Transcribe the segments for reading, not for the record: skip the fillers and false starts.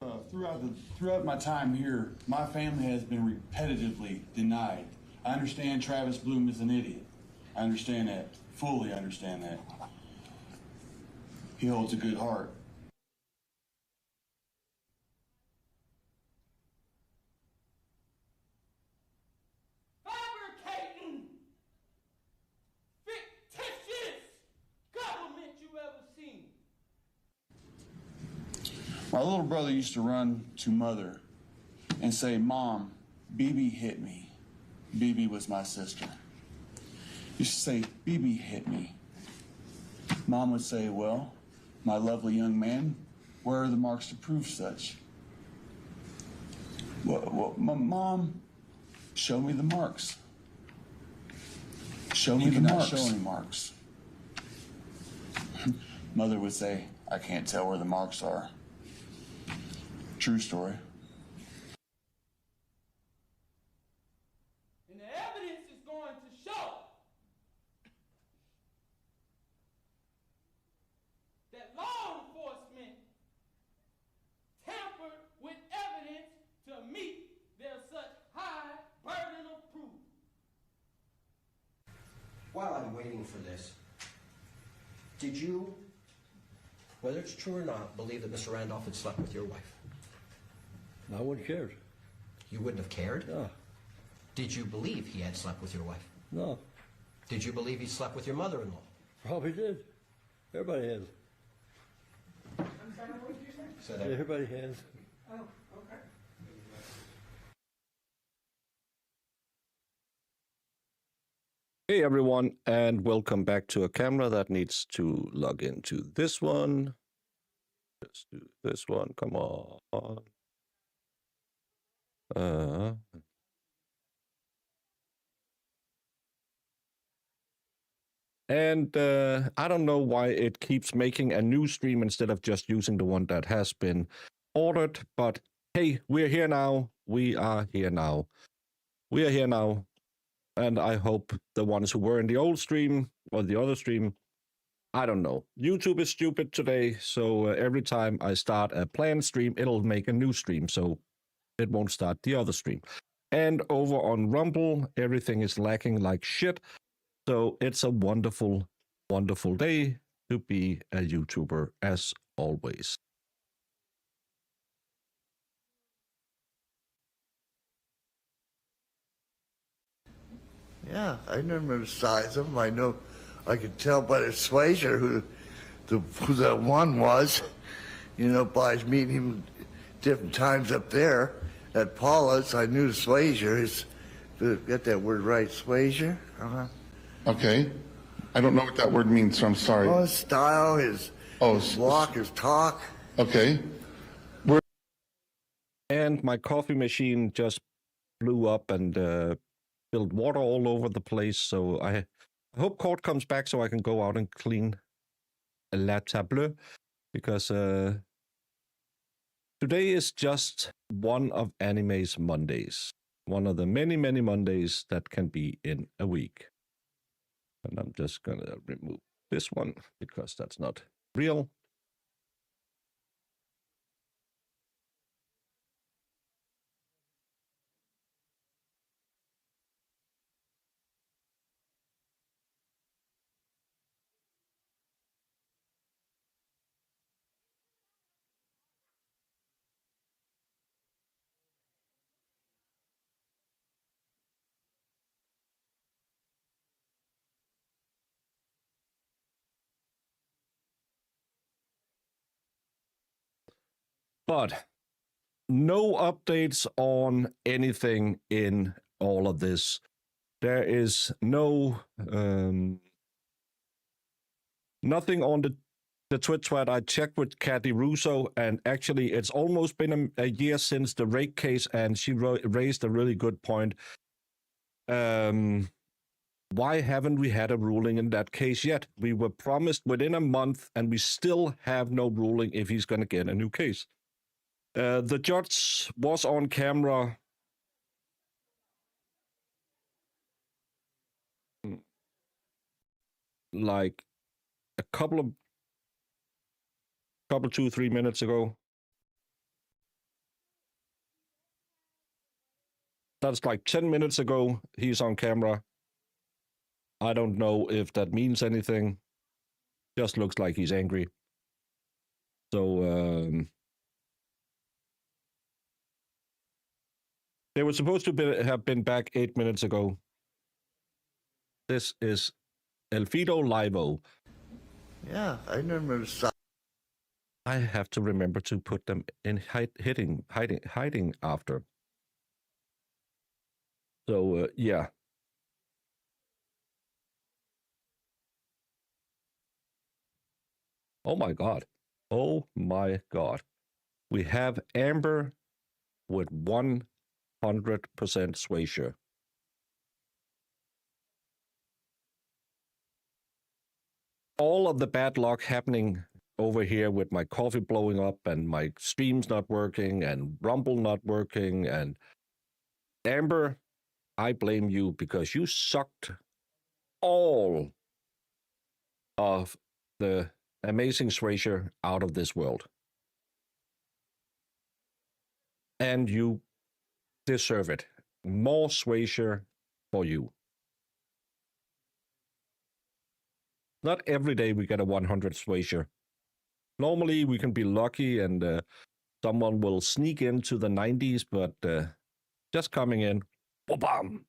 Throughout my time here, my family has been repetitively denied. I understand Travis Bloom is an idiot. I understand that. Fully understand that. He holds a good heart. Fabricating fictitious government you ever seen. My little brother used to run to mother and say, "Mom, BB hit me." BB was my sister. Used to say, "BB hit me." Mom would say, "Well, my lovely young man, where are the marks to prove such?" Well, Mom, show me the marks. Show me the marks. Show any marks. Mother would say, "I can't tell where the marks are." True story. And the evidence is going to show that law enforcement tampered with evidence to meet their such high burden of proof. While I'm waiting for this, did you, whether it's true or not, believe that Mr. Randolph had slept with your wife? I wouldn't care. You wouldn't have cared? No. Did you believe he had slept with your wife? No. Did you believe he slept with your mother-in-law? Probably did. Everybody has. I'm sorry, what did you say? Everybody has. Oh, okay. Hey everyone, and welcome back to a camera that needs to log into this one. Let's do this one, come on. I don't know why it keeps making a new stream instead of just using the one that has been ordered, but hey, we're here now. We are here now. We are here now. And I hope the ones who were in the old stream or the other stream, I don't know. YouTube is stupid today, so every time I start a planned stream, it'll make a new stream, so it won't start the other stream. And over on Rumble, everything is lacking like shit, so it's a wonderful, wonderful day to be a YouTuber, as always. Yeah, I remember the size of them. I know, I could tell by the Swayzer who that one was, you know, by meeting him different times up there at Paula's. I knew the Swayzer. Get that word right, Swayzer? Okay. I don't know what that word means, so I'm sorry. Oh, his style, his walk, his talk. Okay. And my coffee machine just blew up and spilled water all over the place, so I hope Court comes back so I can go out and clean la table, because today is just one of anime's Mondays. One of the many, many Mondays that can be in a week. And I'm just gonna remove this one because that's not real. But no updates on anything in all of this. There is no nothing on the Twitch thread. I checked with Cathy Russo, and actually it's almost been a year since the rape case, and she raised a really good point. Why haven't we had a ruling in that case yet? We were promised within a month, and we still have no ruling if he's going to get a new case. The judge was on camera like a couple 2-3 minutes ago. That's like 10 minutes ago. He's on camera. I don't know if that means anything. Just looks like he's angry. So they were supposed to have been back 8 minutes ago. This is Elfido Livo. Yeah, I remember. I have to remember to put them in hiding after. So yeah. Oh my God. Oh my God. We have Amber with 100% swayshare. All of the bad luck happening over here with my coffee blowing up and my streams not working and Rumble not working. And Amber, I blame you because you sucked all of the amazing swayshare out of this world. And you deserve it. More swayshare for you. Not every day we get a 100 swayshare. Normally we can be lucky and someone will sneak into the 90s, but just coming in, bam,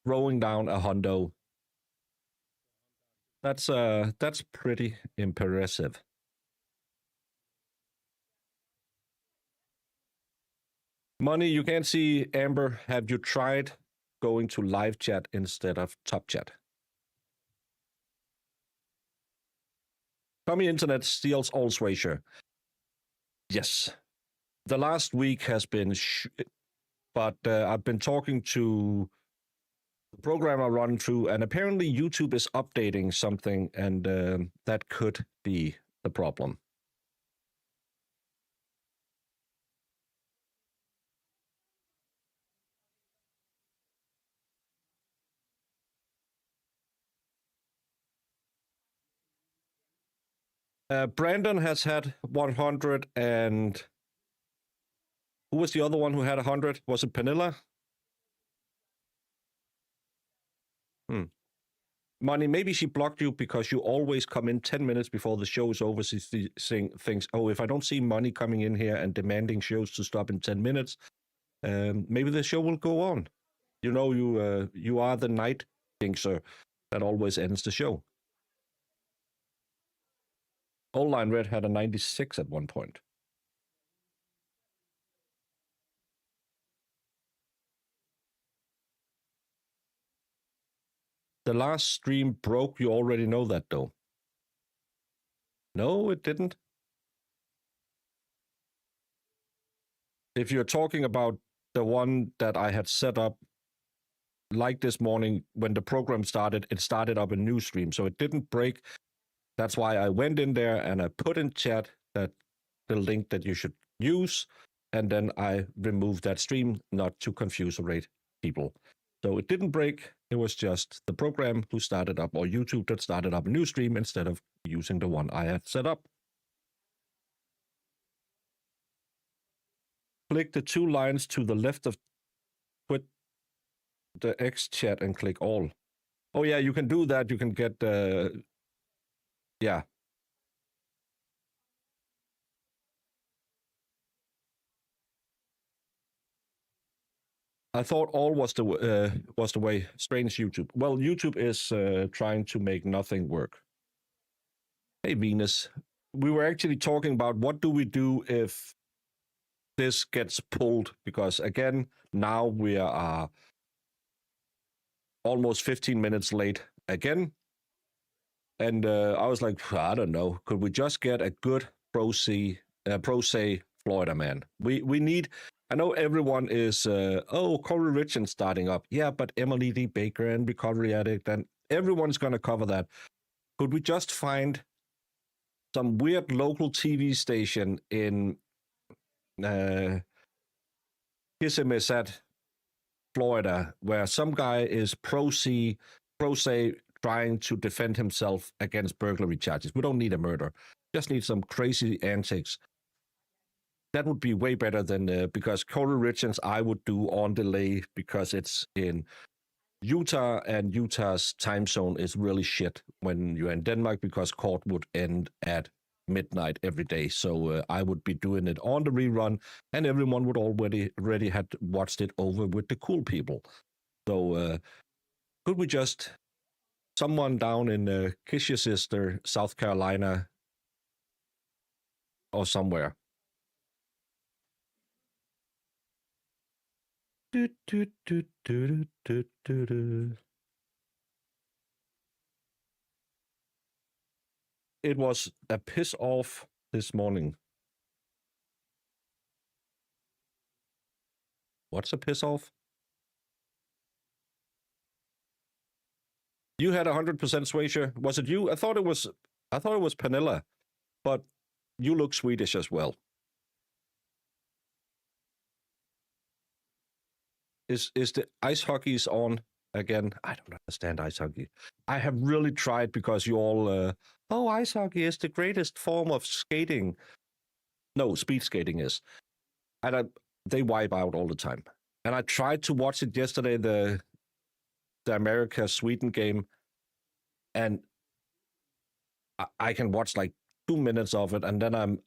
throwing down a hundo. That's pretty impressive. Money, you can't see Amber. Have you tried going to live chat instead of top chat? Tommy Internet steals all swayshare. Yes. The last week has been but I've been talking to the program I run through, and apparently YouTube is updating something, and that could be the problem. Brandon has had 100, and who was the other one who had 100? Was it Penilla? Money, maybe she blocked you because you always come in 10 minutes before the show is over, saying things, oh, if I don't see Money coming in here and demanding shows to stop in 10 minutes, maybe the show will go on. You know, you are the night jinxer that always ends the show. Old Line Red had a 96 at one point. The last stream broke. You already know that, though. No, it didn't. If you're talking about the one that I had set up, like this morning, when the program started, it started up a new stream, so it didn't break. That's why I went in there and I put in chat that the link that you should use, and then I removed that stream, not to confuse people. So it didn't break. It was just the program who started up, or YouTube that started up a new stream instead of using the one I had set up. Click the two lines to the left of Quit the X chat and click all. Oh yeah, you can do that. You can get yeah. I thought all was the way. Strange YouTube. Well, YouTube is trying to make nothing work. Hey Venus, we were actually talking about what do we do if this gets pulled, because again, now we are almost 15 minutes late again. And I was like, I don't know, could we just get a good pro se Florida man? We need, I know everyone is, Corey Richards starting up. Yeah, but Emily D. Baker and Recovery Addict, and everyone's going to cover that. Could we just find some weird local TV station in Kissimmee, Florida, where some guy is pro se trying to defend himself against burglary charges? We don't need a murder. Just need some crazy antics. that would be way better than because Cold Origins I would do on delay because it's in Utah, and Utah's time zone is really shit when you're in Denmark because court would end at midnight every day. So I would be doing it on the rerun, and everyone would already had watched it over with the cool people. So could we just, someone down in Kiss Your Sister, South Carolina, or somewhere. Do, do, do, do, do, do, do. It was a piss off this morning. What's a piss off? You had 100% Swasia. Was it you? I thought it was Pernilla, but you look Swedish as well. Is the ice hockey's on again? I don't understand ice hockey. I have really tried because you all, ice hockey is the greatest form of skating. No, speed skating is. And they wipe out all the time. And I tried to watch it yesterday, the America-Sweden game, and I can watch like 2 minutes of it, and then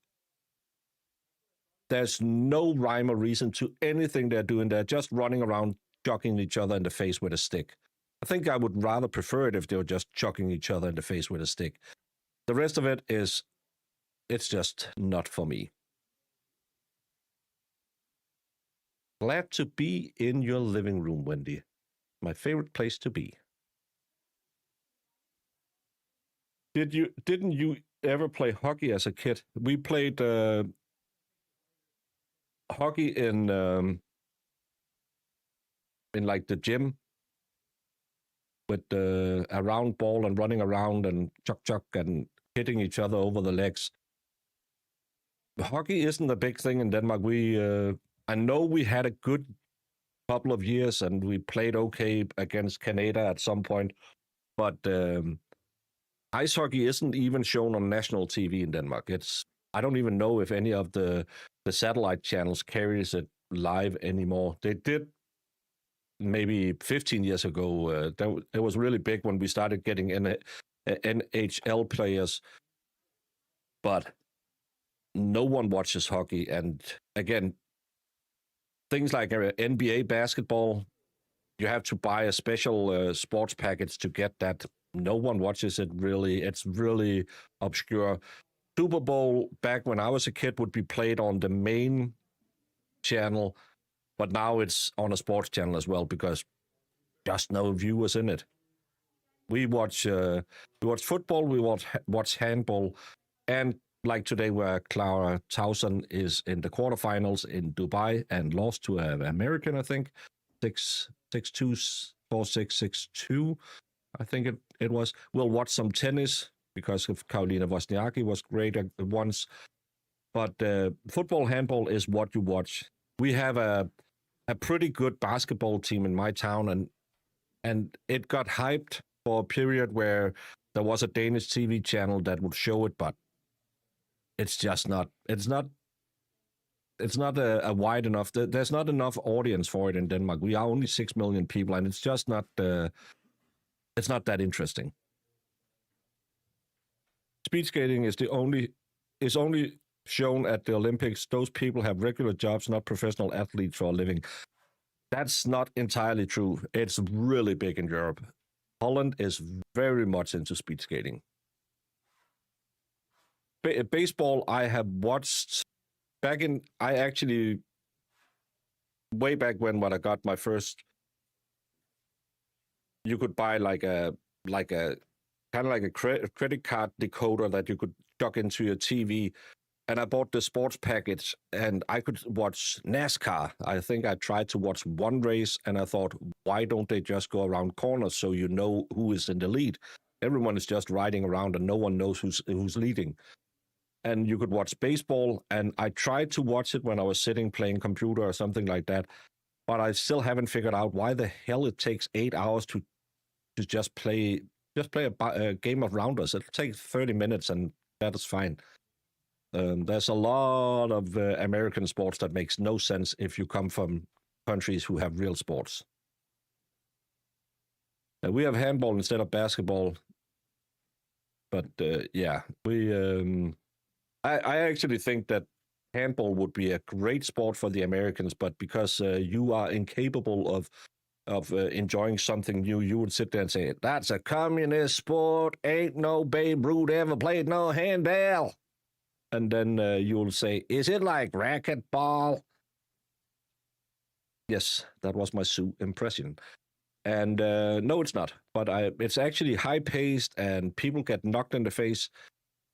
there's no rhyme or reason to anything they're doing. They're just running around, chucking each other in the face with a stick. I think I would rather prefer it if they were just chucking each other in the face with a stick. The rest of it it's just not for me. Glad to be in your living room, Wendy. My favorite place to be. Didn't you ever play hockey as a kid? We played hockey in like the gym with a round ball and running around and chuck and hitting each other over the legs. Hockey isn't a big thing in Denmark. I know we had a good couple of years and we played okay against Canada at some point, but ice hockey isn't even shown on national TV in Denmark. I don't even know if any of the satellite channels carries it live anymore. They did maybe 15 years ago. It was really big when we started getting NHL players, but no one watches hockey. And again, things like NBA basketball, you have to buy a special sports package to get that. No one watches it really. It's really obscure. Super Bowl back when I was a kid would be played on the main channel, but now it's on a sports channel as well because just no viewers in it. We watch football, we watch handball, and like today where Clara Towson is in the quarterfinals in Dubai and lost to an American, I think, 6-2, 4-6, 6-2, I think it was. We'll watch some tennis because of Karolina Wozniacki was great once. But football, handball is what you watch. We have a pretty good basketball team in my town, and it got hyped for a period where there was a Danish TV channel that would show it, but it's just not. It's not a wide enough. There's not enough audience for it in Denmark. We are only 6 million people, and it's just not. It's not that interesting. Speed skating is only shown at the Olympics. Those people have regular jobs, not professional athletes for a living. That's not entirely true. It's really big in Europe. Holland is very much into speed skating. Baseball, I have watched way back when I got my first, you could buy like a kind of like a credit card decoder that you could plug into your TV. And I bought the sports package and I could watch NASCAR. I think I tried to watch one race and I thought, why don't they just go around corners so you know who is in the lead? Everyone is just riding around and no one knows who's leading. And you could watch baseball, and I tried to watch it when I was sitting playing computer or something like that, but I still haven't figured out why the hell it takes 8 hours to just play a game of rounders. It'll take 30 minutes and that is fine. There's a lot of American sports that makes no sense if you come from countries who have real sports. We have handball instead of basketball, but yeah, I actually think that handball would be a great sport for the Americans, but because you are incapable of enjoying something new, you would sit there and say, "That's a communist sport. Ain't no Babe Ruth ever played no handball." And then you'll say, "Is it like racquetball?" Yes, that was my Sue impression. And no, it's not. But it's actually high-paced, and people get knocked in the face.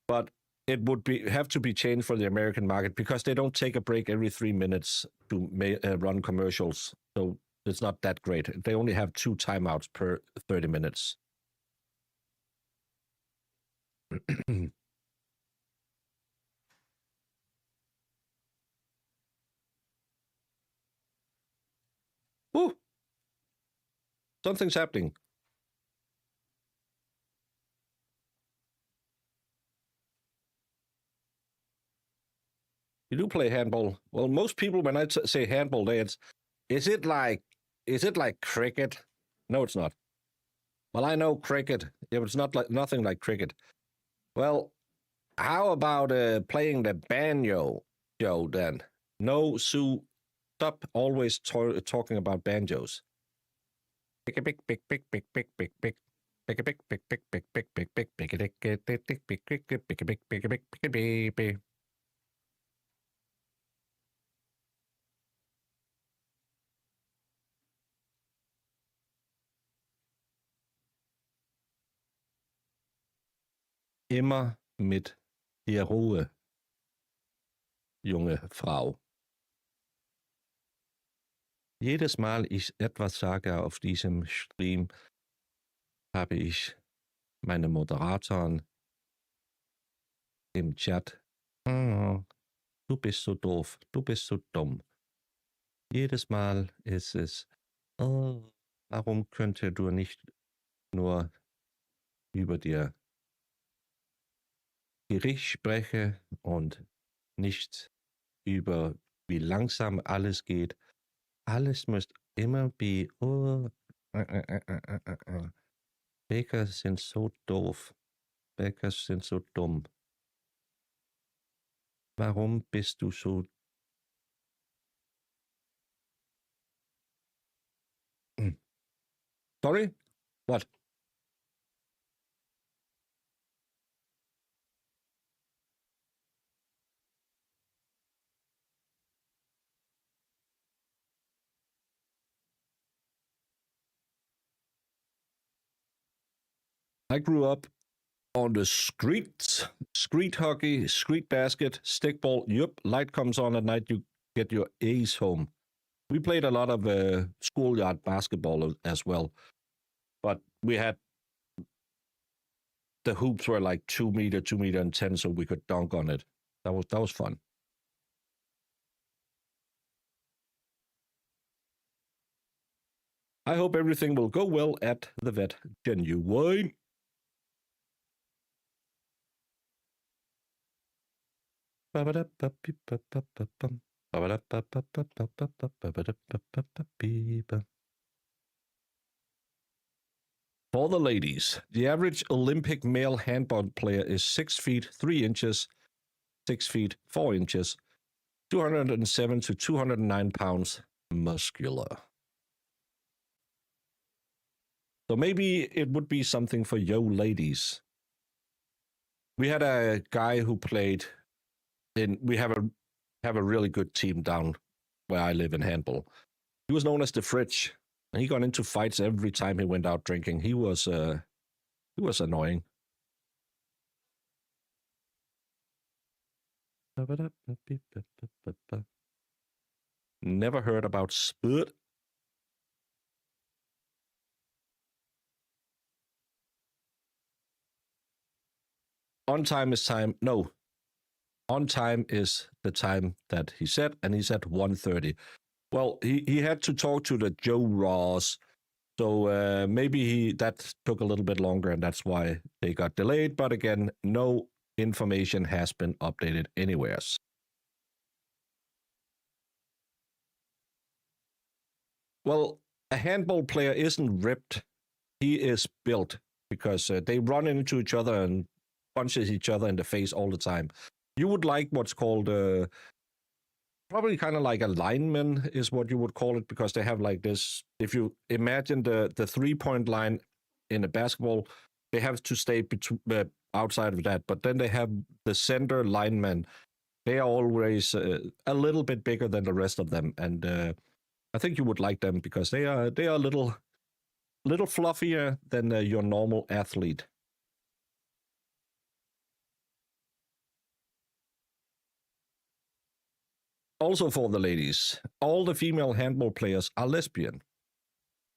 But it would have to be changed for the American market because they don't take a break every 3 minutes to run commercials. So it's not that great. They only have 2 timeouts per 30 minutes. Woo! Something's happening. You do play handball. Well, most people, when I say handball, is it like cricket? No, it's not. Well, I know cricket. If it's not like nothing like cricket. Well, how about playing the banjo, Joe? Then no, Sue. Stop always talking about banjos. Pick a pick, pick, pick, pick, pick, pick, pick. Pick a pick, pick, pick, pick, pick, pick, pick, pick a pick, pick, pick, pick, pick, pick, pick, pick a pick, pick a pick, pick a baby. Immer mit der Ruhe, junge Frau. Jedes Mal ich etwas sage auf diesem Stream, habe ich meine Moderatoren im Chat. Oh, du bist so doof, du bist so dumm. Jedes Mal ist es, oh, warum könnte du nicht nur über dir Gericht sprechen und nicht über wie langsam alles geht. Alles muss immer wie, oh, Bäcker sind so doof. Bäcker sind so dumm. Warum bist du so? Sorry? What? I grew up on the streets, street hockey, street basket, stickball. Yep, light comes on at night, you get your A's home. We played a lot of schoolyard basketball as well, but we had the hoops were like 2 meter, 2 meter and 10, so we could dunk on it. That was fun. I hope everything will go well at the vet. Genuine. For the ladies, the average Olympic male handball player is 6 feet 3 inches, 6 feet 4 inches, 207 to 209 pounds, muscular. So maybe it would be something for yo ladies. We had a guy who played in. We have a really good team down where I live in handball. He was known as the Fridge, and he got into fights every time he went out drinking. He was annoying. Never heard about Spurt. On time is time. No. On time is the time that he said, and he's at 1:30. Well, he had to talk to the Joe Ross, so maybe that took a little bit longer, and that's why they got delayed. But again, no information has been updated anywheres. Well, a handball player isn't ripped. He is built because they run into each other and punches each other in the face all the time. You would like what's called probably kind of like a lineman is what you would call it, because they have like this. If you imagine the 3-point line in a basketball, they have to stay outside of that. But then they have the center linemen. They are always a little bit bigger than the rest of them, and I think you would like them because they are a little fluffier than your normal athlete. Also for the ladies, all the female handball players are lesbian.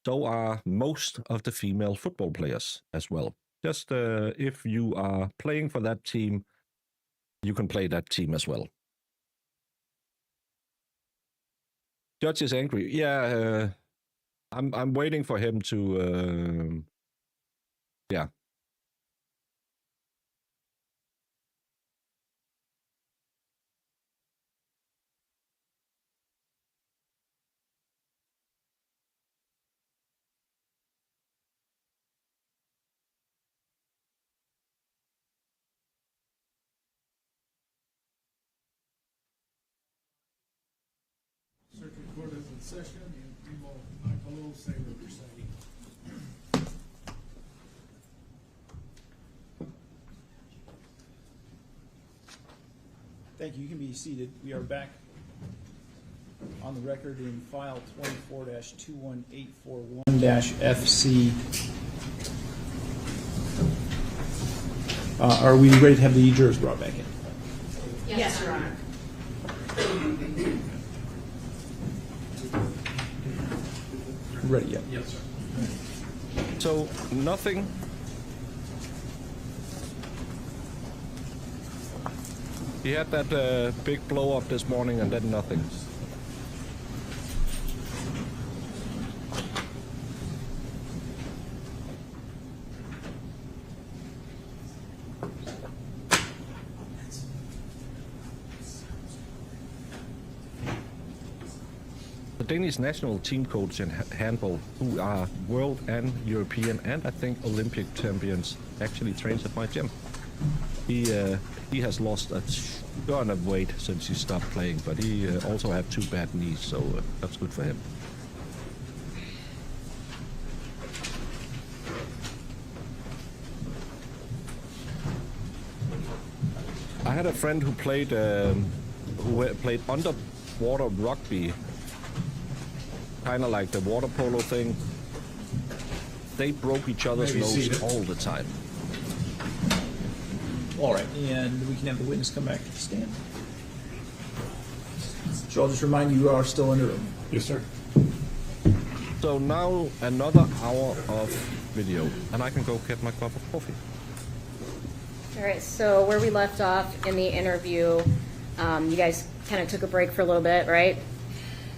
So are most of the female football players as well. Just if you are playing for that team, you can play that team as well. Judge is angry. Yeah, I'm waiting for him to. Yeah. Circuit Court is in session, and we will, Michael, say what you're saying. Thank you. You can be seated. We are back on the record in file 24-21841-FC. Are we ready to have the jurors brought back in? Yes, Your Honor. Ready, yep. Yes, sir. So nothing. He had that big blow up this morning and then nothing. The Danish national team coach in handball, who are world and European and I think Olympic champions, actually trains at my gym. He has lost a ton of weight since he stopped playing, but he also had 2 bad knees, so that's good for him. I had a friend who played underwater rugby, kind of like the water polo thing. They broke each other's nose all the time. All right, and we can have the witness come back to the stand. So I'll just remind you are still in the room. Yes, sir. So now another hour of video, and I can go get my cup of coffee. All right, so where we left off in the interview, you guys kind of took a break for a little bit, right?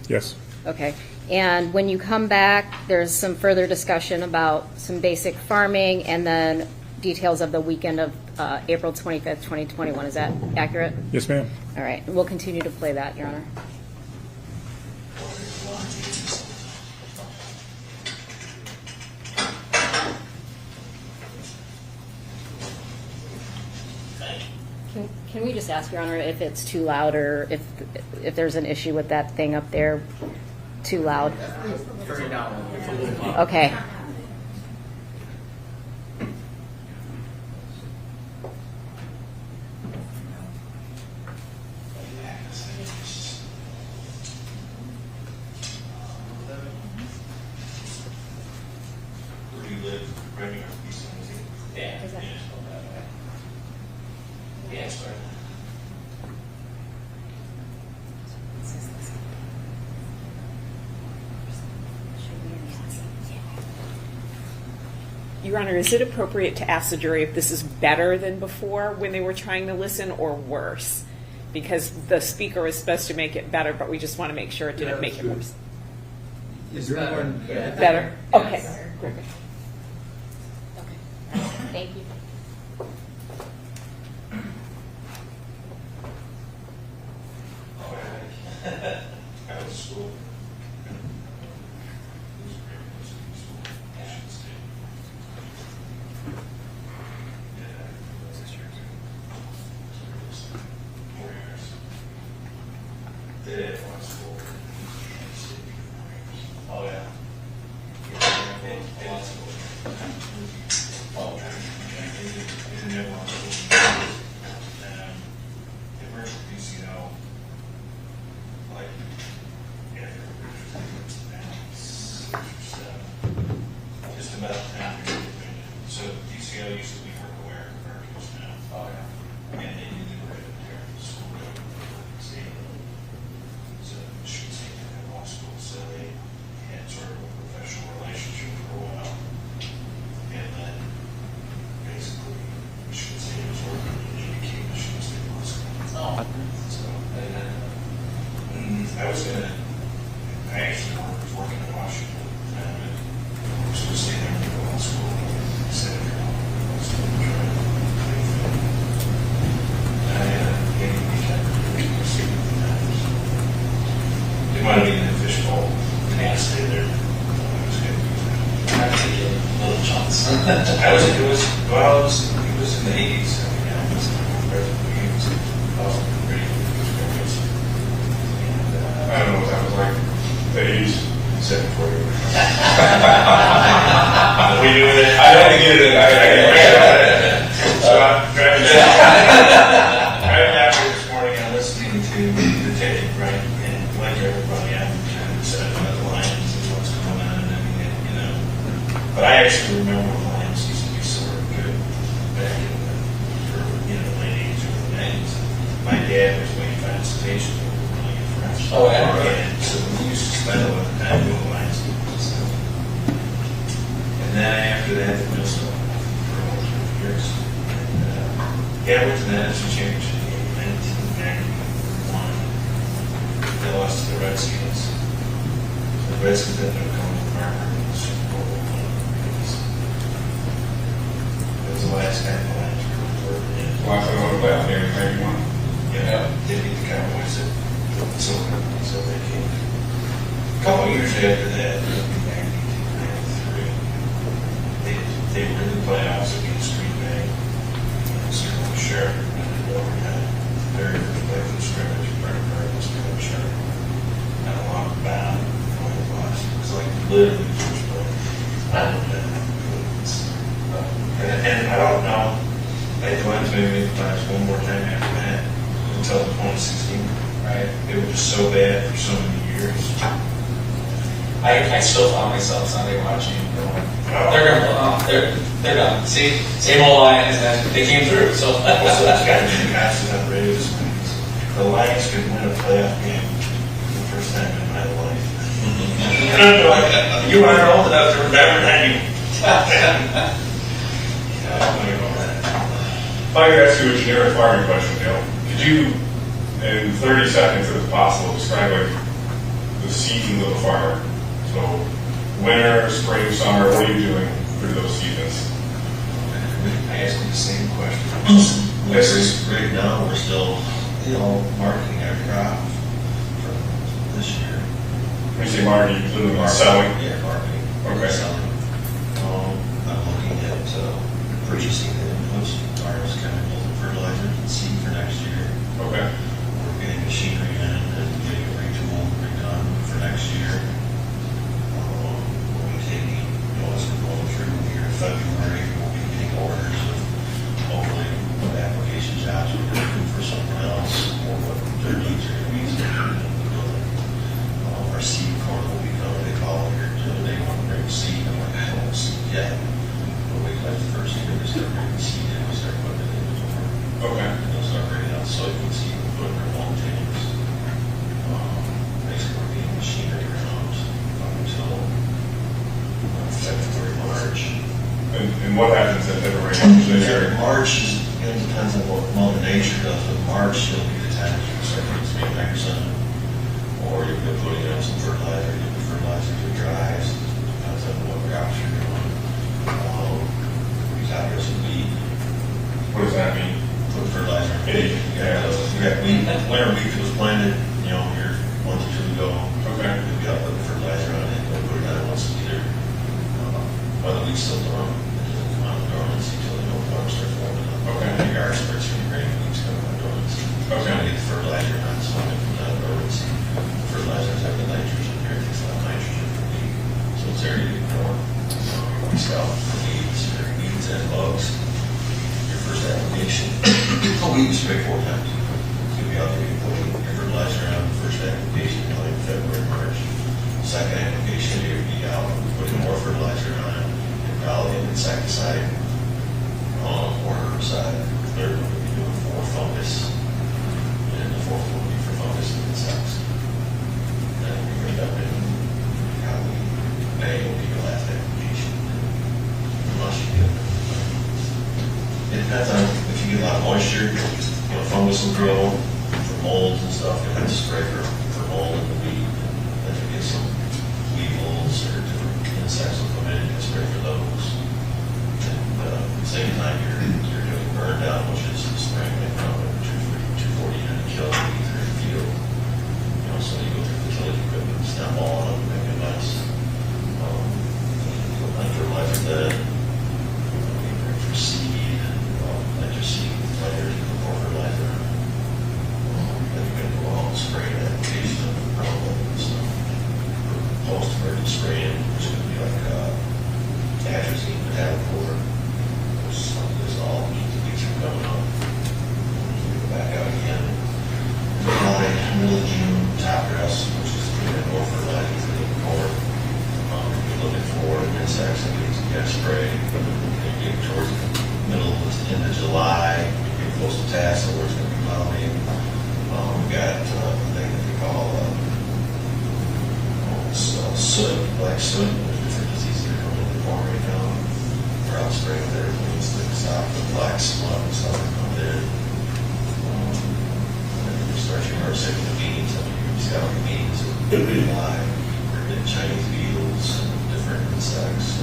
Yes. Okay. And when you come back, there's some further discussion about some basic farming and then details of the weekend of April 25th, 2021. Is that accurate? Yes, ma'am. All right. We'll continue to play that, Your Honor. Can we just ask, Your Honor, if it's too loud or if there's an issue with that thing up there? Too loud? Turn it down. It's a little loud. Okay. Your Honor, is it appropriate to ask the jury if this is better than before when they were trying to listen or worse? Because the speaker was supposed to make it better, but we just want to make sure it didn't make it worse. It's better. Better? Okay. Okay. Thank you. Just about time. So DCL used to be work aware of Americans now. Oh, yeah. And they do the credit there. So should say in law school, so they had sort of a professional relationship for a while. And then basically, we should say it was working in Michigan State Law School. Oh. So I was gonna, I actually was working in Washington. And I was going to stay there and go to law school. I said, I was going to try to it might have been an fishbowl. I stayed there. I was good. I think a little chance. It was in the 80s. I mean, it was pretty good experience. And, I don't know what that was like. The 80s. 740. We do that. I had to get it. So I'm driving down here this morning. I'm listening to the tape, right? And like everybody, I'm kind of excited about the Lions and what's going on. And everything, you know. But I actually remember when the Lions used to be sort of good back in the late 80s, early 90s. My dad was way fast station. We were really good friends. Oh, yeah. And so we used to spend a lot of time doing Lions stuff. And then after that, the middle school for over 20 years. And I went to the national championship game in 1991. They lost to the Redskins. The Redskins ended up coming to Margaret in the Super Bowl. It was the last time the Lions were in. Last time they were playoff game in 91. Yeah, they beat the Cowboys at so they came. A couple of years after that, in 1993, they were in the playoffs against Green Bay. Sterling Sharp and overtime. Very good play for the scrimmage. Brennan Burke was Sterling Sharp. And a long bound. It was like literally the first play. And I don't know. They went to maybe the playoffs one more time after that until 2016. Right. They were just so bad for so many years. I still found myself Sunday watching. They're gonna, they're done. See, same old Lions, and they came through. So also, this guy Jim Cass is outrageous. The Lions could win a playoff game for the first time in my life. You aren't old enough to remember that. If I could ask you a generic farming question, Dale, could you, in 30 seconds if possible, describe like the seasons of a farmer? So, winter, spring, summer, what are you doing through those seasons? I asked you the same question. Right now, we're still, marketing our crop for this year. When you say marketing, you include selling? Yeah, marketing. Okay. Selling. I'm looking at purchasing the inputs, farmers, chemicals, and fertilizers, and seed for next year. Okay. We're getting machinery in and getting it retooled, redone for next year. We'll be taking, as we're going through here in February, we'll be getting orders of hopefully what application jobs we're going to do for someone else, or what their needs are going to be in the building. Our seed corn will be coming. They call it here the other day, want to bring seed. I'm like, I don't see it yet. But we like the first year to start bringing seed in, we start putting it in the door. Okay. And they'll start bringing out soybean seed and put it in long tanks. Basically, we're getting machinery around up until February, March. And what happens in February, March? March depends on what Mother Nature does. But March, it'll be the time you start putting some nitrogen, or you'll be putting out some fertilizer. You'll be fertilizing your dries. Depends on what crops you're doing. We got here some wheat. What does that mean? Put fertilizer in wheat. Yeah. We got wheat. Winter wheat was planted, here a month or two ago. Okay. We got to put the fertilizer on it. We'll put it on once either. While the wheat's still dormant, it doesn't come out of dormancy until the old farm starts warming up. Okay. The yard starts getting ready, the wheat's coming out of dormancy. Okay. So we get the fertilizer on, so when it comes out of dormancy, the fertilizers have the nitrogen here, it's not nitrogen for wheat. So it's already grown. scout for weeds and bugs. Your first application, a weed spray 4 times. You'll be out there, you put your fertilizer on the first application, like February, March. Second application, you'll be out putting more fertilizer on, and probably an insecticide or herbicide. Third one will be doing for fungus, and the fourth one will be for fungus and insects. And we end up in probably May will be your last application, unless you get. It depends on if you get a lot of moisture, fungus will grow for molds and stuff. You'll have to spray for mold in the weed. Then you get some weevils or different insects will come in and spray for those. And at the same time, you're doing burn down, which is spraying like around 240 unit kill weeds in the field. So you go through fertility equipment, snap all on them, make a mess. Fertilizer then, for seed, nitrous seed, players, for fertilizer. Then you're going to go out and spray an application of problems. Post-emergent spraying, which is going to be like atrazine, metallochlor. There's all weeds are coming up. You go back out again. July, middle of June, top dress, which is more fertilizer for the corn. You're looking for insects and get spray. You get towards the middle to the end of July, you get close to tassel where it's going to be cloudy. We've got a thing that we call soot, black soot. There's different diseases that are coming in the corn right now. We're out spraying with everything to stop the black smut and stuff that comes in. Starting to sick with the beans, you've got the beans that we live, we're getting Chinese beetles and different insects,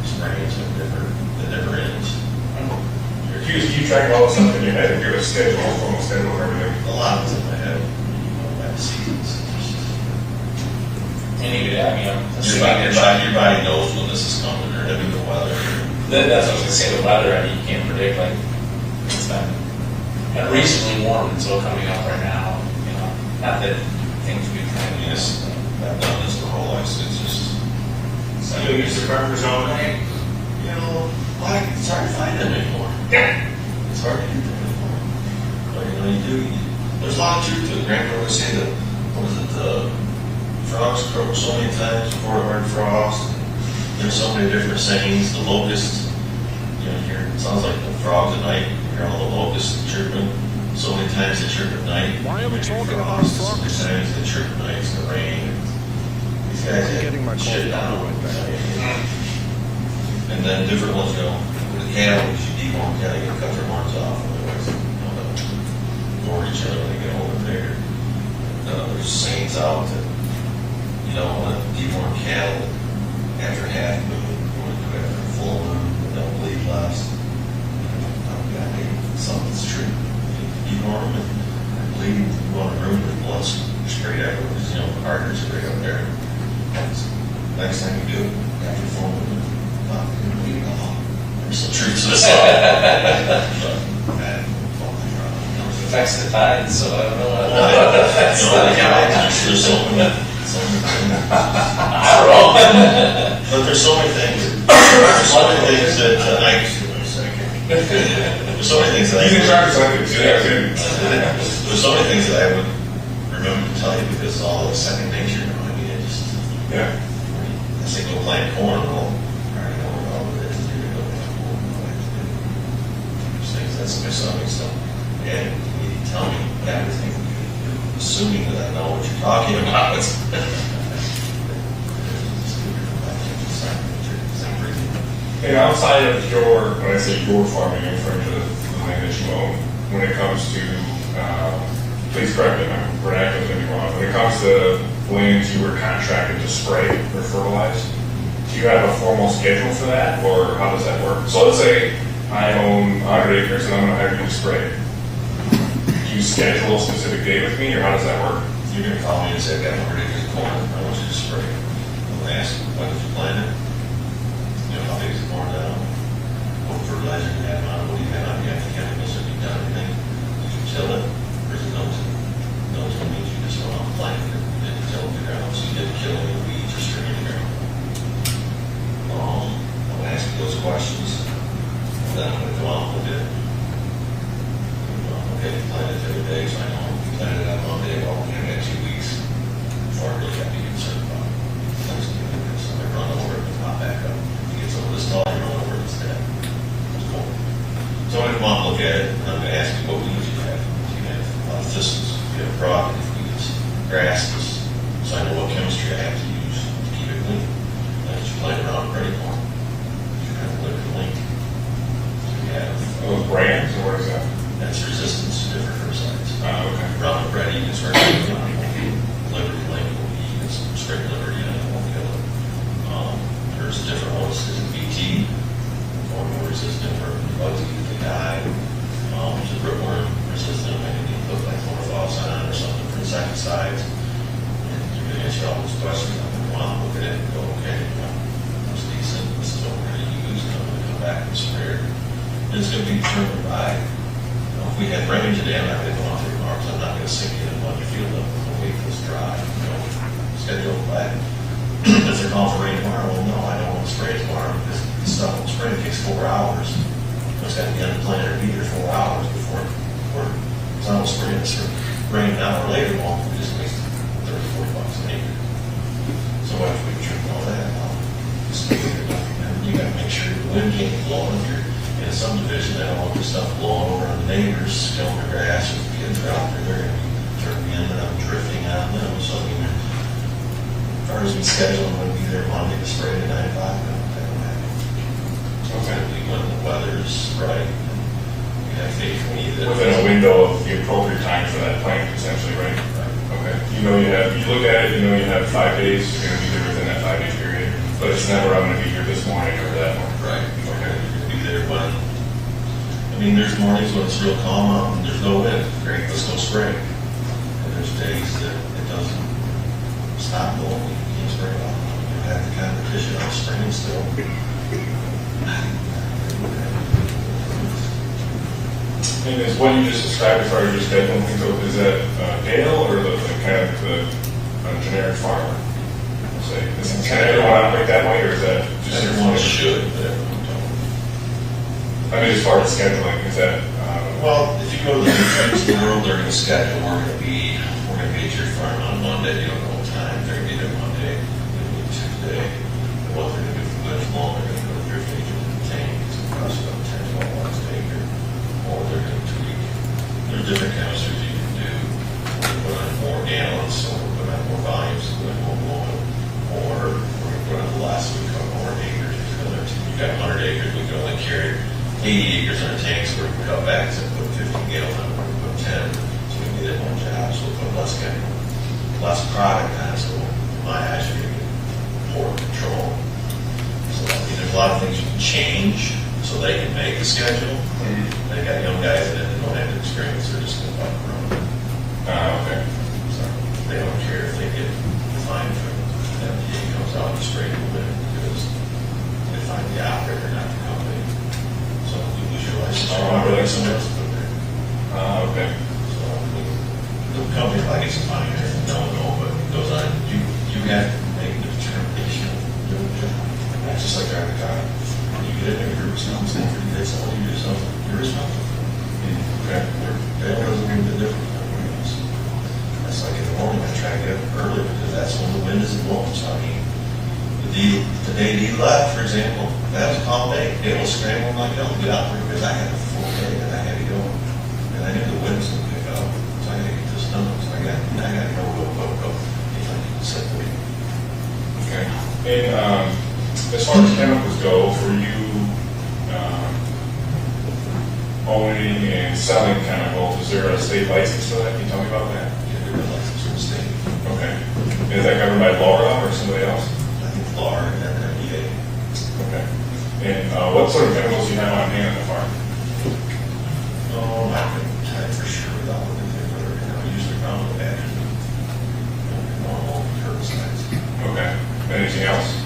spraying some different, that never ends. You track all this stuff in your head, you have a schedule, almost schedule for everything. A lot of it's in my head, by the seasons. And even, your body knows when this is coming, or maybe the weather. That's what I was going to say, the weather, I mean, you can't predict, like, it's been recently warm, and so coming up right now, not that things would be kind of, I've done this my whole life, so it's just. So you use the buffer zone, right? It's hard to find them anymore. It's hard to do them anymore. But there's a lot of truth to it. Grandpa would say that, frogs croak so many times before a hard frost. There's so many different sayings. The locust, you hear, it sounds like the frogs at night. You hear all the locusts chirping. So many times they chirp at night. Why are we talking about frogs? So many times they chirp at night. It's the rain. These guys I'm getting my shit coffee down. right back. And then different ones go. With the cattle, you deworm cattle, you cut their horns off. Otherwise, they'll gore each other when they get older there. There's sayings out that you don't want to deworm cattle after half moon. You want to do it after full moon. Don't bleed less. Something's true. Deworm and bleed. You want to ruin the blood straight everywhere. Arteries are right up there. Next time you do it, after full moon. There's some truth to this. affects the tide, so I don't know what. There's so many but there's so many things. There's so many things that there's so many things that there's so many things that I would remember to tell you because it's all second nature. I mean, it just I say go plant corn. Well, I already know where all of it is. There's things that's my son and stuff. And you tell me everything, assuming that I know what you're talking about. Hey, outside of your, when I say your farming, I'm referring to the land that you own. When it comes to, please correct me if I'm vernacular going to be wrong. When it comes to lands you were contracted to spray or fertilize, do you have a formal schedule for that, or how does that work? So let's say I own 100 acres and I'm going to hire you to spray. Do you schedule a specific day with me, or how does that work? You're going to call me and say, I've got 100 acres of corn, I want you to spray. I'm going to ask, when did you plant it? How big is the corn down? What fertilizer do you have on it? What do you have on it? You have the chemicals, have you done anything? Did you till it? Or is it no-till? No-till means you just went off the plant and didn't till the ground, so you didn't kill any weeds or string in the ground. questions. And then I'm going to go on with it. Okay, you planned it the other day, so I know you planned it on Monday. Well, we're going to get 2 weeks before I really have to be concerned about Thanksgiving. So I run over it and pop back up. If he gets over this tall, I run over it instead. It's cool. So I'm going to come on and look at it, and I'm going to ask you what weeds you have. Do you have thistles? Do you have broccoli weeds? Grasses? So I know what chemistry I have to use to keep it clean. And as you plant around ready for it, you kind of live and link. So you have those brands, or what is that? That's resistance to different herbicides. Oh, okay. Roundup Ready is Liberty Link will be used, straight Liberty, and it won't kill it. There's different ones. There's a BT, more resistant for bugs to eat the guy. There's a rootworm resistant, maybe you put like chlorofosine or something for insecticides. And you're going to answer all those questions. I'm going to go on, look at it, and go, okay, that's decent. This is what we're going to use. And I'm going to come back and spray it. And it's going to be determined by, if we had rain today, I'm not going to go on through remarks. I'm not going to sink in and let your field up. I'll wait till it's dry. Schedule it back. If they're calling for rain tomorrow, well, no, I don't want to spray tomorrow because the stuff will spray. It takes 4 hours. It's got to be unplanted or be here 4 hours before it's not spraying. It's rain an hour later. Well, we just wasted $30, $40 an acre. So after we trim all that out, you got to make sure the wind can't blow if you're in a subdivision. They don't want this stuff blowing over on the neighbors, killing their grass. If the kids are out there, they're going to be turning in and I'm drifting on them. So, I mean, as far as we schedule, I'm going to be there Monday to spray at 9 o'clock. That don't happen. So it's going to be when the weather's right. You have faith in me that within a window of the appropriate time for that plant, essentially, right? Right. Okay. You look at it, you have 5 days, you're going to be there within that 5-day period. But it's never, I'm going to be here this morning or that morning. Right. Okay. You're going to be there when, I mean, there's mornings when it's real calm out and there's no wind. Great, let's go spray. And there's days that it doesn't stop blowing. You can't spray it out. You have the competition on spraying still. And is what you just described as far as your scheduling things, so is that Dale or the kind of the generic farmer? Say, can everyone operate that way, or is that just everyone should, but everyone don't. I mean, as far as scheduling, is that? Well, if you go to the countries of the world, they're going to schedule. We're going to be at your farm on Monday. You don't know what time. They're going to be there Monday. They're going to be Tuesday. And what they're going to do for good long, they're going to go to drift agent and tank. It's going to cost about $10 an acre. Or they're going to tweak. There's different chemistries you can do. We're going to put on more gallons, so we're going to have more volume, so we're going to more blowing. Or we're going to put on less, so we cut more acres. You've got 100 acres, we can only carry 80 acres in a tank, so we're going to cut back, so we put 15 gallons on it, we're going to put 10, so we can get more jobs, so we'll put less product on, so my eyes are going to get more control. So I mean, there's a lot of things you can change so they can make a schedule. They got young guys that don't have the experience, they're just going to fuck around. Okay. So they don't care if they get fined from FDA comes out and spray the wind because they find the operator, not the company. So you lose your license. Like someone else put there. Okay. So the company like it's a fine there, but it goes on. You have to make the determination of doing the job. That's just like driving a car. When you get in there, you're responsible for this. All you do is you're responsible for it. Okay. That doesn't mean the difference. That's like in the morning, I try to get up early because that's when the wind isn't blowing. So I mean, the day Dee left, for example, that was a calm day. It was scrambling like hell to get out there because I had a full day and I had to go. And I knew the wind was going to pick up. So I got to get this done. So I got to go. If I can set the week. Okay. And as far as chemicals go, for you owning and selling chemicals, is there a state license for that? Can you tell me about that? Yeah, there's a license from the state. Okay. Is that governed by Laura or somebody else? I think Laura and then FDA. Okay. And what sort of chemicals do you have on hand at the farm? Oh, I couldn't tell you for sure without looking at it. I usually found the bad. Normal herbicides. Okay. Anything else?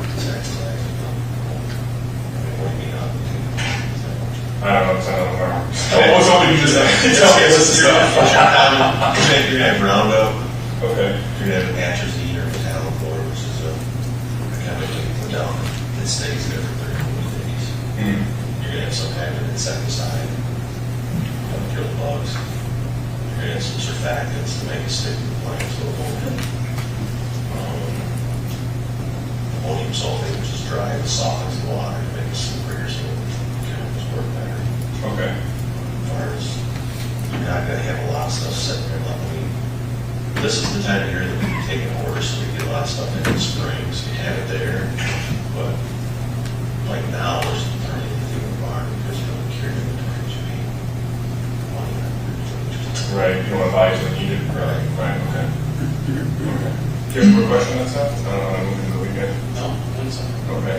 Insecticides. What do you mean? I don't know. It's not on the farm. What was something you just said? Tell me what's the stuff. You're going to have Roundup. Okay. You're going to have atrazine or metallic, which is a chemical you put down that stays there for 30 days. Mm-hmm. You're gonna have some kind of insecticide, kill the bugs. You're gonna have some surfactants to make it stick to the plants a little bit. Ammonium sulfate, which is dry, and softens the water to make it slipperier so chemicals work better. Okay. As far as you're not gonna have a lot of stuff sitting there. I mean, this is the time of year that we can take an order, so we get a lot of stuff in the spring, so you have it there. But like now, there's nothing to do in the barn because you don't carry inventory to be money. Right, you don't advise when needed. Right. Right, okay. Okay. Do you have a question on that? Moving the weekend? No, that's all. Okay.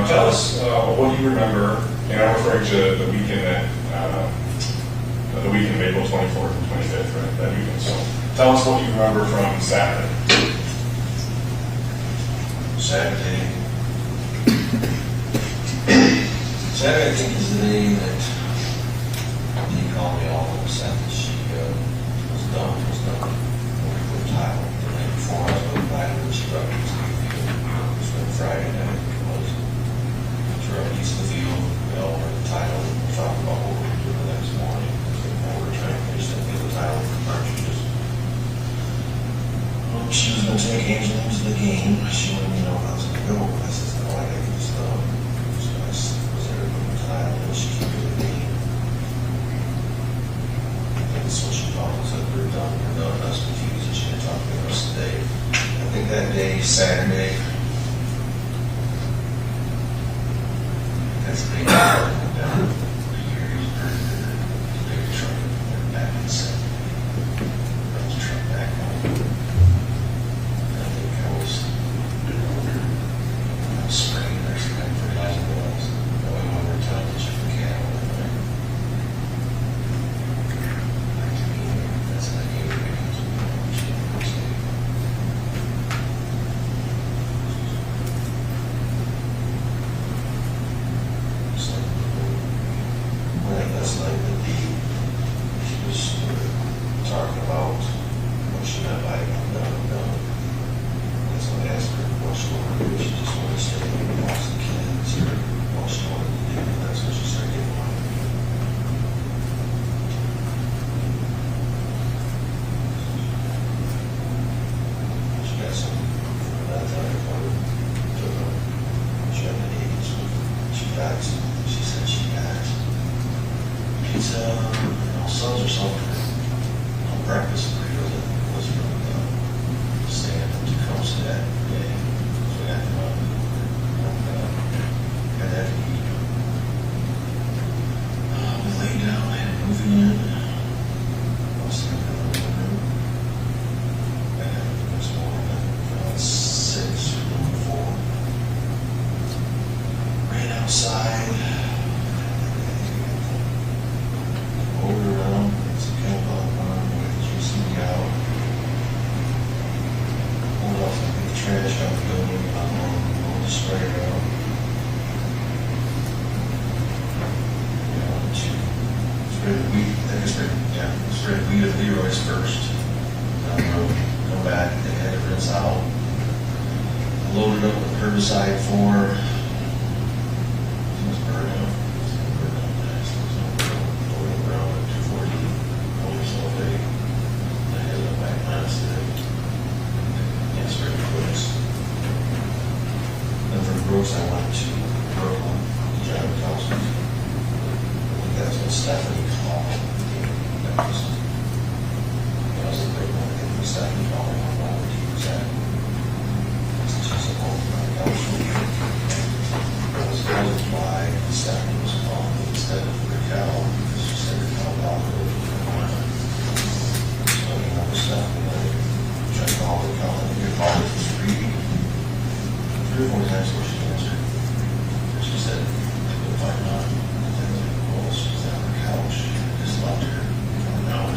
Tell us what you remember, and I'm referring to the weekend that, the weekend of April 24th and 25th, right, that weekend. So tell us what you remember from Saturday. Saturday, I think, is the day that he called me all upset that she was done. We put tile the night before. I was going by her and she brought me to the field. It was Friday night, it was. She brought me to the field. We all were the tile and we talked about what we were doing the next morning. We were trying to finish that field tile for cartridges. She was going to take Angel into the game. She wanted me to know if I was going to go. I said, no, I got to get this done. So I was there with the tile and she came to the game. I think that's what she thought. I said, we're done. I was confused and she didn't talk to me the rest of the day. I think that day, Saturday, that's the day I went down. The years burned the big truck and back and set. Brought the truck back home. Spraying or some kind of fertilizer wells. Going over to for cattle. That's an idea. So, when last night with Dee, she was talking about what she meant by done. And so I asked her what she wanted to do. She just wanted to stay and watch the kids or what she wanted to do. And that's when she started getting on. She got some from that time. She had an age. She got some. She said she got pizza, sons or something. Breakfast burritos that was from the stand to coast that day. So we got them got that to eat. We laid down, had a movie in. I was sleeping in the living room. And the next morning, around 6 or 4. Ran outside. Over around. It's a campfire. Out. Pulled off the trash out the building, on the spray out. Sprayed wheat, sprayed wheat at Leroy's first. Go back, they had to rinse out. Loaded up with herbicide for. It was burned out. Loaded around at 240. Over sulfate. Yes, very close. Then from Brooks, I went to Brooklyn, John Kelsey. I think that's when Stephanie called. That was in Brooklyn. I think it was Stephanie calling on what he was at. She's a home from Kelsey. That was why Stephanie was calling me instead of Raquel, because she said Raquel got her. So, other stuff. I called her, your call was free. 3 or 4 times before she answered. She said, if I'm not, well, she's on her couch. I just left her. I'm out.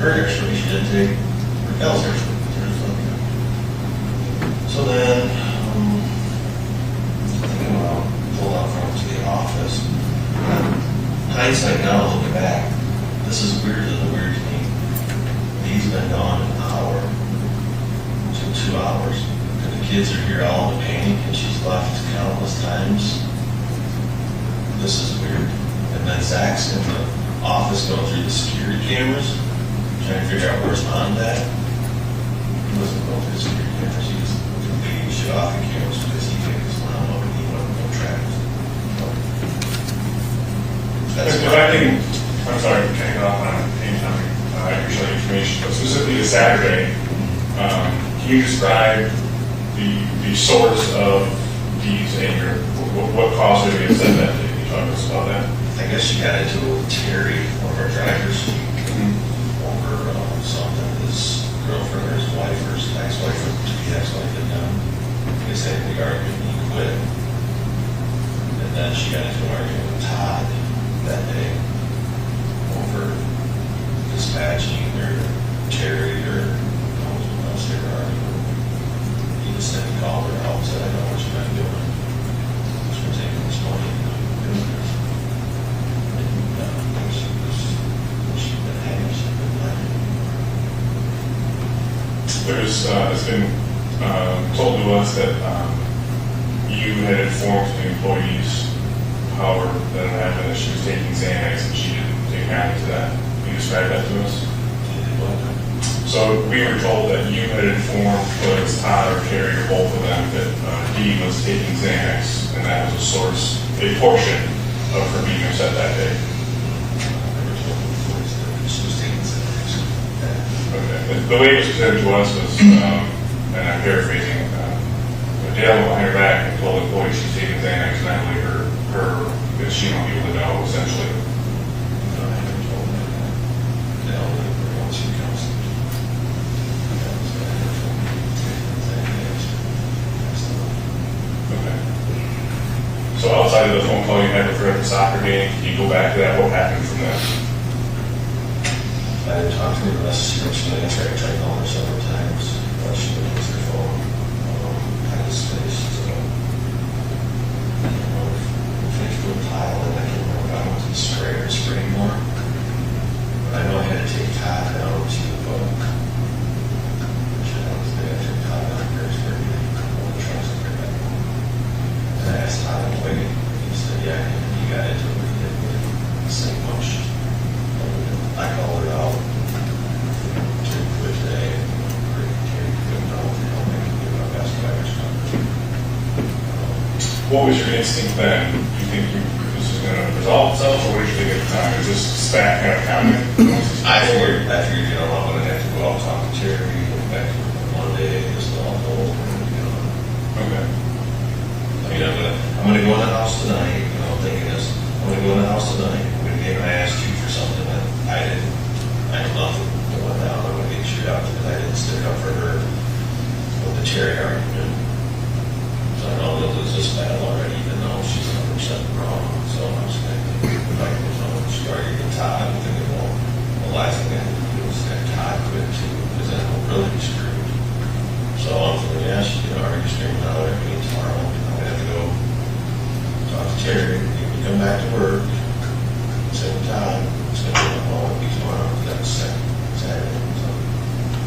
her hairspray, she didn't take Raquel's hairspray. So then, thinking about pull out front to the office. Hindsight now, looking back, this is weirder than weird to me. He's been gone an hour to 2 hours. And the kids are here all in a panic, and she's left countless times. This is weird. And then Zach's in the office going through the security cameras, trying to figure out where's mom at. He wasn't going through the security cameras. He was completely shut off the cameras because he picked his mom up and he wanted no tracks. If I can, I'm sorry, can't get off on anytime. I appreciate the information, but specifically to Saturday, can you describe the source of Dee's anger? What caused her to get upset that day? Can you talk to us about that? I guess she got into it with Terry, one of our drivers, over something his girlfriend or his wife or his ex-wife or the ex-wife had done. They said the argument and he quit. And then she got into an argument with Todd that day over dispatching or Terry or who else they were arguing. He just said he called her out and said, I know what you've been doing. She's been taking this money and doing this. It's been told to us that you had informed the employees, however, that it happened, that she was taking Xanax and she didn't take kindly to that. Can you describe that to us? So we were told that you had informed, whether it's Todd or Carrie or both of them, that Dee was taking Xanax, and that was a source, a portion of her being upset that day. The way it was presented to us was, and I'm paraphrasing, Dale went behind her back and told the employee she's taking Xanax, and I believe her that she don't be able to know, essentially. Okay. So outside of the phone call you had with her at the soccer game, can you go back to that? What happened from that? I didn't talk to her unless she mentioned it. I tried calling her several times, but she wouldn't answer her phone. Kind of space. So, finished with tile, and I can't remember if I wanted to spray or spray more. But I know I had to take Todd down to the book. I took Todd down here, spray all the trucks up there. And I asked Todd, I'm waiting. He said, yeah, he got into it. He did the same motion. I called her out to quit today, and Terry couldn't know how they could give our best drivers. What was your instinct then? Do you think this is going to resolve itself, or what did you think at the time? Is this staff kind of counting? I figured, I'm going to have to go out and talk to Terry, go back to Monday, just all whole, Okay. I'm going to go in the house tonight, thinking this, I'm going to go in the house tonight, I asked you for something that I didn't, I know nothing that went down. I'm going to get chewed out because I didn't stick up for her with the Terry argument. So I know we'll lose this battle already, even though she's 100% wrong. So I'm just going to, if I can, she argued with Todd, I'm thinking, well, the last thing I had to do was have Todd quit too, because then we'll really be screwed. So I'm thinking, yeah, she's going to argue screaming out at me tomorrow. I'm going to have to go talk to Terry. You can come back to work. Same time, it's going to be tomorrow, that's Saturday, so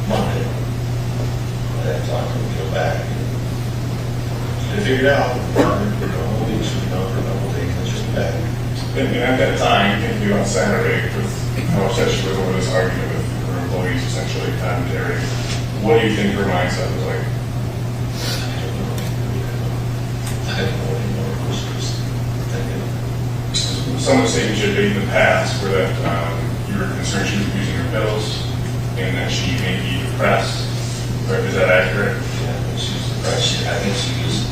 Monday. I had to talk to him, go back, and figure it out. We'll be for a couple of days, let's just be back. And at that time, you think on Saturday, with how upset she was over this argument with her employees, essentially, commentary, what do you think her mindset was like? I don't know anymore. It was just thinking. Some of the statements you had made in the past were that you were concerned she was abusing her pills and that she may be depressed. Is that accurate? Yeah, I think she was depressed. I think she was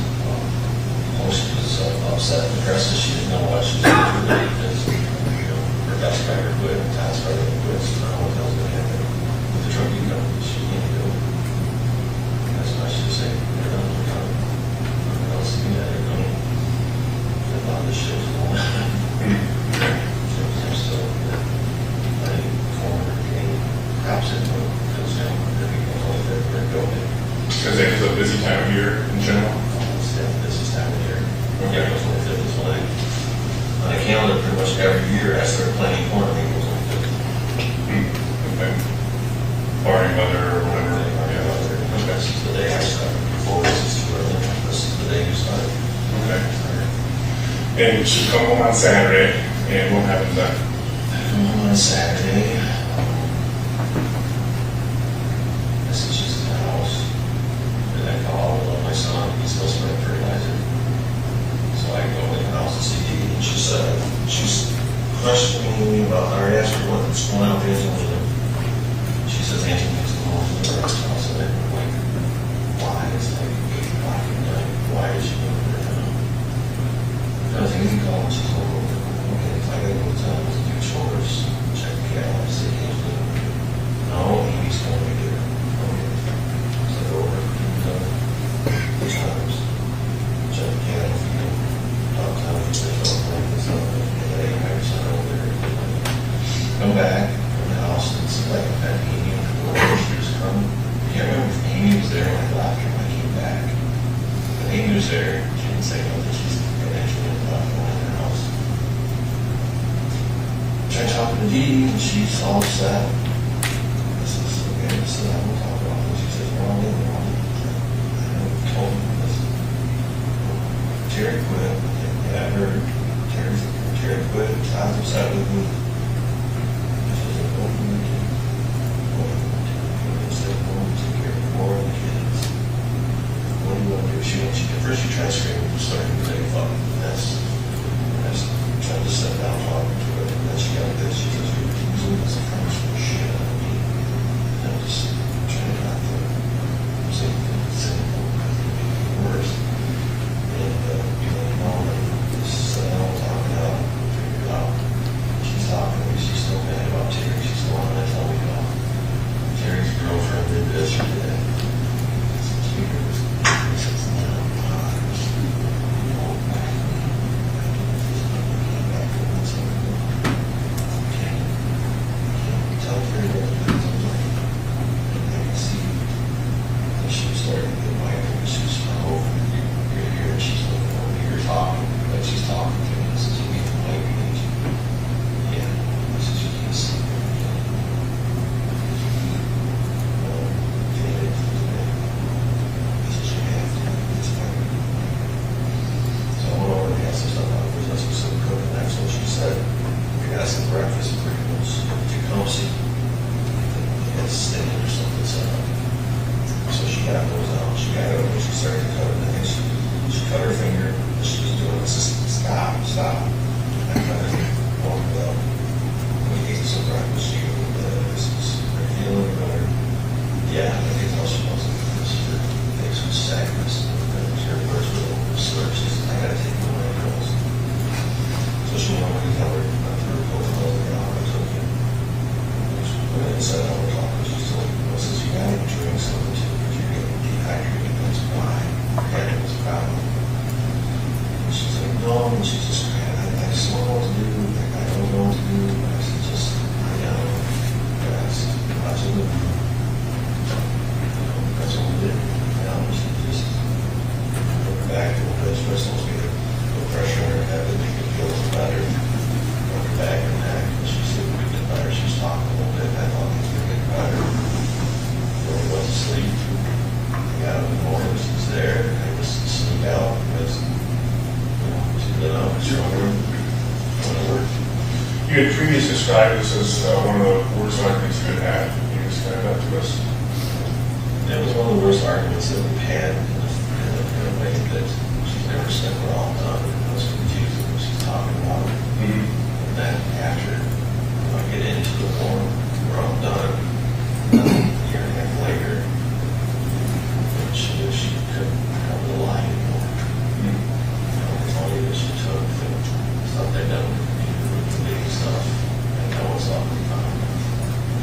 upset and depressed because she didn't know what she was going to do because her best driver quit, Todd's brother quit, so now what the hell's going to happen with the trucking company? She can't do it. That's why she was saying, they're not going to come. Nothing else to do that. They're going to a lot of this shit is going on. So, I think, corner, game, crap calendar pretty much every year as they're planning court meetings. Okay. Barring weather or whatever. This is the day I start. Before this is too early. This is the day you start. Okay. And she come home on Saturday, and what happens then? I come home on Saturday. This is just the house. And I call my son. He's supposed to bring fertilizer. So I go in the house to see Dee, and she's questioning me about, I asked her what's going on with Angelina. She says Angelina's going home to the rest house, and I'm like, why? It's like 8 o'clock at night. Why is she going there now? I was like, you call and she's over. Okay, if I gotta go to town to do chores, check the cat, see Angelina. No, Amy's going to get her. Okay. So I go over, these times, check the cat, if you know. Come back from the house, and it's like I've had Amy and she was coming. Yeah, I remember if Amy was there when I left her when I came back. But Amy was there, she didn't say nothing, she's eventually left in the house. Tried talking to Dee, and she's all upset. I says, okay, so I will talk about this. She says, well, I never told him this. Terry quit. Yeah, I heard Terry quit. Todd's upset with me. She said, what do you do? What do you want to do? I said, I want to take care of 4 of the kids. What do you want to do? First she tried screaming, started to say, fuck, that's, I just tried to sit down talking to her. And then she got this. She says, you're using this French for shit out of me. And I'm just trying not to say anything cynical because it would make it worse. And, talking out, figure it out. She's talking to me, she's still mad about Terry, she's still on to tell me about Terry's girlfriend did this, she did that. Tell Terry what to do. I can see that she was starting to get my she's over here, she's looking over here talking. Like she's talking to me, this is a week of my age. Yeah, this is you can see. This is you have to. It's fine. So I went over and asked her something about this was some cooking. That's what she said. We got some breakfast burritos. Tecumseh. They had steak or something set up. So she got those out. She got it over. She started to cut it. I think she cut her finger. She was doing this. Stop. I cut her. Walked up. We ate some breakfast. She goes, this is feeling better. Yeah, I think all she wants to do is her face was sadness. And her words were a little slurred. She said, I gotta take one of my pills. So she went over to tell her, I threw her pill for the hour. I took it. She went inside our talk. She told me, well, since you gotta drink something too, because you're getting dehydrated, that's why your head was a problem. And she's like, no, and she's just crying. I just don't know what to do. Like, I don't know what to do. I said, just, guys, watch it. That's what we did. She just put her back to the place where it's supposed to be. Put pressure on her head to make it feel better. Put her back and neck. And she said, we get better. She was talking a little bit. I thought things were getting better. Then we went to sleep. I got up in the morning. She was there. I just sneak out because, she's been out in her room. You had previously described this as one of the worst arguments you had had. Can you describe that to us? It was one of the worst arguments that we've had in a way that she's never said we're all done. I was confused with what she's talking about. And then after I get into the form, we're all done. A year and a half later, she knew she couldn't have the lie anymore. It's only that she took stuff they done with the big stuff, and that was all the time.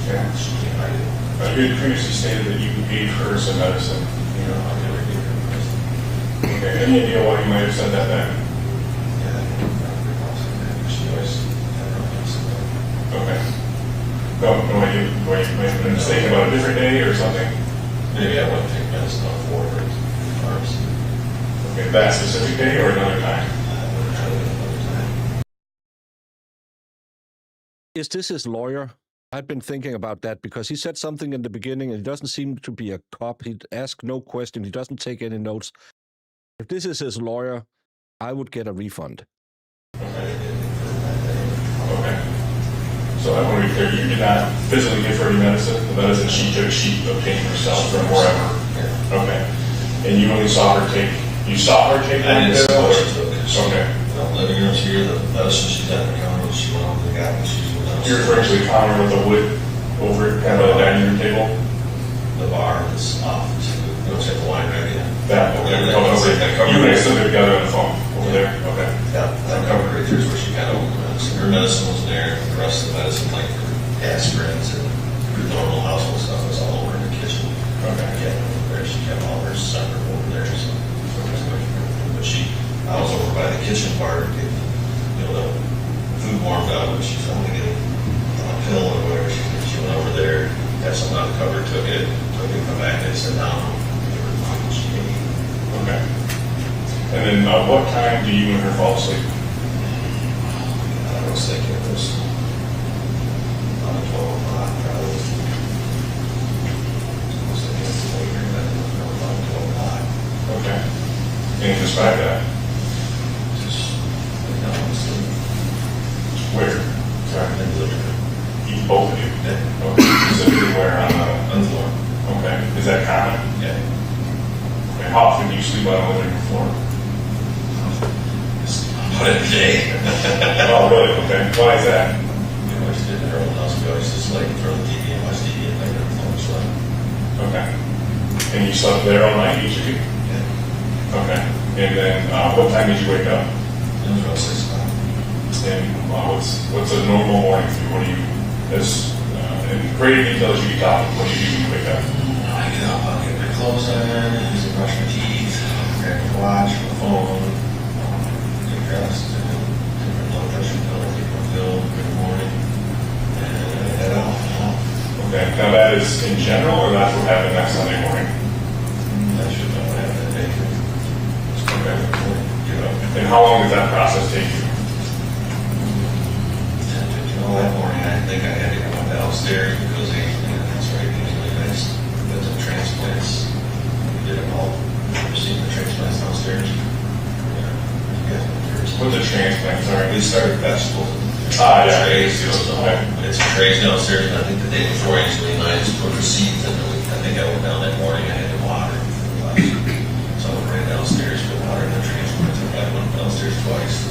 Yeah. She can't hide it. You had previously stated that you gave her some medicine. I never gave her medicine. Okay. Any idea why you might have said that then? Yeah, she always had her medicine. Okay. No idea why you might have been mistaken about a different day or something? Maybe I went to take medicine on 4 arms. Okay, that specific day or another time? is this his lawyer? I've been thinking about that because he said something in the beginning and he doesn't seem to be a cop. He asks no question. He doesn't take any notes. If this is his lawyer, I would get a refund. Okay. So I want to be clear, you did not physically give her any medicine? The medicine she took, she obtained herself from wherever? Yeah. Okay. And you only saw her take, I didn't see what she took. Okay. The living room's here, the medicine she got in the counter, she went over the gavel, she went downstairs. You're referring to the counter with the wood over it, kind of a dining room table? The bar is off, you don't have the wine ready yet. That, okay. You and I stood together on the phone over there? Okay. Yeah, that covered right there is where she got over the medicine. Her medicine was there, the rest of the medicine, like for aspirins and normal household stuff, was all over in the kitchen. Okay. Yeah, where she kept all her separate over there, so. But I was over by the kitchen part, getting, the food warmed up, and she's only getting a pill or whatever. She went over there, had something on the cover, took it, come back and sit down. She ate. Okay. And then what time do you and her fall asleep? I was thinking it was about 12 o'clock, probably. I was thinking it was later, but it was about 12 o'clock. Okay. Can you describe that? Just lay down and sleep. Where? Sorry. In the living room. Both of you? Yeah. Okay. Specifically where on On the floor. Okay. Is that common? Yeah. Okay. How often do you sleep on the living room floor? About every day. Oh, really? Okay. Why is that? We always did in our old house. We always just like throw the TV and watch TV and like everything was like. Okay. And you slept there all night, each of you? Yeah. Okay. And then what time did you wake up? It was about 6 o'clock. And what's a normal morning for you? What do you, in greater detail as you can talk, what do you do when you wake up? I get up, I'll get my clothes on, usually brush my teeth, grab my watch, my phone, get dressed, and take my blood pressure pill, take my pill every morning, and head off. Okay. Now that is in general, or that's what happened next Sunday morning? That should not happen that day. Okay. And how long does that process take you? That morning, I think I had to go downstairs because that's right, usually nice. Did some transplants. We did it all. Received the transplants downstairs. Yeah. What's a transplant? Sorry. We started vegetables. Yeah. Trays. It's trays downstairs, and I think the day before, usually I just put receipts, and I think I went down that morning, I had to water. So I went right downstairs for water and the transplants. I went downstairs twice.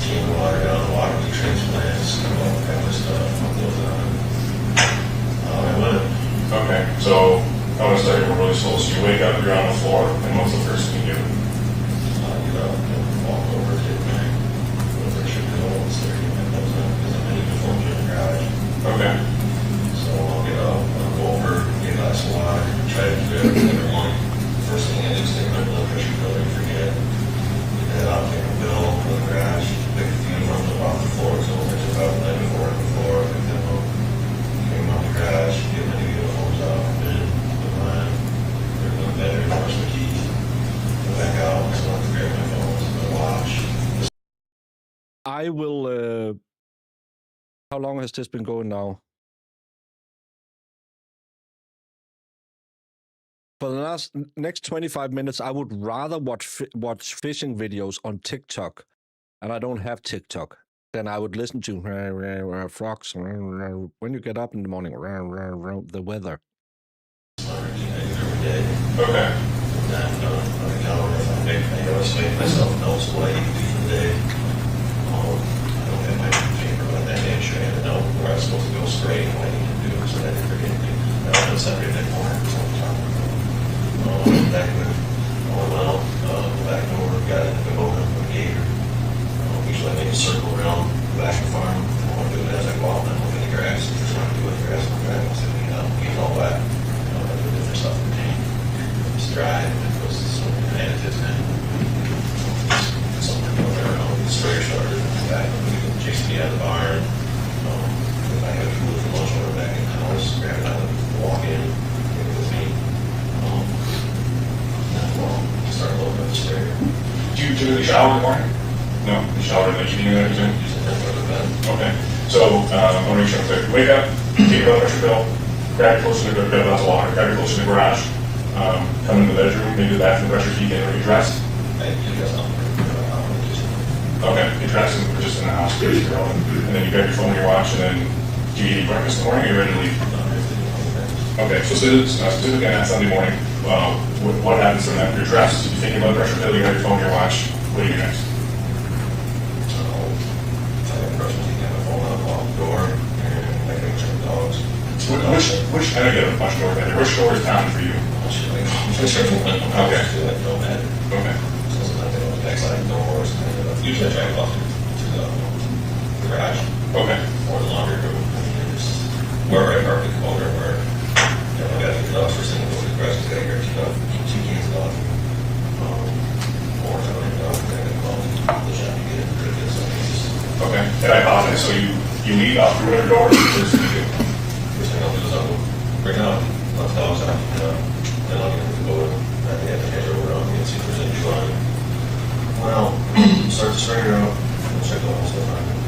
Team water down, water the transplants, all that kind of stuff. I went. Okay, so I want to start here really slow. So you wake up, you're on the floor, and what's the first thing you do? Get up and walk over, take my blood pressure pill, and start getting my nose up because I'm in the phone in the garage. Okay. So I'll get up, I'll go over, get a glass of water, try to do everything every morning. First thing I do is take my blood pressure pill and forget. Head out, take a pill, go to the garage, pick a few from the off the floor, so there's about the night before on the floor, pick them up, came out the garage, get my new uniforms off, and put mine, put them in bed, brush my teeth, go back out, so I have to grab my phone, my watch. I will. How long has this been going now? For the next 25 minutes, I would rather watch fishing videos on TikTok, and I don't have TikTok, than I would listen to frogs when you get up in the morning, the weather. Every day. Okay. And then on the calendar, I always make myself notes of what I need to do for the day. I don't have my paper on that day, sure I had a note where I was supposed to go straight and what I need to do, so I didn't forget anything. I don't Saturday night morning, so I'm talking about. Back with, went out, back door, got in the boat, put a gator. Usually I make a circle around the back of the farm. I want to do it as I go out and look at the grass. If there's nothing to do with the grass, I'm driving, so get all wet. I do different stuff in the tank. It's dry, and it goes to some additives in. Something to go there, the sprayer started, back, chased me out of the barn. If I have to move the lunch order back in the house, grab it out, walk in, take it with me. Start loading up the sprayer. Do you typically shower in the morning? No? You showered in the evening and everything? Okay. So, I want to make sure I'm clear. You wake up, take your blood pressure pill, grab your clothes in the grab a glass of water, grab your clothes in the garage, come into the bedroom, maybe the bathroom, brush your teeth, get ready, dressed. Okay, get dressed and we're just in the house, and then you grab your phone, your watch, and then do you eat breakfast in the morning, or are you ready to leave? Okay, so specifically on Sunday morning, what happens from that? You're dressed, you take your blood pressure pill, you grab your phone, your watch, what do you do next? Which, I know you have a bunch of doors out there. Which door is town for you? Okay. Okay. Usually I try to go to the garage. Okay. Or the laundry room. Wherever I park the motor, where I got to get off for single, go to the garage, I got to get two cans off. Or if I don't even know, I'm going to call the shop to get it. Okay. And I apologize. So you leave out through whatever door, or first thing you do? First thing I'll do is I'll bring out, let the dogs out, then I'll get them to go and I think I have to head over around and see if there's any on. Well, start the stringer out, and check all the stuff on it.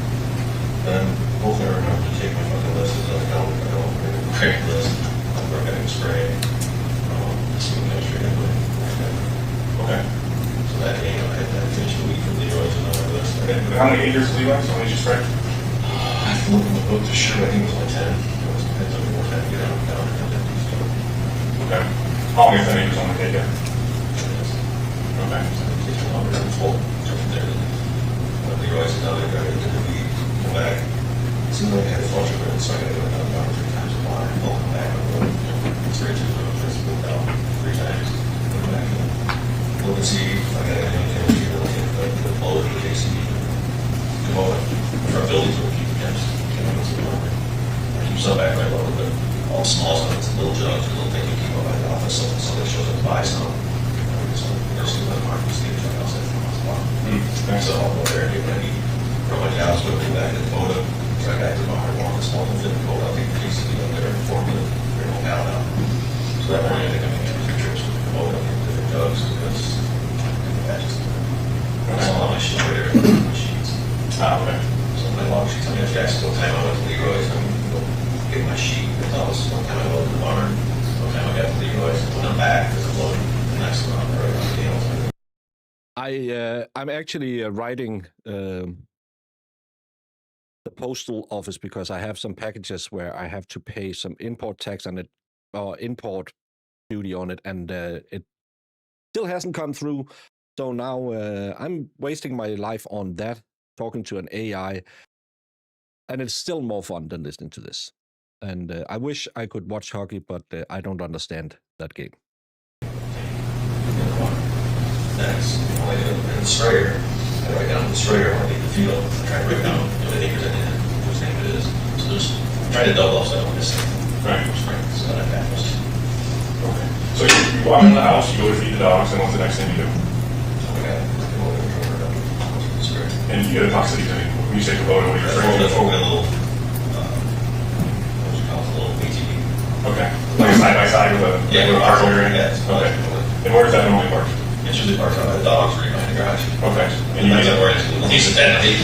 Then hopefully I remember to take my fucking list as I don't bring the list. I'll work at spray. See what I'm straight away. Okay. So that day, I had that finish the week for Leroy's and all list. Okay. How many acres is Leroy's? How many did you spray? I have to look in the book to sure, I think it was only 10. It depends on more time to get out down and empty stuff. Okay. How long is 10 acres on the take? Okay. Longer than full. There. Leroy's and other guy did the week, come back. It seemed like I had a flush of it, so I got to go down about 3 times a water. I'll come back and go straight to the road, just go down 3 times. Come back and look and see if I got anything to look at the blower to the JCB. Come over. Our buildings will keep the temps. I keep some back right a little bit. All small stuff, it's little jugs, little thing you keep up at the office, so they show up to buy some. There's some other markets, the truck outside from us. So I'll go there and get ready. From my house, go back to the Dakota. So I got to my warm this morning, fit the cold. I'll take the JCB up there and form it. Bring it all out. So that morning, I think I'm going to do 2 trips with the Dakota and different jugs because I just, that's all my shit right there. My sheets. Okay. So my log sheets, I mean, Jacksonville time I went to Leroy's, I'm going to go get my sheet. That's all this one time I went to the barn. One time I got to Leroy's. When I'm back, there's a load. The next one, right around the deal. I'm actually writing the postal office because I have some packages where I have to pay some import tax on it or import duty on it, and it still hasn't come through. So now I'm wasting my life on that, talking to an AI, and it's still more fun than listening to this. And I wish I could watch hockey, but I don't understand that game. Next, I get in the sprayer. I write down the sprayer when I leave the field. I try to write down the acres I did, whose name it is. So there's try to double up so I don't miss anything. Right. So that happens. Okay. So you walk into the house, you go to feed the dogs, and what's the next thing you do? So I got to go over the sprayer. And you get a toxicity thing. When you say Kubota, what are you referring to? That's where we got a little, what do you call it, a little ATV. Okay. Like side by side with a hardware. Yeah. Okay. And where does that normally park? It's usually parked out by the dogs right behind the garage. Okay. And you get where it's decent energy.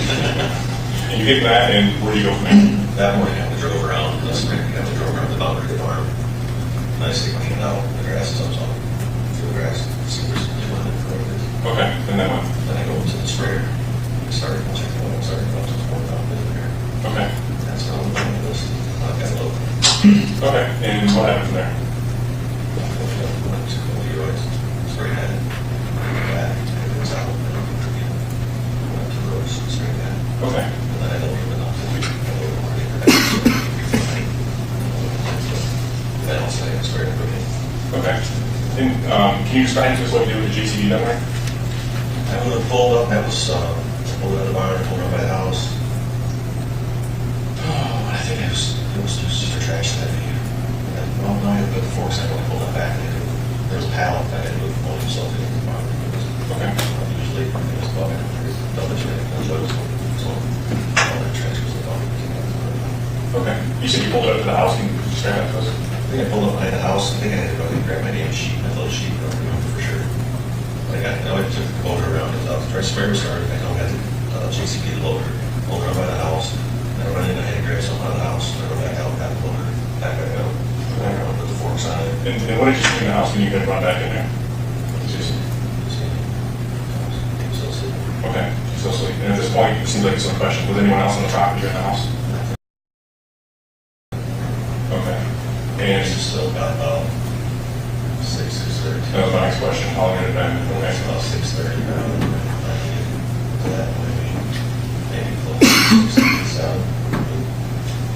And you get that, and where do you go from there? That morning, I drove around the spring. I drove around the boundary of the farm. Nicely cleaned out. The grass is up, so through the grass. See where's the one that is. Okay. And then what? Then I go to the sprayer. I started checking what I started up to 4,000 there. Okay. That's how I'm doing this. I've got a little. Okay. And what happened from there? Went to Leroy's. Spray head. Back. And it's out. Went to the roads. Spray head. Okay. And then I don't even know. Then I'll say I sprayed everything. Okay. And can you describe to us what you do with the JCB down there? I would have pulled up. That was pulled out of the barn, pulled up by the house. Oh, I think it was just a trash heavy. And well, no, I had to put the forks. I only pulled that back. And there was a pallet. I had to move all the stuff in the barn. Okay. Usually, it was about double check. So all that trash was about. Okay. You said you pulled it up to the house. Can you describe that to us? I think I pulled up behind the house. I think I had to go and grab my damn sheet, my little sheet, for sure. I took the motor around. The sprayer started. I know I got the JCB loader, pulled around by the house, and I run in, I had to grab something out of the house, and I run back out, got the loader, back out, and I put the forks on it. And what did you see in the house when you could run back in there? Okay, so sleep. And at this point, it seems like it's some question. Was anyone else on the property in the house? Okay. And It's still about 6:30. that was my next question. How long had it been? Okay. It's about 6:30 now. And I get to that point, maybe close to 6:37.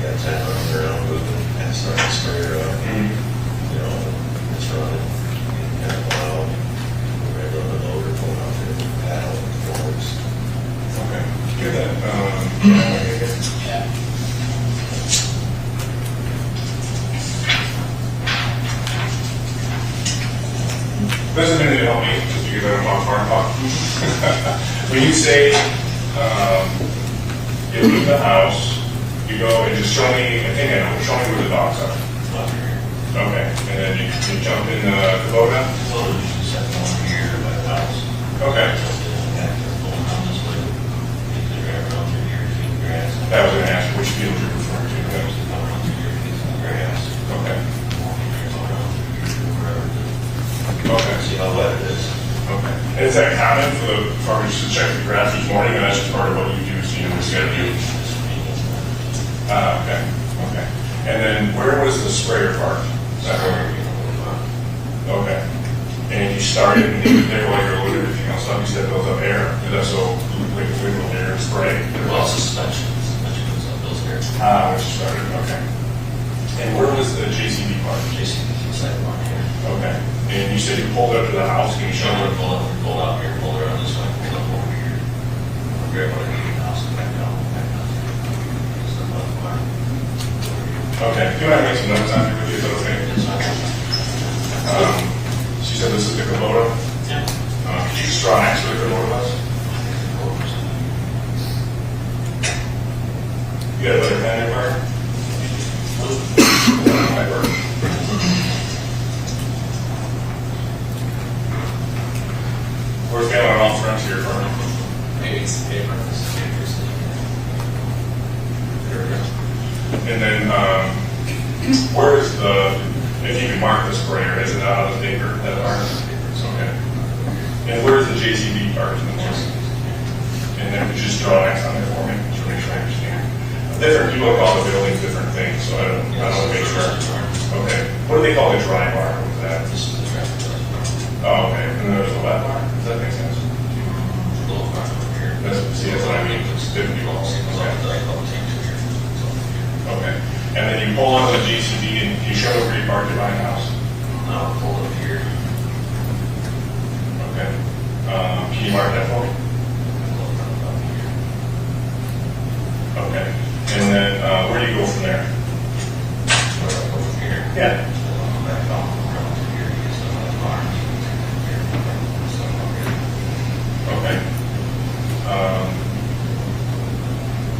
Got 10 running around moving and starting to spray her up. You know, it's running, getting kind of loud. We're able to load her, pull out the paddle, forks. Okay. Good then. Yeah. This is going to help me, just because I don't talk hard talk. When you say you leave the house, you go and just show me, I think I know, show me where the dogs are. Okay, and then you jump in the Kubota? Well, you just have one here by the house. Okay. That was going to ask which field you're referring to. That was okay. Okay. See how wet it is. Okay. And is that common for the farmers to check the grass each morning, and that's just part of what you do, so you know what you got to do? Okay. Okay. And then where was the sprayer parked? Is that where? Okay. And you started, and they were like your load everything else up. You said built up air. Is that so like a little air and spray? Well, suspension. Suspension goes up those air. Which you started. Okay. And where was the JCB parked? JCB inside one here. Okay. And you said you pulled up to the house. Can you show me? Pulled out here, pulled around this way, pulled up over here. Grab what I need in the house and back down. Okay. Do I make some notes on here with you? Is that okay? She said this is the Kubota? Yeah. Could you just draw next to the Kubota was? You got a better pen anywhere? Might work. Where's the on all fronts here for me? Maybe it's the paper. There we go. And then, where is the, if you can mark the sprayer, is it out of the paper? That mark? Okay. And where is the JCB part in the morning? And then could you just draw X on there for me, to make sure I understand. Different people call the buildings different things, so I don't want to make sure. Okay. What do they call the dry bar? What was that? This is the traffic light. Oh, okay. And then there's a wet bar. Does that make sense? A little car over here. See, that's what I mean. It's different people. Okay. And then you pull onto the GCD and you show where you parked your behind house. No, pull up here. Okay. Can you mark that for me? Okay. And then where do you go from there? Over here. Yeah. Back off around to here. Okay.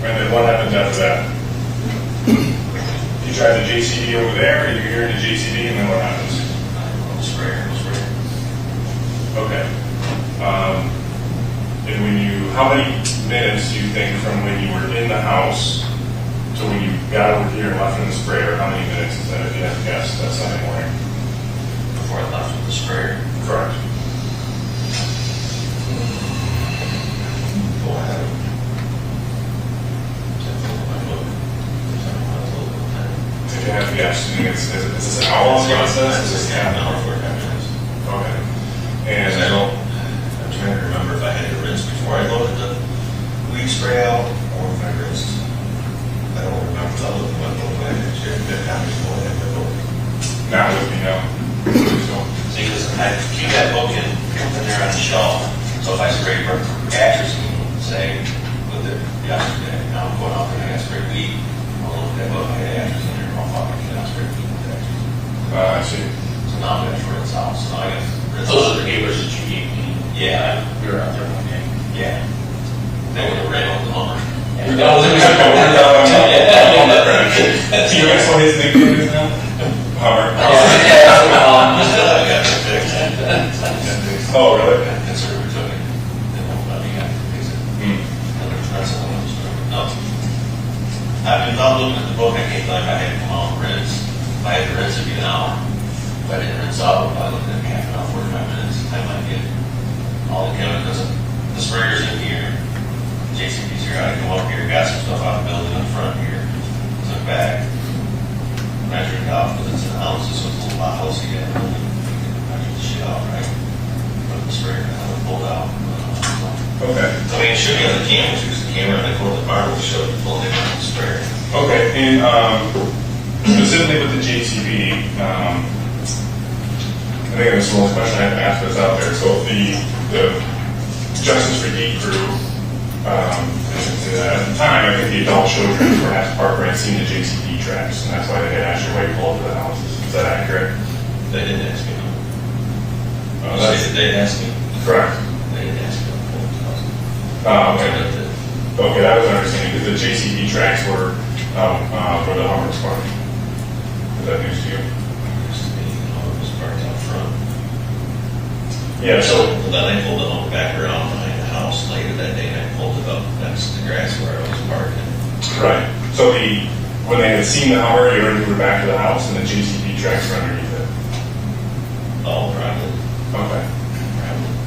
And then what happens after that? You try the JCD over there, and you're here in the JCD, and then what happens? Sprayer. Okay. And when you, how many minutes do you think from when you were in the house to when you got over here and left in the sprayer, how many minutes is that, if you have to guess, that Sunday morning? Before I left with the sprayer. Correct. Go ahead. If you have to guess, you think is this an hour-long process? Is this half an hour, 45 minutes? Okay. And I don't, I'm trying to remember if I had to rinse before I loaded the weed spray out, or if I rinsed. I don't remember. I looked at my phone, I had to get copies of it, but now with me now. see, because I keep that book in there on the shelf. So if I spray for atrazine, say, with it yesterday, now I'm going off and I got spray weed, I'll look at that book, I had atrazine there, I'll fuck, I cannot spray weed with atrazine. I see. So now I'm going to rinse out, so now I got to rinse. Those are the neighbors that you gave me. Yeah. We were out there one day. Yeah. They would have ran over the lumber. Yeah. That was Do you guys know his nickname is now? Hummer. Oh, really? Hmm. without looking at the book, I can't tell if I had to come out and rinse. If I had to rinse, it'd be an hour. If I didn't rinse out, if I looked at half an hour, 45 minutes, I might get all the chemicals. The sprayer's in here, JCB's here, I come up here, got some stuff out of the building in front here, took back, measured it out, because it's an ounce, so it's a little bottles, you get measure the shit out, right? Put the sprayer, and then pulled out. Okay. I mean, it should be on the camera, because the camera and the corner of the bar will show you pulling it out of the sprayer. Okay, and specifically with the JCB, I think that's the most question I have to ask that's out there. So the Justice for Dee crew, at the time, I think the adult children perhaps Parker had seen the JCB tracks, and that's why they had asked your wife pull up to the house. Is that accurate? They didn't ask me. They didn't ask me. Correct. They didn't ask me to pull up to the house. Okay. Okay, that was understanding, because the JCB tracks were for the Hummer's park. Is that news to you? It was parked out front. Yeah, so then I pulled the Hummer back around behind the house later that day, and I pulled it up next to the grass where I was parking. right. So when they had seen the Hummer, they already moved back to the house, and the JCB tracks were underneath it. Oh, probably. Okay.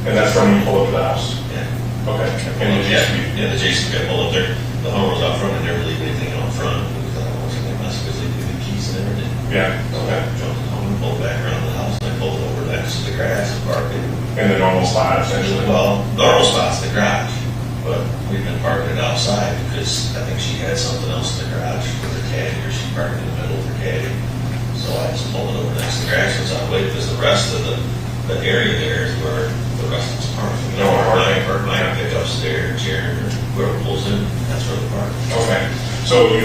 And that's from when you pull up to the house. Yeah. Okay. And the JCB. Yeah, the JCB I pulled up there. The Hummer was out front. I never leave anything out front because I wasn't going to mess because they do the keys and everything. Yeah. So Okay. I jumped the Hummer, pulled back around the house, and I pulled it over next to the grass and parked it. In the normal spot, essentially. Well, normal spot's the garage, but we've been parking it outside because I think she had something else in the garage with her caddy, or she parked in the middle of her caddy. So I just pulled it over next to the grass and I waited because the rest of the area there is where the rest of us park. You know, where my pickups there, Jared, or whoever pulls in, that's where they park. Okay. So you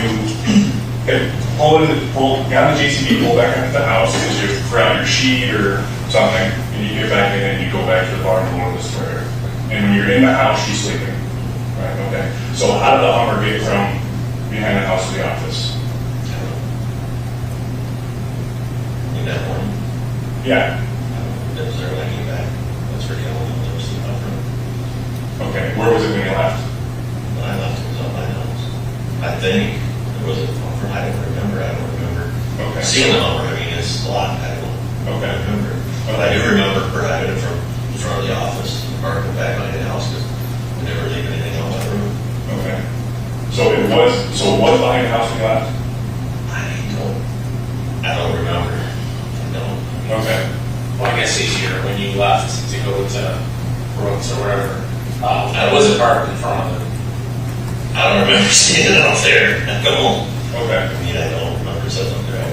got the JCB, pulled back into the house because you forgot your sheet or something, and you get back in and you go back to the bar and load the sprayer. And when you're in the house, she's sleeping. Right, okay. So how did the Hummer get from behind the house to the office? In that morning? Yeah. It was there when I came back. That's where the other one was sleeping out front. Okay. Where was it when you left? When I left, it was on my house. I think it was a Hummer. I don't remember. Okay. Seeing the Hummer, I mean, it's a lot. I don't remember. But I do remember driving it from in front of the office, parking back behind the house because we never leave anything on my room. Okay. So it was behind the house when you left? I don't remember. I don't. Okay. Well, I guess easier when you left to go to Brooks or wherever. I wasn't parked in front of it. I don't remember seeing it out there. Come on. Okay. I mean, I don't remember sitting up there. I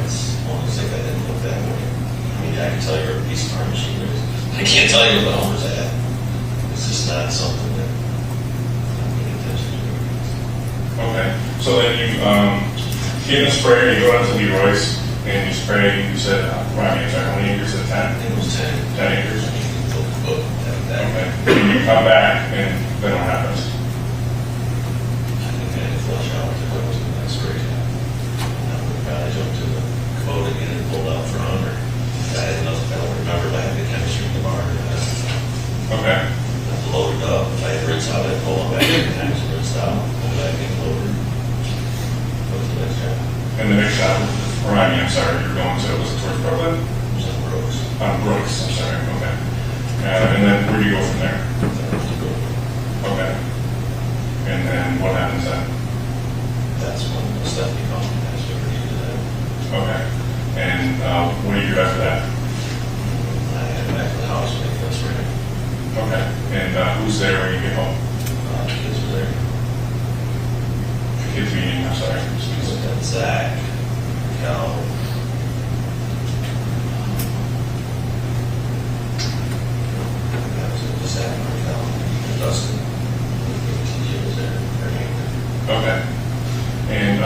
almost think I didn't look that way. I mean, I can tell you where a piece of our machine is. I can't tell you what the Hummer's at. It's just not something that I'm paying attention to. Okay. So then you get in the sprayer, you go out to Leroy's, and you spray, you said, I'm sorry, how many acres at 10? I think it was 10. 10 acres. Okay. And you come back, and then what happens? I think I had to flush out to go to that spray. I jumped to the coat again and pulled out for 100. I had nothing. I don't remember if I had the chemistry in the bar. Okay. I loaded up. If I had rinsed out, I'd pull it back in and rinsed out. Pull back in, loaded. Go to the next job. And the next job, remind me, I'm sorry, you're going to, was it towards Brooklyn? It was on Brooks. On Brooks, I'm sorry, okay. And then where do you go from there? Okay. And then what happens then? That's when the stuff came off. That's what we did that. Okay. And what do you do after that? I had back to the house when it was ready. Okay. And who's there when you get home? The kids were there. The kids meeting, I'm sorry. Zach, Cal. That was it. Zach, Cal, and Dustin. He was there. Okay. And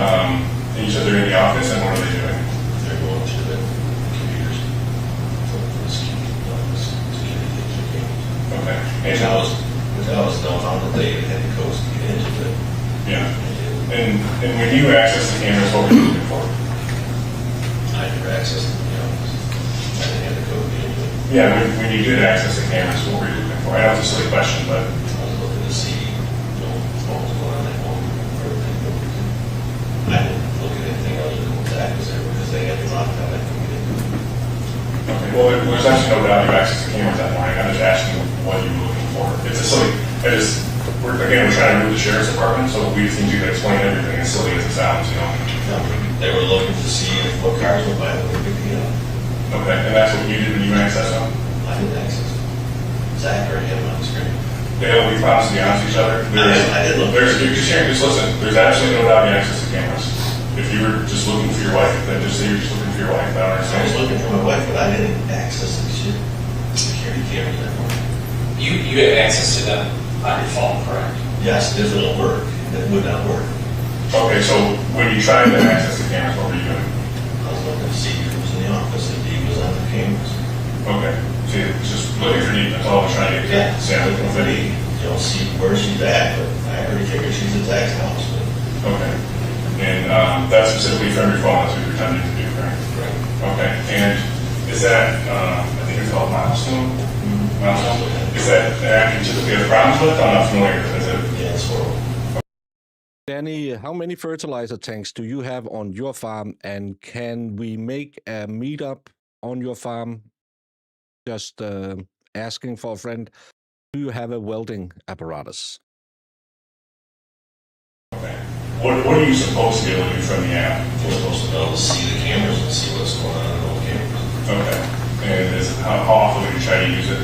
you said they're in the office, and what are they doing? They're going to the computers. Okay. Which I was knowing how that they had the codes to get into it. Yeah. And when you access the cameras, what were you looking for? I never accessed them, I didn't have the code to get into it. Yeah, when you did access the cameras, what were you looking for? I know it's a silly question, but... I was looking to see, what was going on at home, everything. I well, there's actually no doubt you accessed the cameras that morning. I'm just asking what you were looking for. It's a silly, we're trying to move the sheriff's department, so we just need you to explain everything as silly as it sounds, you know? They were looking to see what cars went by when we picked it up. Okay, and that's what you did when you accessed them? I didn't access it. Zach already had it on the screen. Dale, we promised to be honest with each other. I did look. Just listen, there's absolutely no doubt you accessed the cameras. If you were just looking for your wife, then just say you're just looking for your wife. I was looking for my wife, but I didn't access the security cameras that morning. You had access to them on your phone, correct? Yes, it didn't work. It would not work. Okay, so when you tried to access the cameras, what were you doing? I was looking to see who was in the office and Dee was on the cameras. Okay, so you're just looking for Dee, that's all we're trying to get. Yeah, looking for Dee. You don't see where she's at, but I already figured she's at Zach's house. But... Okay, and that's specifically from your phone, that's what you're attempting to do, right? Right. Okay, and is that, I think it's called milestone? Milestone? Is that an act you typically have problems with? I'm not familiar with it. Yeah, it's horrible. Danny, how many fertilizer tanks do you have on your farm, and can we make a meetup on your farm? Just asking for a friend. Do you have a welding apparatus? Okay. What are you supposed to be able to do from the app? We're supposed to be able to see the cameras and see what's going on in those cameras. Okay. And how often would you try to use it?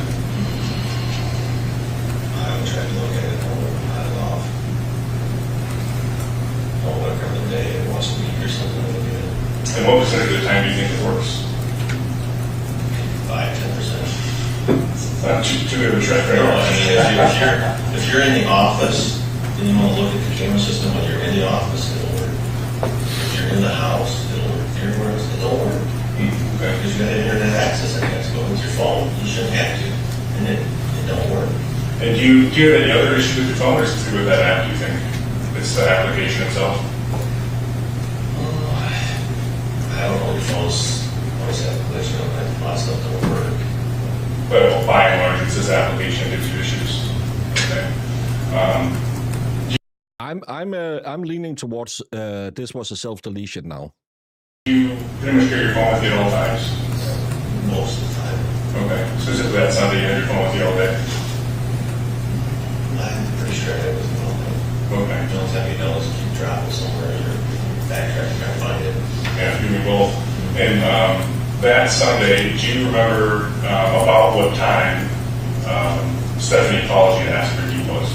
I would try to look at it and cut it off. I'll work every day and once a week or something. And what percentage of the time do you think it works? 5-10%. Not too good of a track record. No, I mean, if you're in the office and you want to look at the camera system when you're in the office, it'll work. If you're in the house, it'll work. Everywhere else, it don't work. Okay. Because you got internet access, I guess. Go with your phone. You shouldn't have to, and it don't work. And do you have any other issues with your phone, or is it through that app? Do you think it's the application itself? I don't know. Your phone's always have glitch on that. A lot of stuff don't work. But by and large, it's this application that gives you issues. Okay. I'm leaning towards this was a self-deletion now. You pretty much carry your phone with you at all times? Most of the time. Okay. Specifically that Sunday, you had your phone with you all day? I'm pretty sure I was all day. Okay. The only time you know is if you drop it somewhere or backtrack trying to find it. Yeah, you do both. And that Sunday, do you remember about what time Stephanie called you to ask where he was?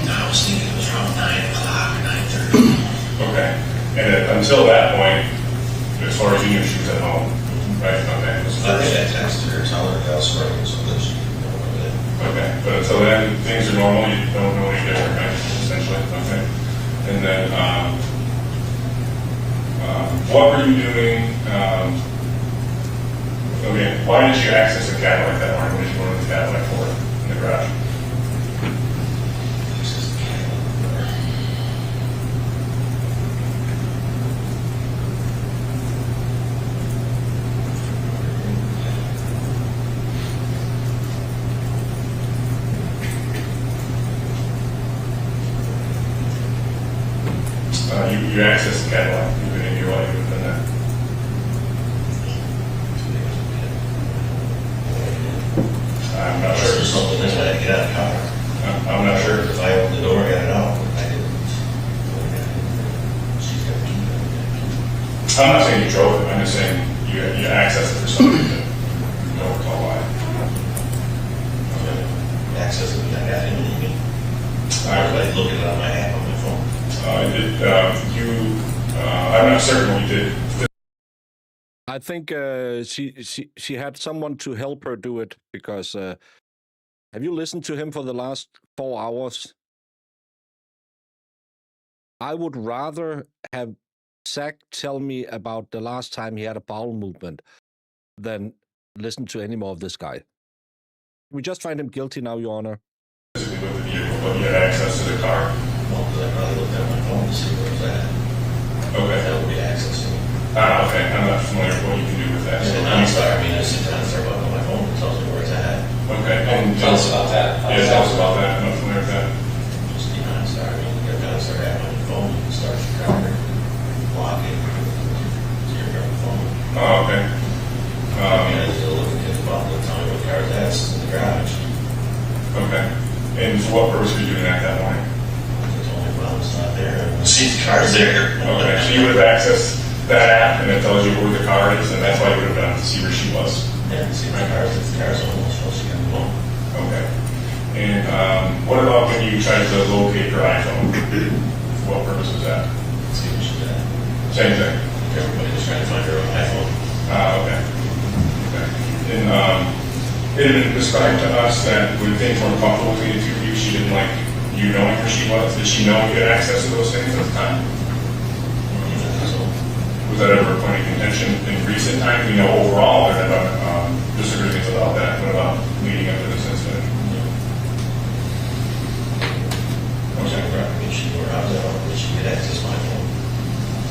I was thinking it was around 9 o'clock, 9:30. Okay. And until that point, as far as you knew, she was at home, right? Okay. I texted her, tell her elsewhere, so that she didn't know about it. Okay. But until then, things are normal. You don't know any different, right? Essentially. Okay. And then, what were you doing? Okay. Why did you access the Cadillac that morning? What did you want the Cadillac for in the garage? You access the Cadillac. You've been in your life within that. I'm not sure. There's something in there. Get out of the car. I'm not sure. If I opened the door, I got it out. I didn't. She's got a key. I'm not saying you drove it. I'm just saying you accessed it for some reason. No recall why. Okay. Access it. I got it immediately. I was looking at it on my app on my phone. I'm not certain what you did. I think she had someone to help her do it because have you listened to him for the last 4 hours? I would rather have Zach tell me about the last time he had a bowel movement than listen to any more of this guy. We just find him guilty now, Your Honor. With the vehicle, but you had access to the car. Well, because I probably looked at my phone to see where it was at. Okay. That would be access to it. Okay. I'm not familiar with what you can do with that. And I see timestamp on my phone that tells me where it's at. Okay. And tell us about that. Yeah, tell us about that. I'm not familiar with that. Just you get a start app on your phone, you can start your car, lock it, so you're on the phone. Oh, okay. see the car's there. Okay, so you would have accessed that app and it tells you where the car is, and that's why you would have done to see where she was. Yeah, see my car's, if the car's almost supposed to get along. Okay. And what about when you tried to locate her iPhone? For what purpose was that? See what she did. Same thing. Everybody was trying to find her own iPhone. Okay. Okay. And it had been described to us that when things weren't comfortable between the two of you, she didn't like you knowing where she was. Did she know you had access to those things at the time? Was that ever a point of contention in recent times? We know overall there have been disagreements about that. What about leading up to this incident? She were out there, but she could access my phone.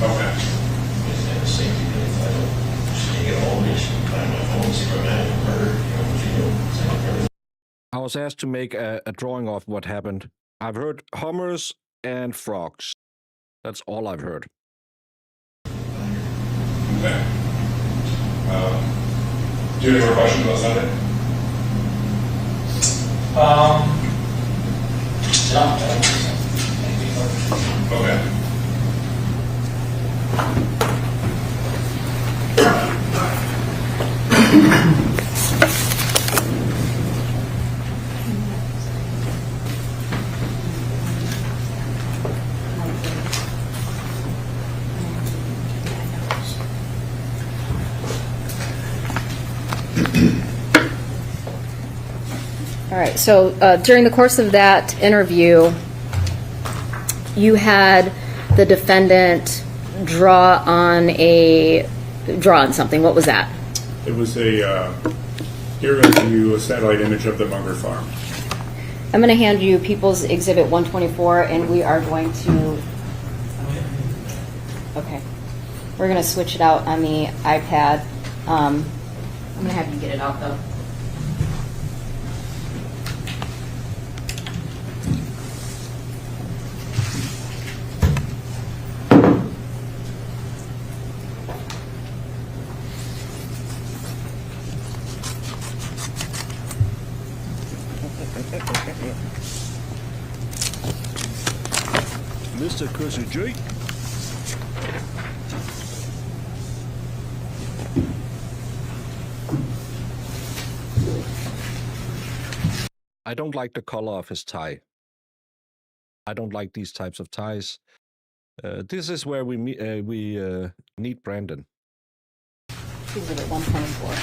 Okay. Because they have a safety pin. If I don't, she can get a hold of me, she can find my phone, see where I'm at, murder, what she do. I was asked to make a drawing of what happened. I've heard hummers and frogs. That's all I've heard. Okay. Do you have any more questions about Sunday? Okay. All right, so during the course of that interview, you had the defendant draw on something. What was that? It was here is you a satellite image of the Munger farm. I'm going to hand you People's Exhibit 124, and we are going to. Okay, we're going to switch it out on the iPad. I'm going to have you get it out though. Mr. Cussy Jake. I don't like the color of his tie. I don't like these types of ties. This is where we need Brandon. Exhibit 124.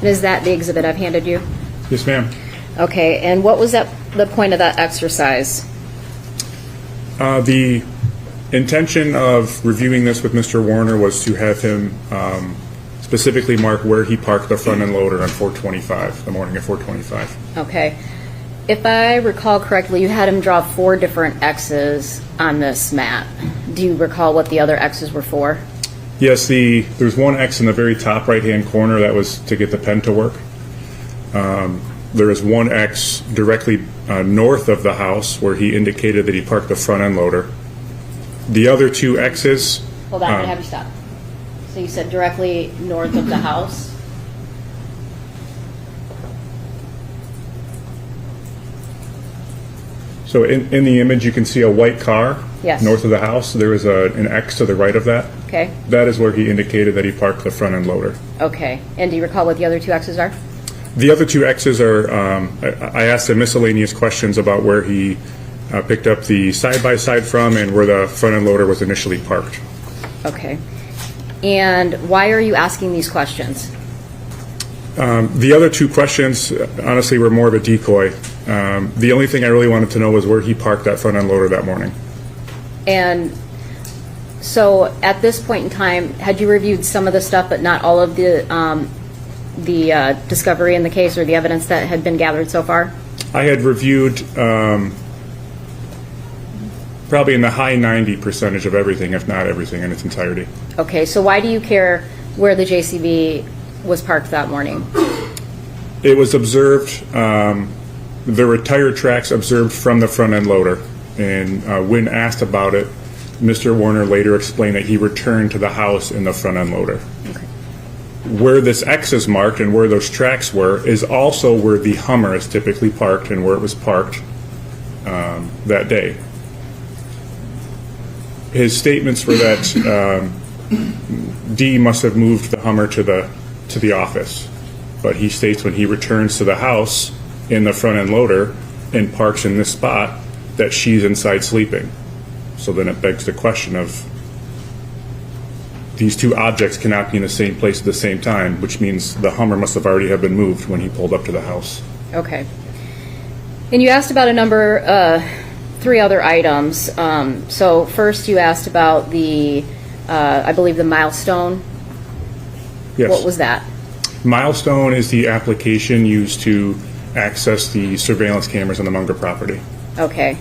Is that the exhibit I've handed you? Yes, ma'am. Okay, and what was the point of that exercise? The intention of reviewing this with Mr. Warner was to have him specifically mark where he parked the front end loader on 425, the morning of 425. Okay. If I recall correctly, you had him draw 4 different X's on this map. Do you recall what the other X's were for? Yes, there's one X in the very top right-hand corner that was to get the pen to work. There is one X directly north of the house where he indicated that he parked the front end loader. The other 2 X's... Hold on, I'm going to have you stop. So you said directly north of the house? So in the image, you can see a white car Yes. north of the house. There is an X to the right of that. Okay. That is where he indicated that he parked the front end loader. Okay. And do you recall what the other 2 X's are? The other 2 X's are, I asked him miscellaneous questions about where he picked up the side-by-side from and where the front end loader was initially parked. Okay. And why are you asking these questions? The other 2 questions, honestly, were more of a decoy. The only thing I really wanted to know was where he parked that front end loader that morning. And so at this point in time, had you reviewed some of the stuff but not all of the discovery in the case or the evidence that had been gathered so far? I had reviewed probably in the high 90% of everything, if not everything in its entirety. Okay, so why do you care where the JCB was parked that morning? It was observed, there were tire tracks observed from the front end loader. And when asked about it, Mr. Warner later explained that he returned to the house in the front end loader. Okay. where this X is marked and where those tracks were is also where the Hummer is typically parked and where it was parked that day. His statements were that Dee must have moved the Hummer to the office, but he states when he returns to the house in the front end loader and parks in this spot that she's inside sleeping. So then it begs the question of these two objects cannot be in the same place at the same time, which means the Hummer must have already have been moved when he pulled up to the house. Okay. And you asked about a number, 3 other items. So first you asked about the, I believe the milestone. Yes. What was that? Milestone is the application used to access the surveillance cameras on the Munger property. Okay.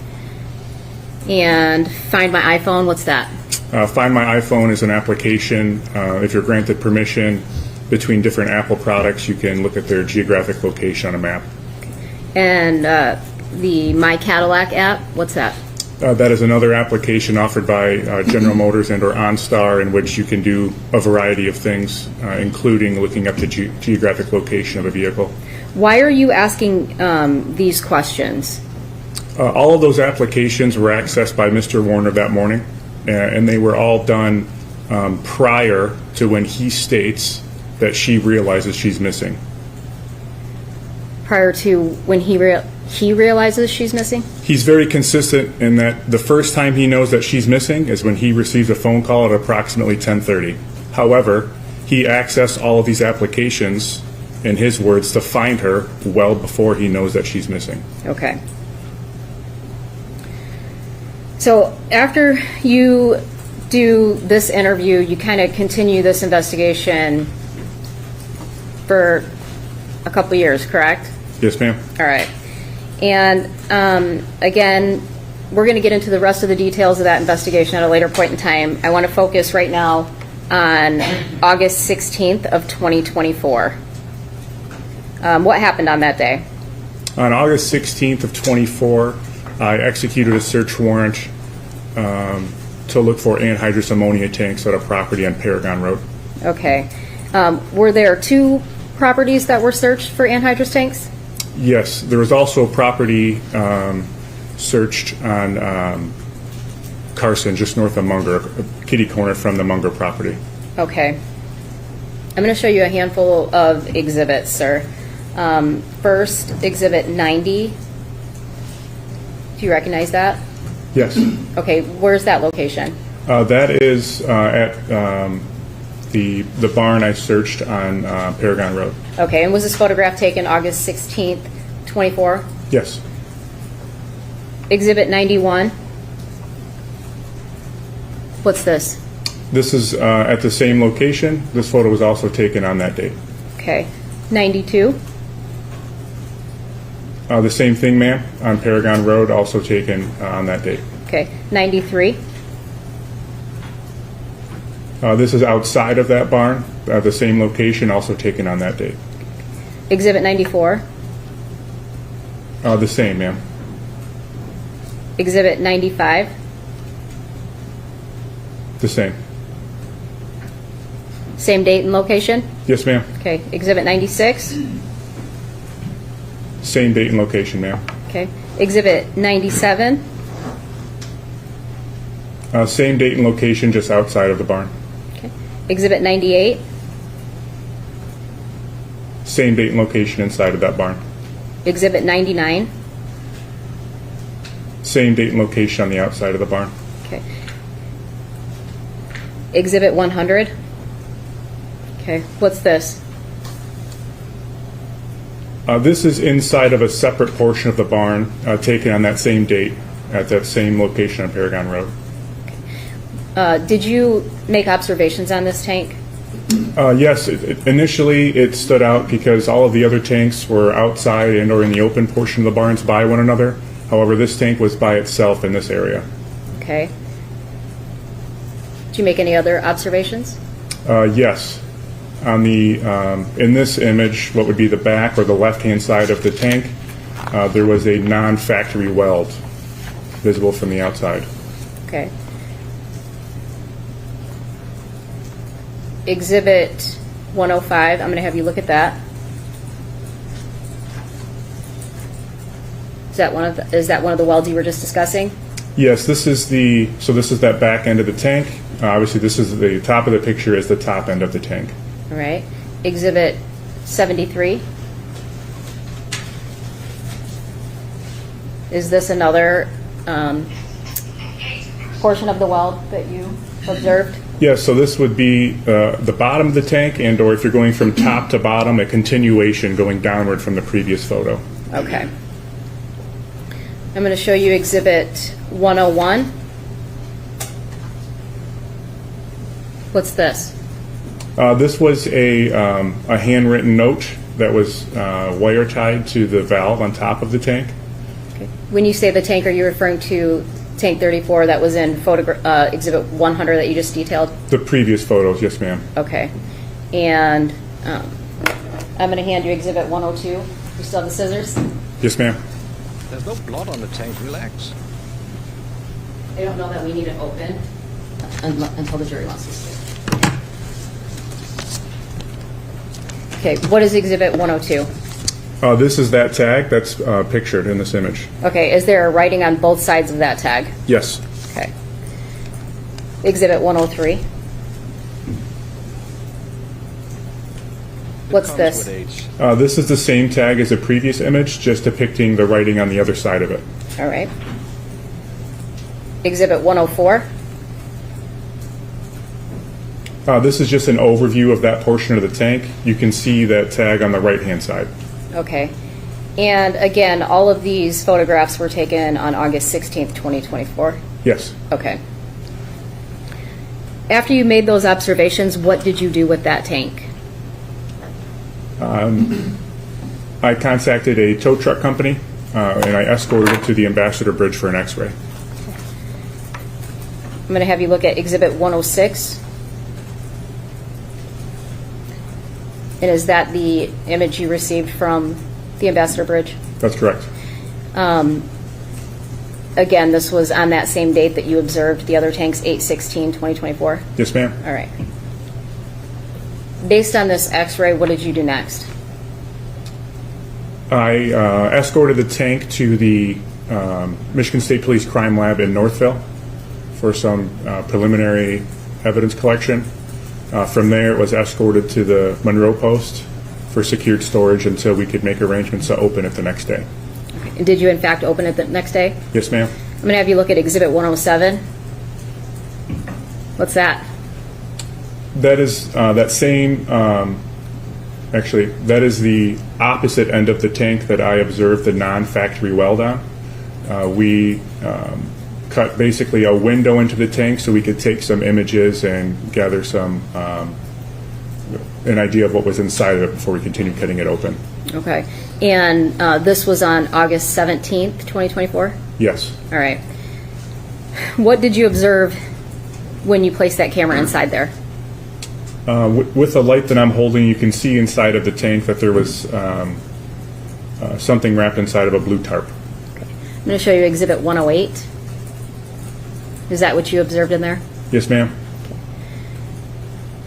And Find My iPhone, what's that? Find My iPhone is an application. If you're granted permission between different Apple products, you can look at their geographic location on a map. And the My Cadillac app, what's that? That is another application offered by General Motors and or OnStar in which you can do a variety of things, including looking up the geographic location of a vehicle. Why are you asking these questions? All of those applications were accessed by Mr. Warner that morning, and they were all done prior to when he states that she realizes she's missing. Prior to when he realizes she's missing? He's very consistent in that the first time he knows that she's missing is when he receives a phone call at approximately 10:30. However, he accessed all of these applications, in his words, to find her well before he knows that she's missing. Okay. So after you do this interview, you kind of continue this investigation for a couple years, correct? Yes, ma'am. All right. And again, we're going to get into the rest of the details of that investigation at a later point in time. I want to focus right now on August 16th of 2024. What happened on that day? On August 16th of 24, I executed a search warrant to look for anhydrous ammonia tanks at a property on Paragon Road. Okay. Were there 2 properties that were searched for anhydrous tanks? Yes, there was also a property searched on Carson, just north of Munger, kitty corner from the Munger property. Okay. I'm going to show you a handful of exhibits, sir. First, Exhibit 90. Do you recognize that? Yes. Okay, where's that location? That is at the barn I searched on Paragon Road. Okay, and was this photograph taken August 16th, 24? Yes. Exhibit 91. What's this? This is at the same location. This photo was also taken on that date. Okay. 92. The same thing, ma'am, on Paragon Road, also taken on that date. Okay. 93. This is outside of that barn, the same location, also taken on that date. Exhibit 94. The same, ma'am. Exhibit 95. The same. Same date and location? Yes, ma'am. Okay. Exhibit 96. Same date and location, ma'am. Okay. Exhibit 97. Same date and location, just outside of the barn. Okay. Exhibit 98. Same date and location inside of that barn. Exhibit 99. Same date and location on the outside of the barn. Okay. Exhibit 100. Okay. What's this? This is inside of a separate portion of the barn, taken on that same date at that same location on Paragon Road. Did you make observations on this tank? Yes, initially it stood out because all of the other tanks were outside and or in the open portion of the barns by one another. However, this tank was by itself in this area. Okay. Did you make any other observations? Yes. On the in this image, what would be the back or the left-hand side of the tank, there was a non-factory weld visible from the outside. Okay. Exhibit 105, I'm going to have you look at that. Is that one of the welds you were just discussing? Yes, this is that back end of the tank. Obviously, this is the top of the picture is the top end of the tank. All right. Exhibit 73. Is this another portion of the weld that you observed? Yes, so this would be the bottom of the tank, and or if you're going from top to bottom, a continuation going downward from the previous photo. Okay. I'm going to show you Exhibit 101. What's this? This was a handwritten note that was wire tied to the valve on top of the tank. Okay. When you say the tank, are you referring to tank 34 that was in Exhibit 100 that you just detailed? The previous photos, yes, ma'am. Okay. And I'm going to hand you Exhibit 102. You still have the scissors? Yes, ma'am. There's no blood on the tank. Relax. I don't know that we need it open until the jury wants to see it. Okay, what is Exhibit 102? This is that tag that's pictured in this image. Okay, is there a writing on both sides of that tag? Yes. Okay. Exhibit 103. What's this? This is the same tag as the previous image, just depicting the writing on the other side of it. All right. Exhibit 104. This is just an overview of that portion of the tank. You can see that tag on the right-hand side. Okay. And again, all of these photographs were taken on August 16th, 2024? Yes. Okay. After you made those observations, what did you do with that tank? I contacted a tow truck company, and I escorted it to the Ambassador Bridge for an x-ray. I'm going to have you look at Exhibit 106. And is that the image you received from the Ambassador Bridge? That's correct. Again, this was on that same date that you observed the other tanks, 8/16/2024? Yes, ma'am. All right. Based on this x-ray, what did you do next? I escorted the tank to the Michigan State Police Crime Lab in Northville for some preliminary evidence collection. From there, it was escorted to the Monroe Post for secured storage until we could make arrangements to open it the next day. Okay. And did you, in fact, open it the next day? Yes, ma'am. I'm going to have you look at Exhibit 107. What's that? That is that same, actually, that is the opposite end of the tank that I observed the non-factory weld on. We cut basically a window into the tank so we could take some images and gather some an idea of what was inside of it before we continued cutting it open. Okay. And this was on August 17th, 2024? Yes. All right. What did you observe when you placed that camera inside there? With the light that I'm holding, you can see inside of the tank that there was something wrapped inside of a blue tarp. Okay. I'm going to show you Exhibit 108. Is that what you observed in there? Yes, ma'am.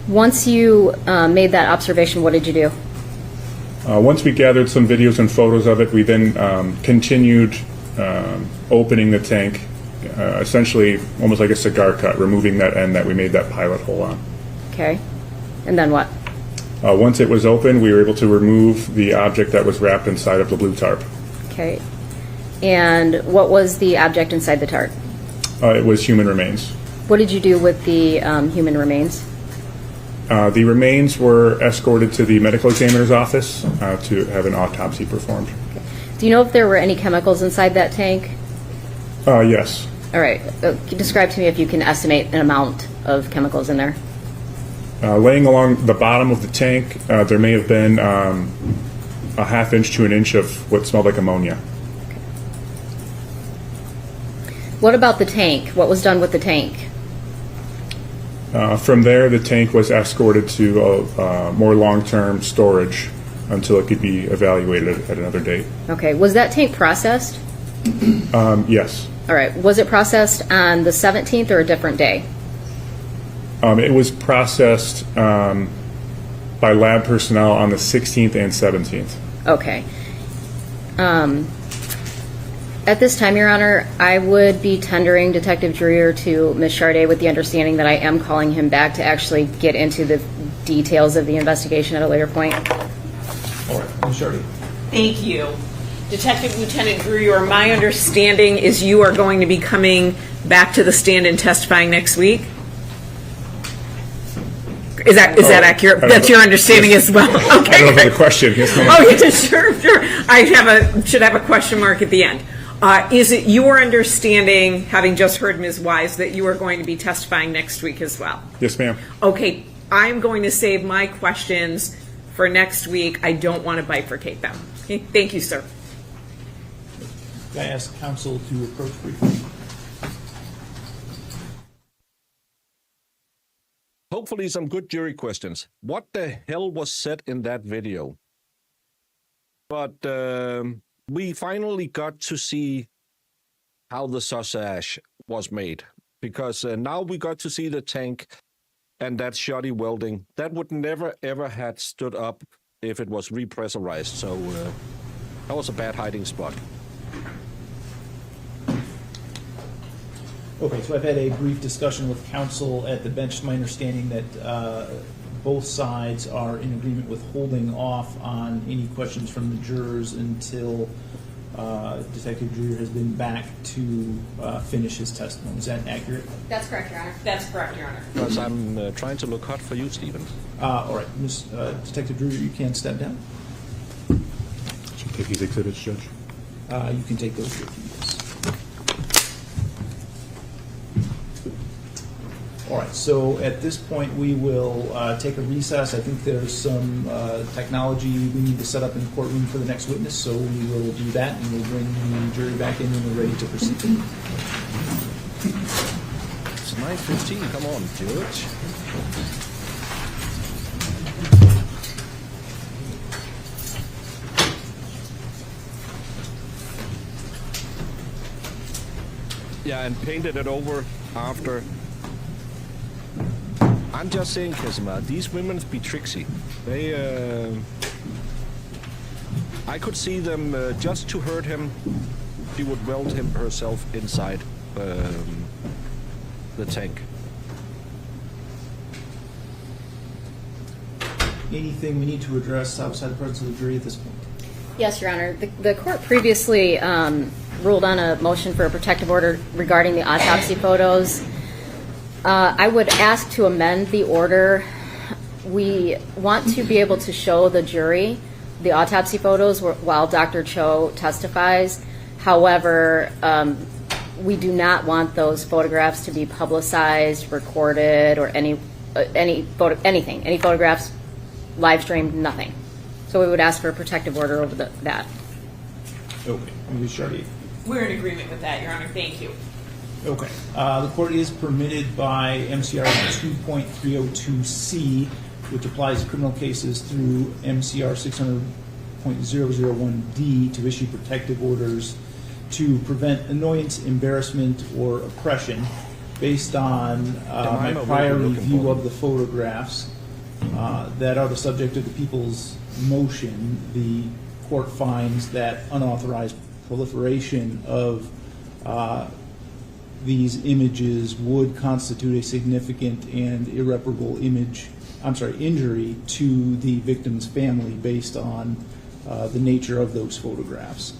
Once you made that observation, what did you do? Once we gathered some videos and photos of it, we then continued opening the tank, essentially almost like a cigar cut, removing that end that we made that pilot hole on. Okay. And then what? Once it was open, we were able to remove the object that was wrapped inside of the blue tarp. Okay. And what was the object inside the tarp? It was human remains. What did you do with the human remains? The remains were escorted to the medical examiner's office to have an autopsy performed. Okay. Do you know if there were any chemicals inside that tank? Yes. All right. Describe to me if you can estimate an amount of chemicals in there. Laying along the bottom of the tank, there may have been a half inch to an inch of what smelled like ammonia. Okay. What about the tank? What was done with the tank? From there, the tank was escorted to more long-term storage until it could be evaluated at another date. Okay. Was that tank processed? Yes. All right. Was it processed on the 17th or a different day? It was processed by lab personnel on the 16th and 17th. Okay. At this time, Your Honor, I would be tendering Detective Dreer to Ms. Charday with the understanding that I am calling him back to actually get into the details of the investigation at a later point. All right, Ms. Charday. Thank you. Detective Lieutenant Dreer, my understanding is you are going to be coming back to the stand and testifying next week? Is that accurate? That's your understanding as well? Okay. I don't know the question. Yes, ma'am. Oh, yeah, sure. I should have a question mark at the end. Is it your understanding, having just heard Ms. Wise, that you are going to be testifying next week as well? Yes, ma'am. Okay, I'm going to save my questions for next week. I don't want to bifurcate them. Okay, thank you, sir. Can I ask counsel to approach briefly? Hopefully some good jury questions. What the hell was said in that video? But we finally got to see how the sausage was made, because now we got to see the tank and that shoddy welding. That would never, ever had stood up if it was repressurized. So that was a bad hiding spot. Okay, so I've had a brief discussion with counsel at the bench. It's my understanding that both sides are in agreement with holding off on any questions from the jurors until Detective Dreer has been back to finish his testimony. Is that accurate? That's correct, Your Honor. That's correct, Your Honor. Because I'm trying to look hot for you, Stephen. All right, Detective Dreer, you can step down. Should I take these exhibits, Judge? You can take those with you. All right, so at this point, we will take a recess. I think there's some technology we need to set up in the courtroom for the next witness, so we will do that, and we'll bring the jury back in when we're ready to proceed. It's 9:15. Come on, George. Yeah, and painted it over after. I'm just saying, Kesima, these women be tricksy. They, I could see them, just to hurt him, she would weld him herself inside the tank. Anything we need to address outside the presence of the jury at this point? Yes, Your Honor. The court previously ruled on a motion for a protective order regarding the autopsy photos. I would ask to amend the order. We want to be able to show the jury the autopsy photos while Dr. Cho testifies. However, we do not want those photographs to be publicized, recorded, or any photographs live streamed, nothing. So we would ask for a protective order over that. Okay, Ms. Chardy. We're in agreement with that, Your Honor. Thank you. Okay. The court is permitted by MCR 2.302C, which applies to criminal cases, through MCR 600.001D to issue protective orders to prevent annoyance, embarrassment, or oppression based on my prior review of the photographs that are the subject of the people's motion. The court finds that unauthorized proliferation of these images would constitute a significant and irreparable injury to the victim's family based on the nature of those photographs.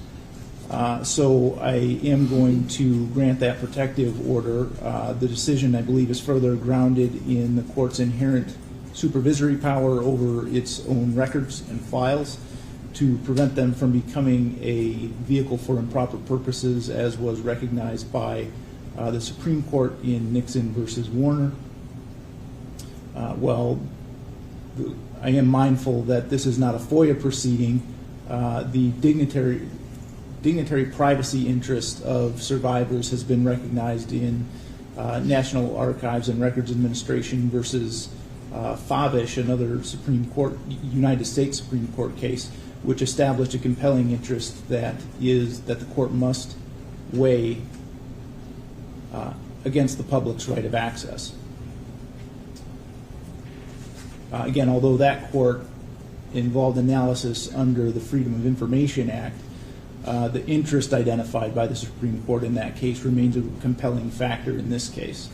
So I am going to grant that protective order. The decision, I believe, is further grounded in the court's inherent supervisory power over its own records and files to prevent them from becoming a vehicle for improper purposes, as was recognized by the Supreme Court in Nixon versus Warner. Well, I am mindful that this is not a FOIA proceeding. The dignitary privacy interest of survivors has been recognized in National Archives and Records Administration versus Favish, another United States Supreme Court case, which established a compelling interest that the court must weigh against the public's right of access. Again, although that court involved analysis under the Freedom of Information Act, the interest identified by the Supreme Court in that case remains a compelling factor in this case.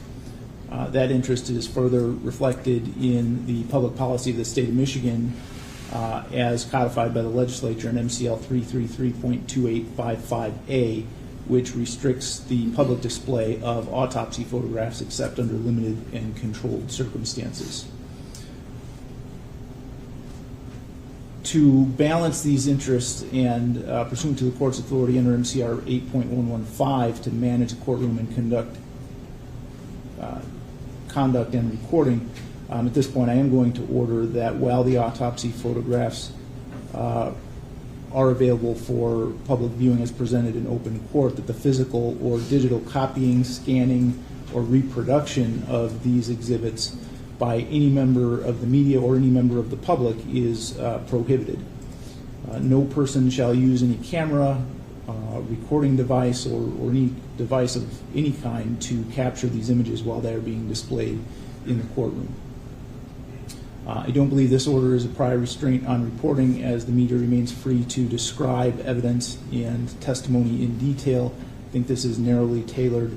That interest is further reflected in the public policy of the state of Michigan as codified by the legislature in MCL 333.2855A, which restricts the public display of autopsy photographs except under limited and controlled circumstances. To balance these interests and pursuant to the court's authority under MCR 8.115 to manage the courtroom and conduct and recording, at this point I am going to order that while the autopsy photographs are available for public viewing as presented in open court, that the physical or digital copying, scanning, or reproduction of these exhibits by any member of the media or any member of the public is prohibited. No person shall use any camera, recording device, or any device of any kind to capture these images while they are being displayed in the courtroom. I don't believe this order is a prior restraint on reporting, as the media remains free to describe evidence and testimony in detail. I think this is narrowly tailored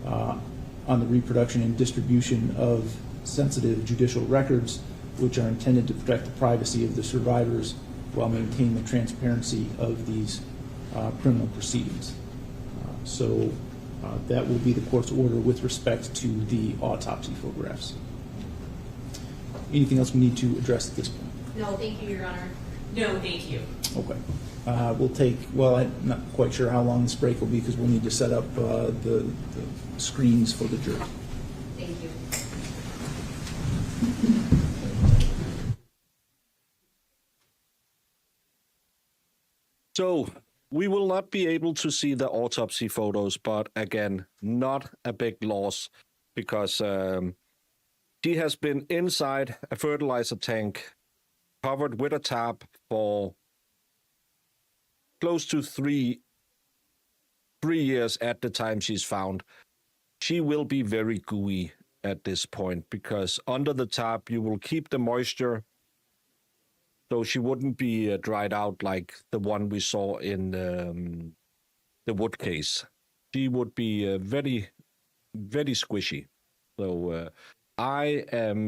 on the reproduction and distribution of sensitive judicial records, which are intended to protect the privacy of the survivors while maintaining the transparency of these criminal proceedings. So that will be the court's order with respect to the autopsy photographs. Anything else we need to address at this point? No, thank you, Your Honor. No, thank you. Okay. We'll take, well, I'm not quite sure how long this break will be because we'll need to set up the screens for the jury. Thank you. So we will not be able to see the autopsy photos, but again, not a big loss because she has been inside a fertilizer tank covered with a tarp for close to three years at the time she's found. She will be very gooey at this point because under the tarp you will keep the moisture so she wouldn't be dried out like the one we saw in the Wood case. She would be very, very squishy. So I am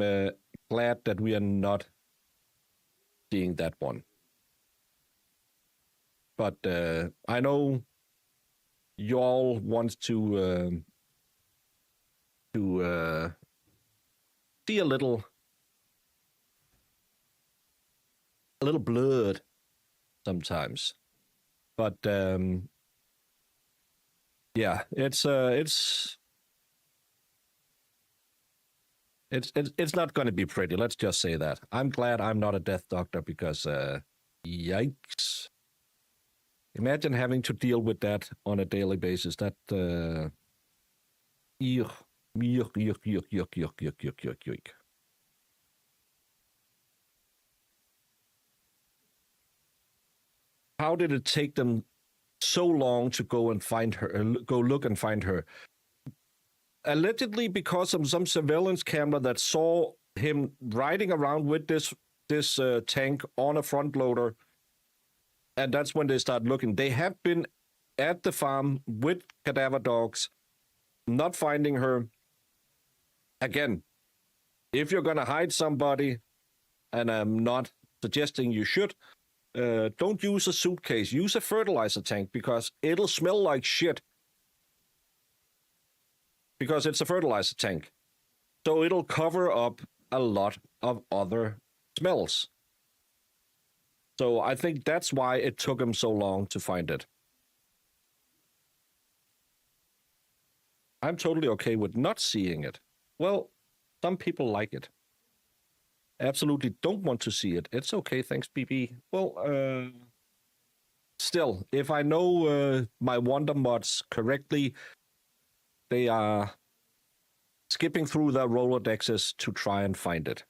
glad that we are not seeing that one. But I know you all want to see a little blood sometimes, but yeah, it's not going to be pretty. Let's just say that. I'm glad I'm not a death doctor because yikes! Imagine having to deal with that on a daily basis. That yuck. How did it take them so long to go and find her, go look and find her? Allegedly because of some surveillance camera that saw him riding around with this tank on a front loader, and that's when they start looking. They have been at the farm with cadaver dogs, not finding her. Again, if you're gonna hide somebody, and I'm not suggesting you should, don't use a suitcase. Use a fertilizer tank because it'll smell like shit. Because it's a fertilizer tank. So it'll cover up a lot of other smells. So I think that's why it took him so long to find it. I'm totally okay with not seeing it. Well, some people like it. Absolutely don't want to see it. It's okay, thanks, BB. Well, still, if I know my Wonder mods correctly, they are skipping through their Rolodexes to try and find it.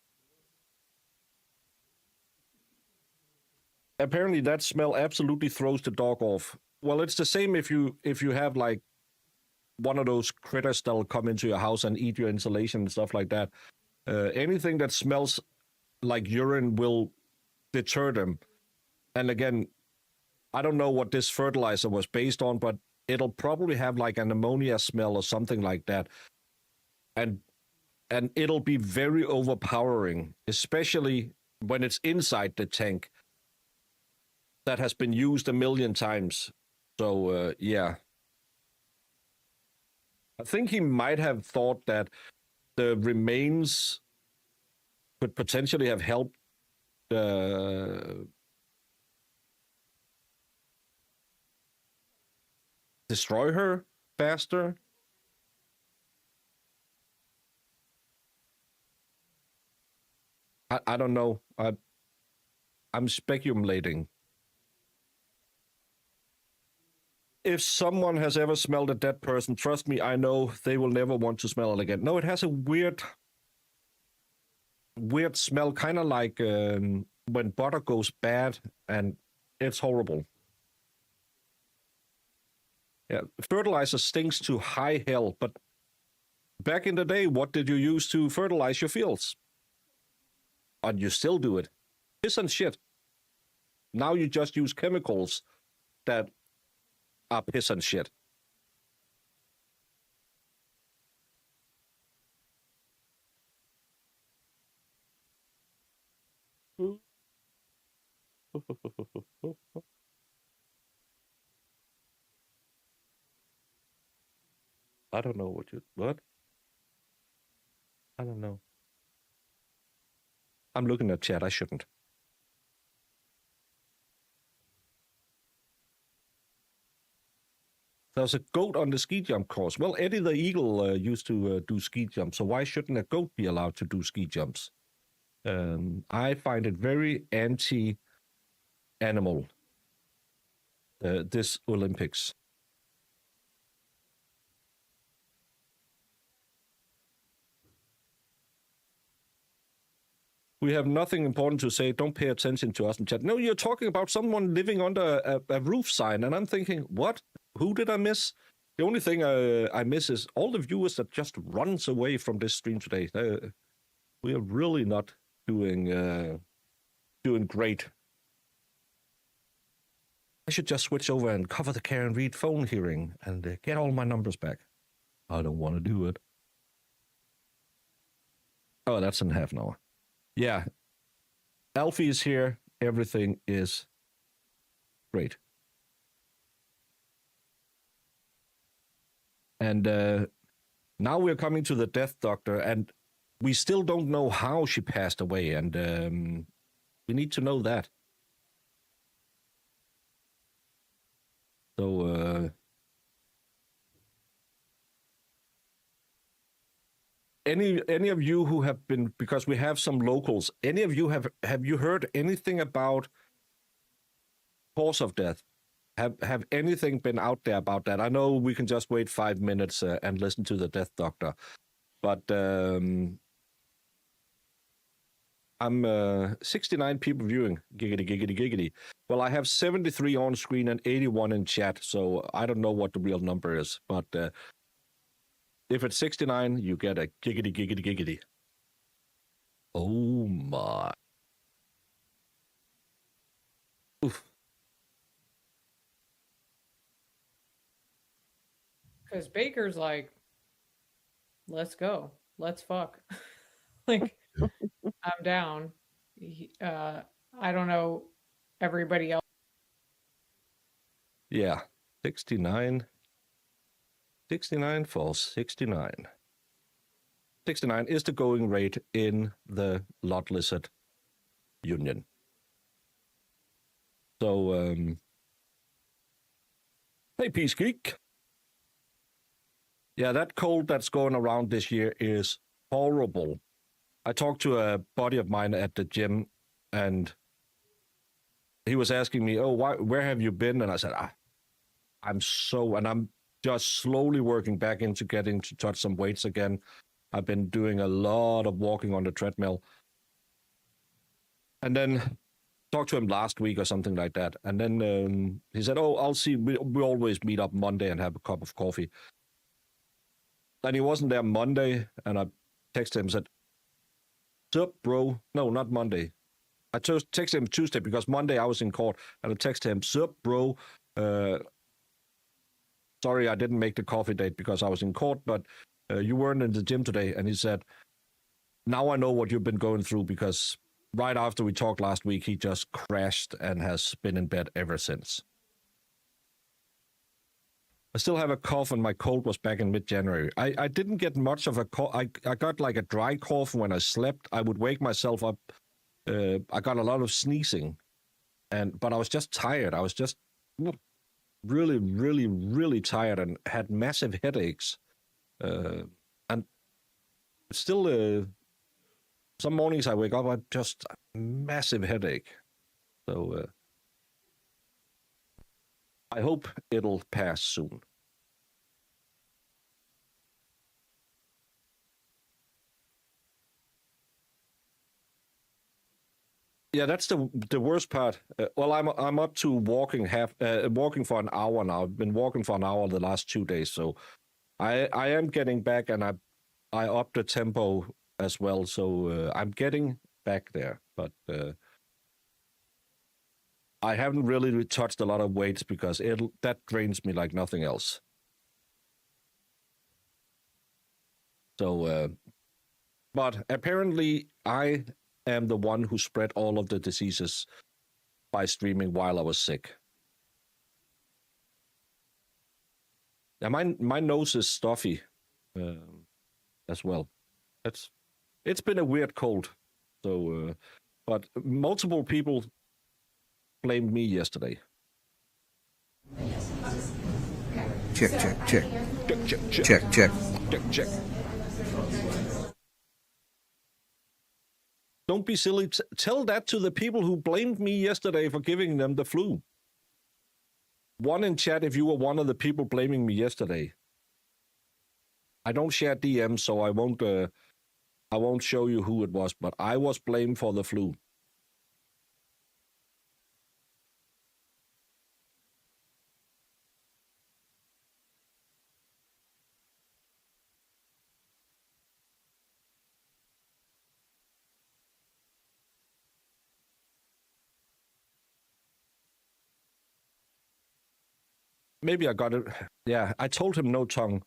Apparently that smell absolutely throws the dog off. Well, it's the same if you have like one of those critters that'll come into your house and eat your insulation and stuff like that. Anything that smells like urine will deter them. And again, I don't know what this fertilizer was based on, but it'll probably have like an ammonia smell or something like that. And it'll be very overpowering, especially when it's inside the tank that has been used a million times. So, yeah. I think he might have thought that the remains could potentially have helped destroy her faster. I don't know. I'm speculating. If someone has ever smelled a dead person, trust me, I know they will never want to smell it again. No, it has a weird smell, kind of like when butter goes bad, and it's horrible. Yeah, fertilizer stinks to high hell, but back in the day, what did you use to fertilize your fields? And you still do it. Piss and shit. Now you just use chemicals that are piss and shit. I don't know what? I don't know. I'm looking at chat. I shouldn't. There's a goat on the ski jump course. Well, Eddie the Eagle used to do ski jumps, so why shouldn't a goat be allowed to do ski jumps? I find it very anti-animal, this Olympics. We have nothing important to say. Don't pay attention to us in chat. No, you're talking about someone living under a roof sign, and I'm thinking, what? Who did I miss? The only thing I miss is all the viewers that just runs away from this stream today. We are really not doing great. I should just switch over and cover the care and read phone hearing and get all my numbers back. I don't want to do it. Oh, that's in half an hour. Yeah. Alfie is here. Everything is great. And now we're coming to the death doctor, and we still don't know how she passed away, and we need to know that. So, any of you who have been, because we have some locals, any of you have you heard anything about cause of death? Have anything been out there about that? I know we can just wait 5 minutes and listen to the death doctor, but I'm 69 people viewing. Giggity, giggity, giggity. Well, I have 73 on screen and 81 in chat, so I don't know what the real number is, but if it's 69, you get a giggity, giggity, giggity. Oh my. Oof. Because Baker's like, let's go. Let's fuck. Like, I'm down. I don't know everybody else. Yeah, 69. 69 falls 69. 69 is the going rate in the lot lizard union. So, hey, Peace Geek. Yeah, that cold that's going around this year is horrible. I talked to a buddy of mine at the gym, and he was asking me, "Oh, where have you been?" And I said, I'm just slowly working back into getting to touch some weights again. I've been doing a lot of walking on the treadmill. And then talked to him last week or something like that. And then he said, "Oh, I'll see. We always meet up Monday and have a cup of coffee." And he wasn't there Monday, and I texted him and said, Sup, bro? No, not Monday. I texted him Tuesday because Monday I was in court, and I texted him, sup, bro? Sorry, I didn't make the coffee date because I was in court, but you weren't in the gym today. And he said, now I know what you've been going through, because right after we talked last week, he just crashed and has been in bed ever since. I still have a cough, and my cold was back in mid-January. I didn't get much of a cough. I got like a dry cough when I slept. I would wake myself up. I got a lot of sneezing, but I was just tired. I was just really, really, really tired and had massive headaches. And still, some mornings I wake up, I just massive headache. So I hope it'll pass soon. Yeah, that's the worst part. Well, I'm up to walking for an hour now. I've been walking for an hour the last 2 days, so I am getting back, and I upped the tempo as well. So I'm getting back there, but I haven't really touched a lot of weights because that drains me like nothing else. So, but apparently I am the one who spread all of the diseases by streaming while I was sick. Now my nose is stuffy as well. It's been a weird cold. So, but multiple people blamed me yesterday. Check. Don't be silly. Tell that to the people who blamed me yesterday for giving them the flu. One in chat if you were one of the people blaming me yesterday. I don't share DMs, so I won't show you who it was, but I was blamed for the flu. Maybe I got it. Yeah, I told him no tongue.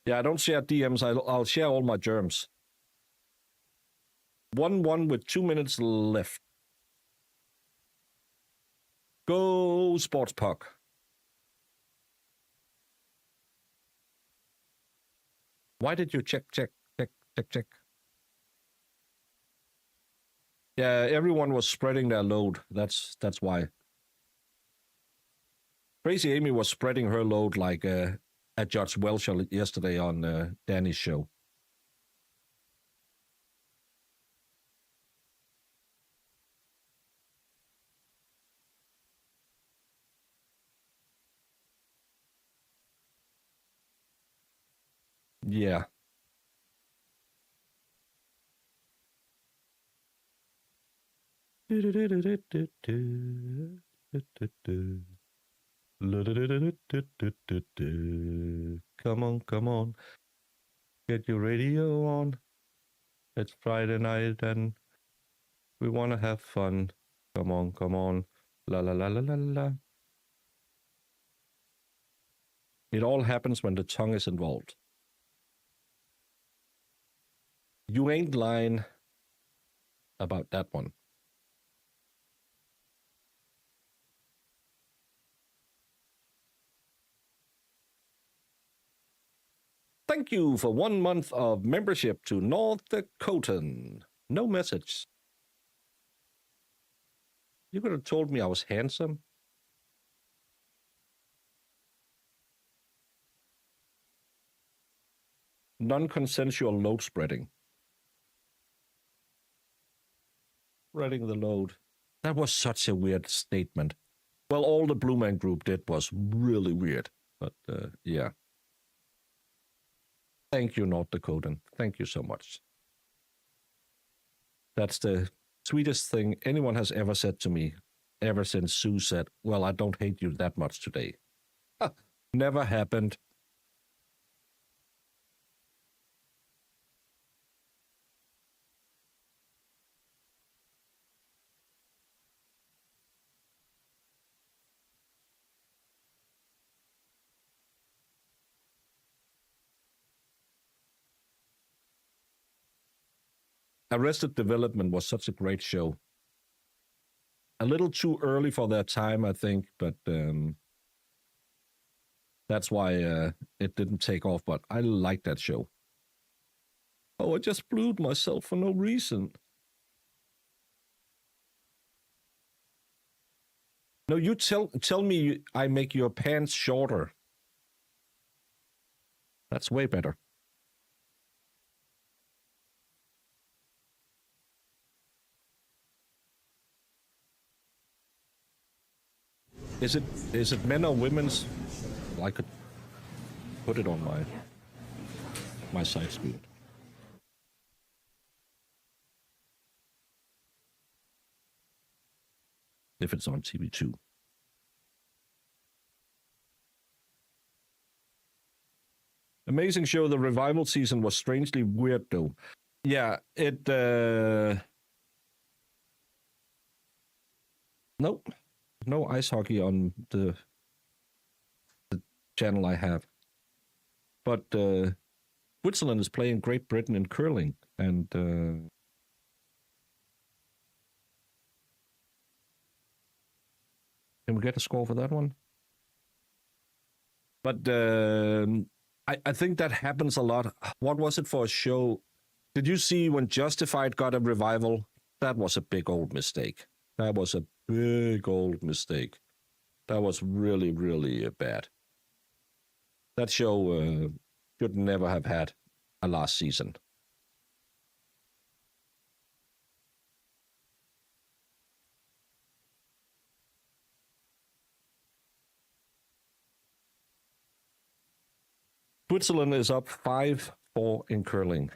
Yeah, I don't share DMs. I'll share all my germs. 1-1 with 2 minutes left. Go Sports Puck. Why did you check? Yeah, everyone was spreading their load. That's why. Crazy Amy was spreading her load like at Judge Welch yesterday on Danish show. Yeah. Come on. Get your radio on. It's Friday night and we want to have fun. Come on. La la la la la la. It all happens when the tongue is involved. You ain't lying about that one. Thank you for 1 month of membership to North Dakota. No message. You could have told me I was handsome. Non-consensual load spreading. Spreading the load. That was such a weird statement. Well, all the Blue Man Group did was really weird. But, yeah. Thank you, North Dakota. Thank you so much. That's the sweetest thing anyone has ever said to me, ever since Sue said, well, I don't hate you that much today. Never happened. Arrested Development was such a great show. A little too early for their time, I think, but that's why it didn't take off. But I like that show. Oh, I just blued myself for no reason. No, you tell me I make your pants shorter. That's way better. Is it men or women's? I could put it on my side screen. If it's on TV2. Amazing show. The revival season was strangely weird, though. Yeah, it. Nope. No ice hockey on the channel I have. But Switzerland is playing Great Britain in curling, and can we get a score for that one? But I think that happens a lot. What was it for a show? Did you see when Justified got a revival? That was a big old mistake. That was a big old mistake. That was really, really bad. That show should never have had a last season. Switzerland is up 5-4 in curling.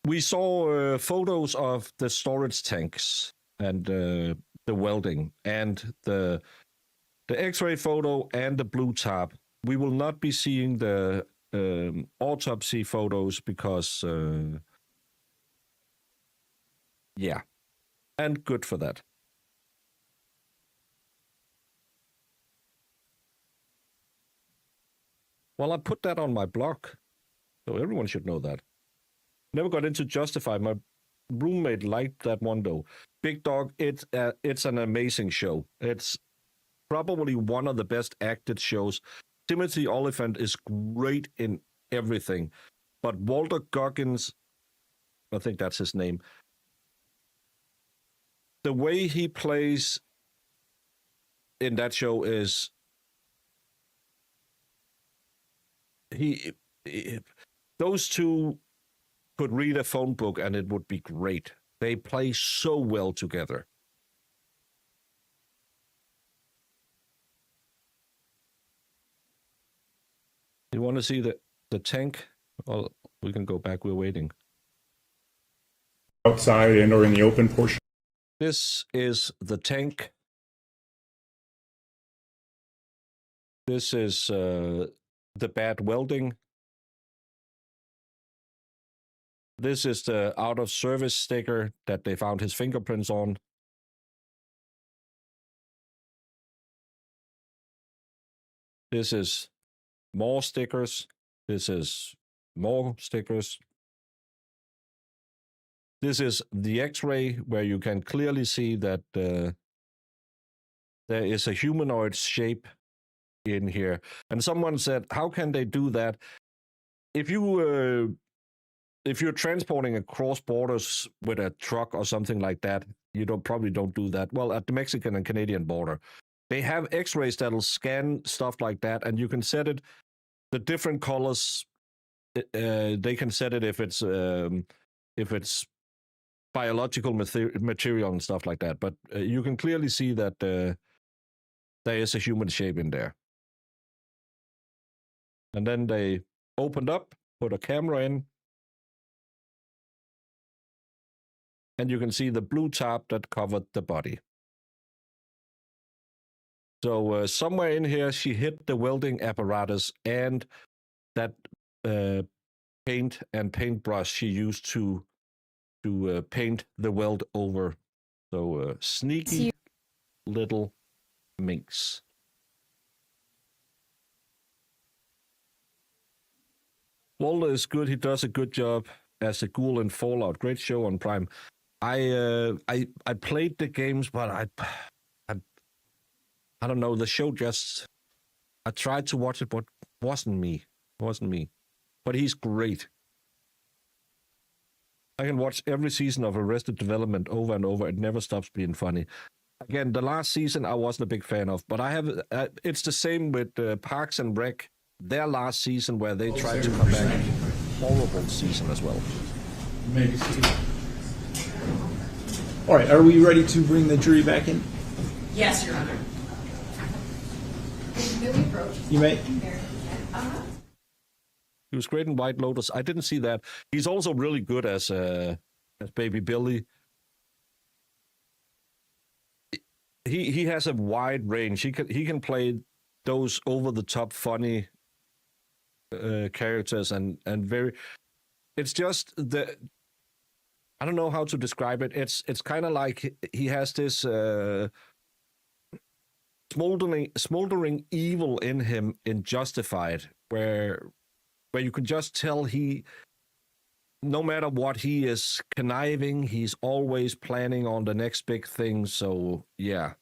We saw photos of the storage tanks and the welding and the X-ray photo and the blue tab. We will not be seeing the autopsy photos because, yeah, and good for that. Well, I put that on my blog, so everyone should know that. Never got into Justified. My roommate liked that one, though. Big Dog, it's an amazing show. It's probably one of the best acted shows. Timothy Olyphant is great in everything. But Walter Goggins, I think that's his name, the way he plays in that show is those two could read a phone book and it would be great. They play so well together. You want to see the tank? Well, we can go back. We're waiting. Outside and or in the open portion. This is the tank. This is the bad welding. This is the out of service sticker that they found his fingerprints on. This is more stickers. This is more stickers. This is the X-ray where you can clearly see that there is a humanoid shape in here. And someone said, how can they do that? If you're transporting across borders with a truck or something like that, you probably don't do that. Well, at the Mexican and Canadian border, they have X-rays that'll scan stuff like that, and you can set it the different colors. They can set it if it's biological material and stuff like that. But you can clearly see that there is a human shape in there. And then they opened up, put a camera in, and you can see the blue tarp that covered the body. So somewhere in here, she hit the welding apparatus and that paint and paintbrush she used to paint the weld over. So sneaky little minx. Walter is good. He does a good job as a ghoul in Fallout. Great show on Prime. I played the games, but I don't know. The show just, I tried to watch it, but wasn't me. But he's great. I can watch every season of Arrested Development over and over. It never stops being funny. Again, the last season I wasn't a big fan of, but I have. It's the same with Parks and Rec. Their last season where they tried to come back. Horrible season as well. Maybe. All right, are we ready to bring the jury back in? Yes, Your Honor. You may. He was great in White Lotus. I didn't see that. He's also really good as Baby Billy. He has a wide range. He can play those over the top funny characters and very. It's just the. I don't know how to describe it. It's kind of like he has this smoldering evil in him in Justified, where you can just tell he, no matter what, he is conniving. He's always planning on the next big thing. So yeah.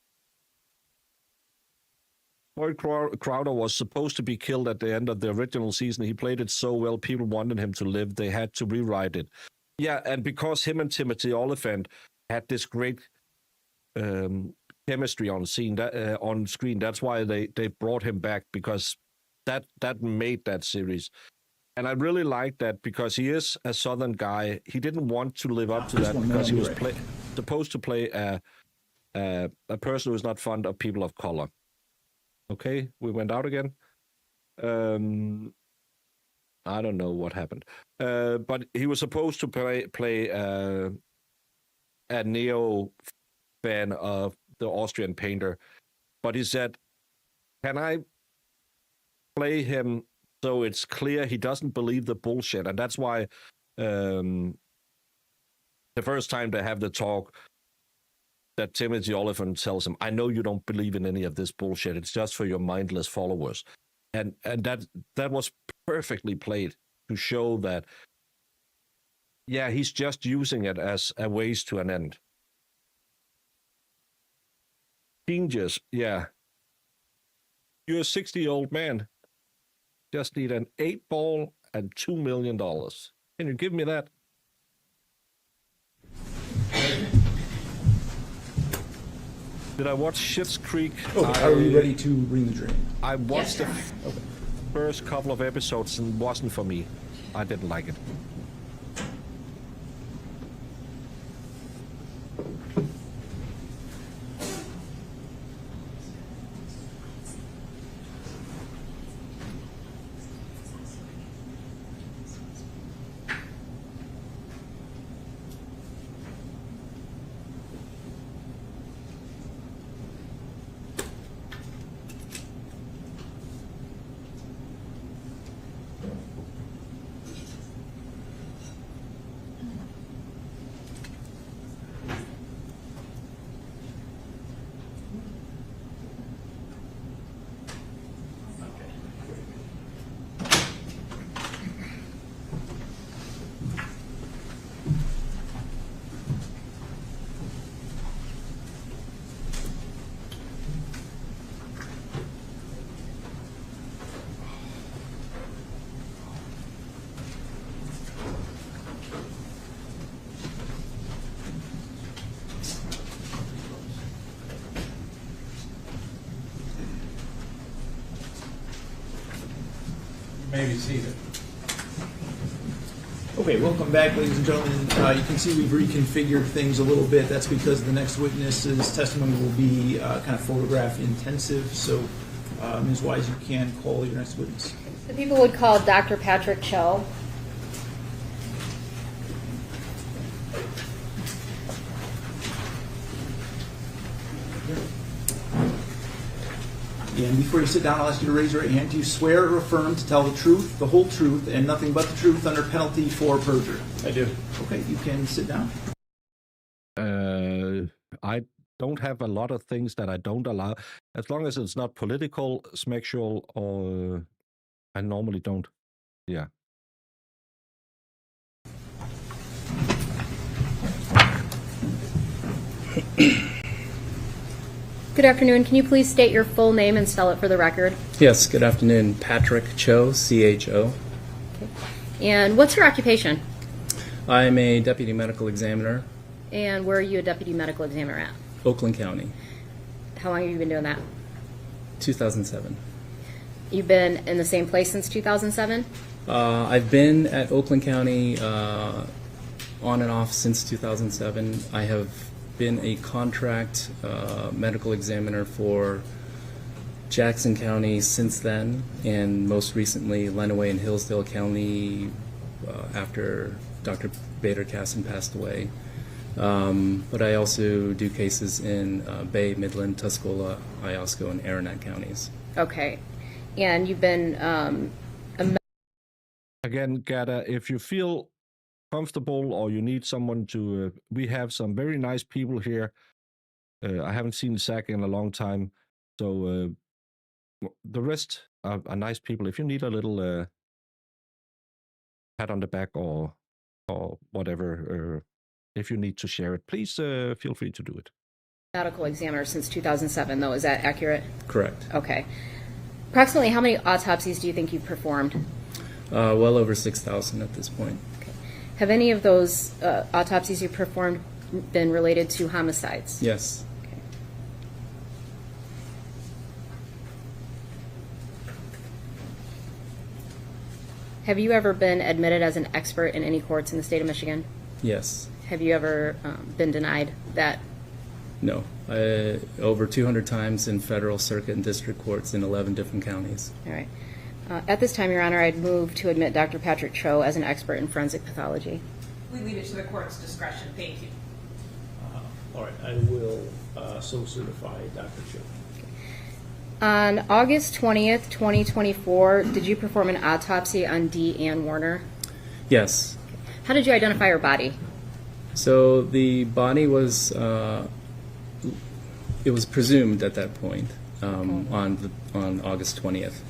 Boyd Crowder was supposed to be killed at the end of the original season. He played it so well, people wanted him to live. They had to rewrite it. Yeah, and because him and Timothy Olyphant had this great chemistry on screen, that's why they brought him back, because that made that series. And I really like that because he is a Southern guy. He didn't want to live up to that because he was supposed to play a person who's not fond of people of color. Okay, we went out again. I don't know what happened. But he was supposed to play a neo fan of the Austrian painter. But he said, can I play him so it's clear he doesn't believe the bullshit? And that's why the first time they have the talk, that Timothy Olyphant tells him, I know you don't believe in any of this bullshit. It's just for your mindless followers. And that was perfectly played to show that, yeah, he's just using it as a ways to an end. Genius, yeah. You're a 60-year-old man. Just need an 8-ball and $2 million. Can you give me that? Did I watch Schitt's Creek? Okay, are we ready to bring the jury in? I watched the first couple of episodes and it wasn't for me. I didn't like it. May be seated. Okay, welcome back, ladies and gentlemen. You can see we've reconfigured things a little bit. That's because the next witness's testimony will be kind of photograph intensive. So, Ms. Wise, you can call your next witness. The people would call Dr. Patrick Cho. And before you sit down, I'll ask you to raise your right hand. Do you swear or affirm to tell the truth, the whole truth, and nothing but the truth under penalty for perjury? I do. Okay, you can sit down. I don't have a lot of things that I don't allow. As long as it's not political, sexual, or I normally don't. Yeah. Good afternoon. Can you please state your full name and spell it for the record? Yes, good afternoon. Patrick Cho, C-H-O. And what's your occupation? I'm a deputy medical examiner, And where are you a deputy medical examiner at? Oakland County, How long have you been doing that? 2007. You've been in the same place since 2007? I've been at Oakland County on and off since 2007. I have been a contract medical examiner for Jackson County since then, and most recently Lenawee and Hillsdale County after Dr. Bader Casson passed away. But I also do cases in Bay, Midland, Tuscola, Iosco, and Aranac counties. Okay. And you've been Again, Gada, if you feel comfortable or you need someone to, we have some very nice people here. I haven't seen Zach in a long time, so the rest are nice people. If you need a little pat on the back or whatever, if you need to share it, please feel free to do it. medical examiner since 2007, though. Is that accurate? Correct. Okay. Approximately how many autopsies do you think you've performed? Well over 6,000 at this point. Okay. Have any of those autopsies you performed been related to homicides? Yes. Okay. Have you ever been admitted as an expert in any courts in the state of Michigan? Yes. Have you ever been denied that? No. Over 200 times in federal circuit and district courts in 11 different counties. All right. At this time, Your Honor, I'd move to admit Dr. Patrick Cho as an expert in forensic pathology. We leave it to the court's discretion. Thank you. All right, I will so certify Dr. Cho. On August 20th, 2024, did you perform an autopsy on Dee Warner? Yes. How did you identify her body? So the body was, it was presumed at that point on August 20th.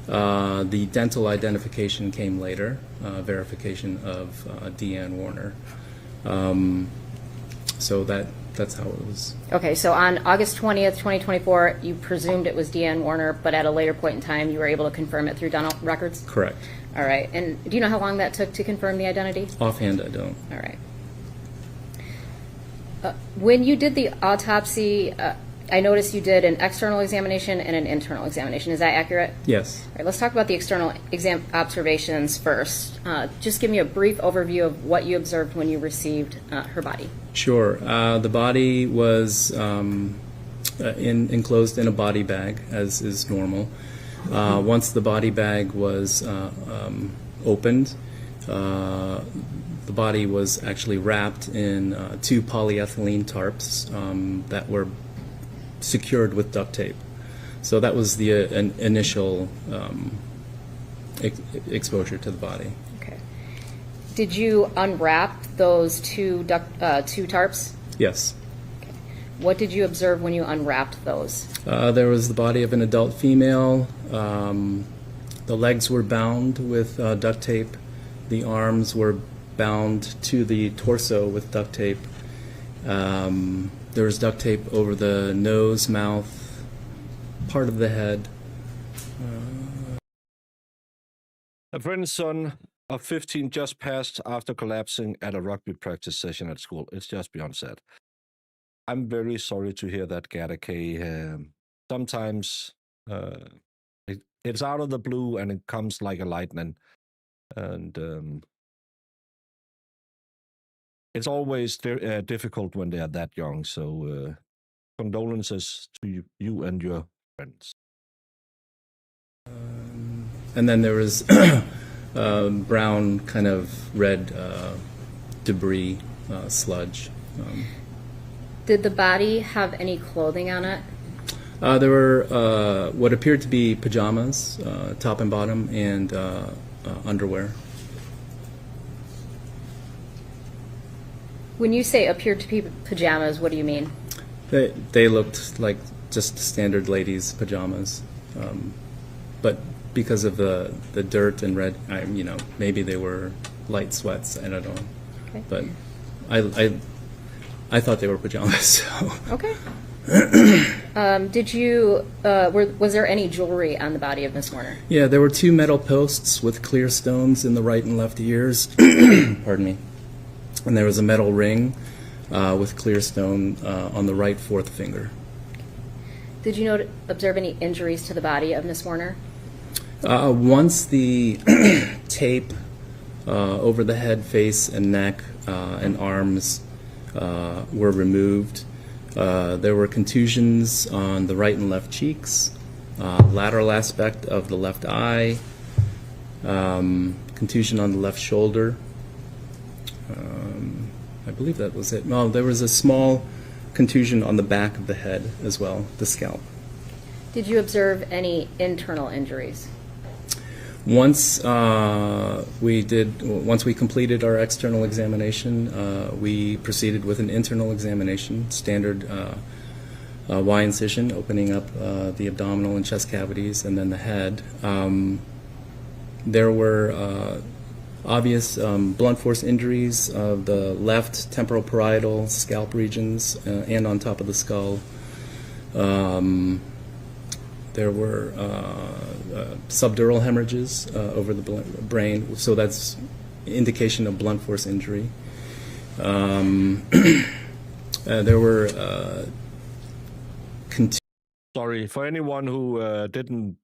The dental identification came later, verification of Dee Warner. So that's how it was. Okay, so on August 20th, 2024, you presumed it was Dee Warner, but at a later point in time, you were able to confirm it through dental records? Correct. All right, and do you know how long that took to confirm the identity? Offhand, I don't. All right. When you did the autopsy, I noticed you did an external examination and an internal examination. Is that accurate? Yes. All right, let's talk about the external exam observations first. Just give me a brief overview of what you observed when you received her body. Sure. The body was enclosed in a body bag, as is normal. Once the body bag was opened, the body was actually wrapped in 2 polyethylene tarps that were secured with duct tape. So that was the initial exposure to the body. Okay. Did you unwrap those two tarps? Yes. Okay. What did you observe when you unwrapped those? There was the body of an adult female. The legs were bound with duct tape. The arms were bound to the torso with duct tape. There was duct tape over the nose, mouth, part of the head. A friend's son of 15 just passed after collapsing at a rugby practice session at school. It's just beyond sad. I'm very sorry to hear that, Gada K. Sometimes it's out of the blue and it comes like a lightning. And it's always difficult when they are that young. So condolences to you and your friends. And then there was brown, kind of red debris, sludge. Did the body have any clothing on it? There were what appeared to be pajamas, top and bottom, and underwear. When you say appeared to be pajamas, what do you mean? They looked like just standard ladies' pajamas, but because of the dirt and red, maybe they were light sweats. I don't know, Okay. but I thought they were pajamas. So. Okay. Did you, was there any jewelry on the body of Miss Warner? Yeah, there were 2 metal posts with clear stones in the right and left ears. Pardon me. And there was a metal ring with clear stone on the right 4th finger. Did you observe any injuries to the body of Miss Warner? Once the tape over the head, face, and neck and arms were removed, there were contusions on the right and left cheeks, lateral aspect of the left eye, contusion on the left shoulder. I believe that was it. No, there was a small contusion on the back of the head as well, the scalp. Did you observe any internal injuries? Once we completed our external examination, we proceeded with an internal examination, standard Y incision, opening up the abdominal and chest cavities, and then the head. There were obvious blunt force injuries of the left temporal parietal scalp regions and on top of the skull. There were subdural hemorrhages over the brain, so that's indication of blunt force injury. There were Sorry, for anyone who didn't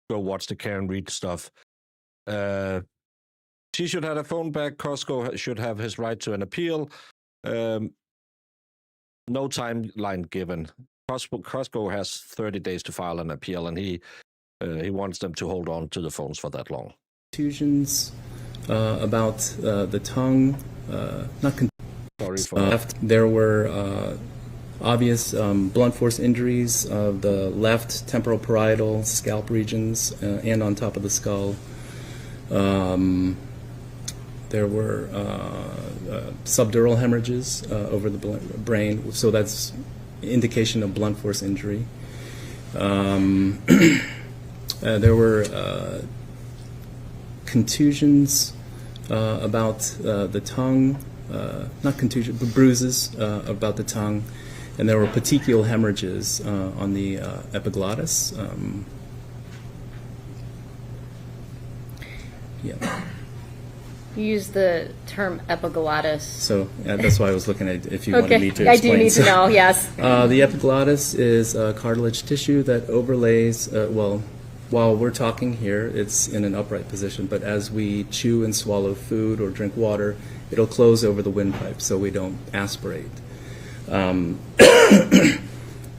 go watch the Karen Reed stuff, she should have a phone back. Costco should have his right to an appeal. No timeline given. Costco has 30 days to file an appeal, and he wants them to hold on to the phones for that long. Contusions about the tongue, Sorry for left. There were obvious blunt force injuries of the left temporal parietal scalp regions and on top of the skull. There were subdural hemorrhages over the brain, so that's indication of blunt force injury. There were contusions about the tongue, not contusion, but bruises about the tongue, and there were petechial hemorrhages on the epiglottis. Yeah. You used the term epiglottis. So that's why I was looking at if you wanted me to explain. I do need to know, yes. The epiglottis is cartilage tissue that overlays, while we're talking here, it's in an upright position, but as we chew and swallow food or drink water, it'll close over the windpipe so we don't aspirate.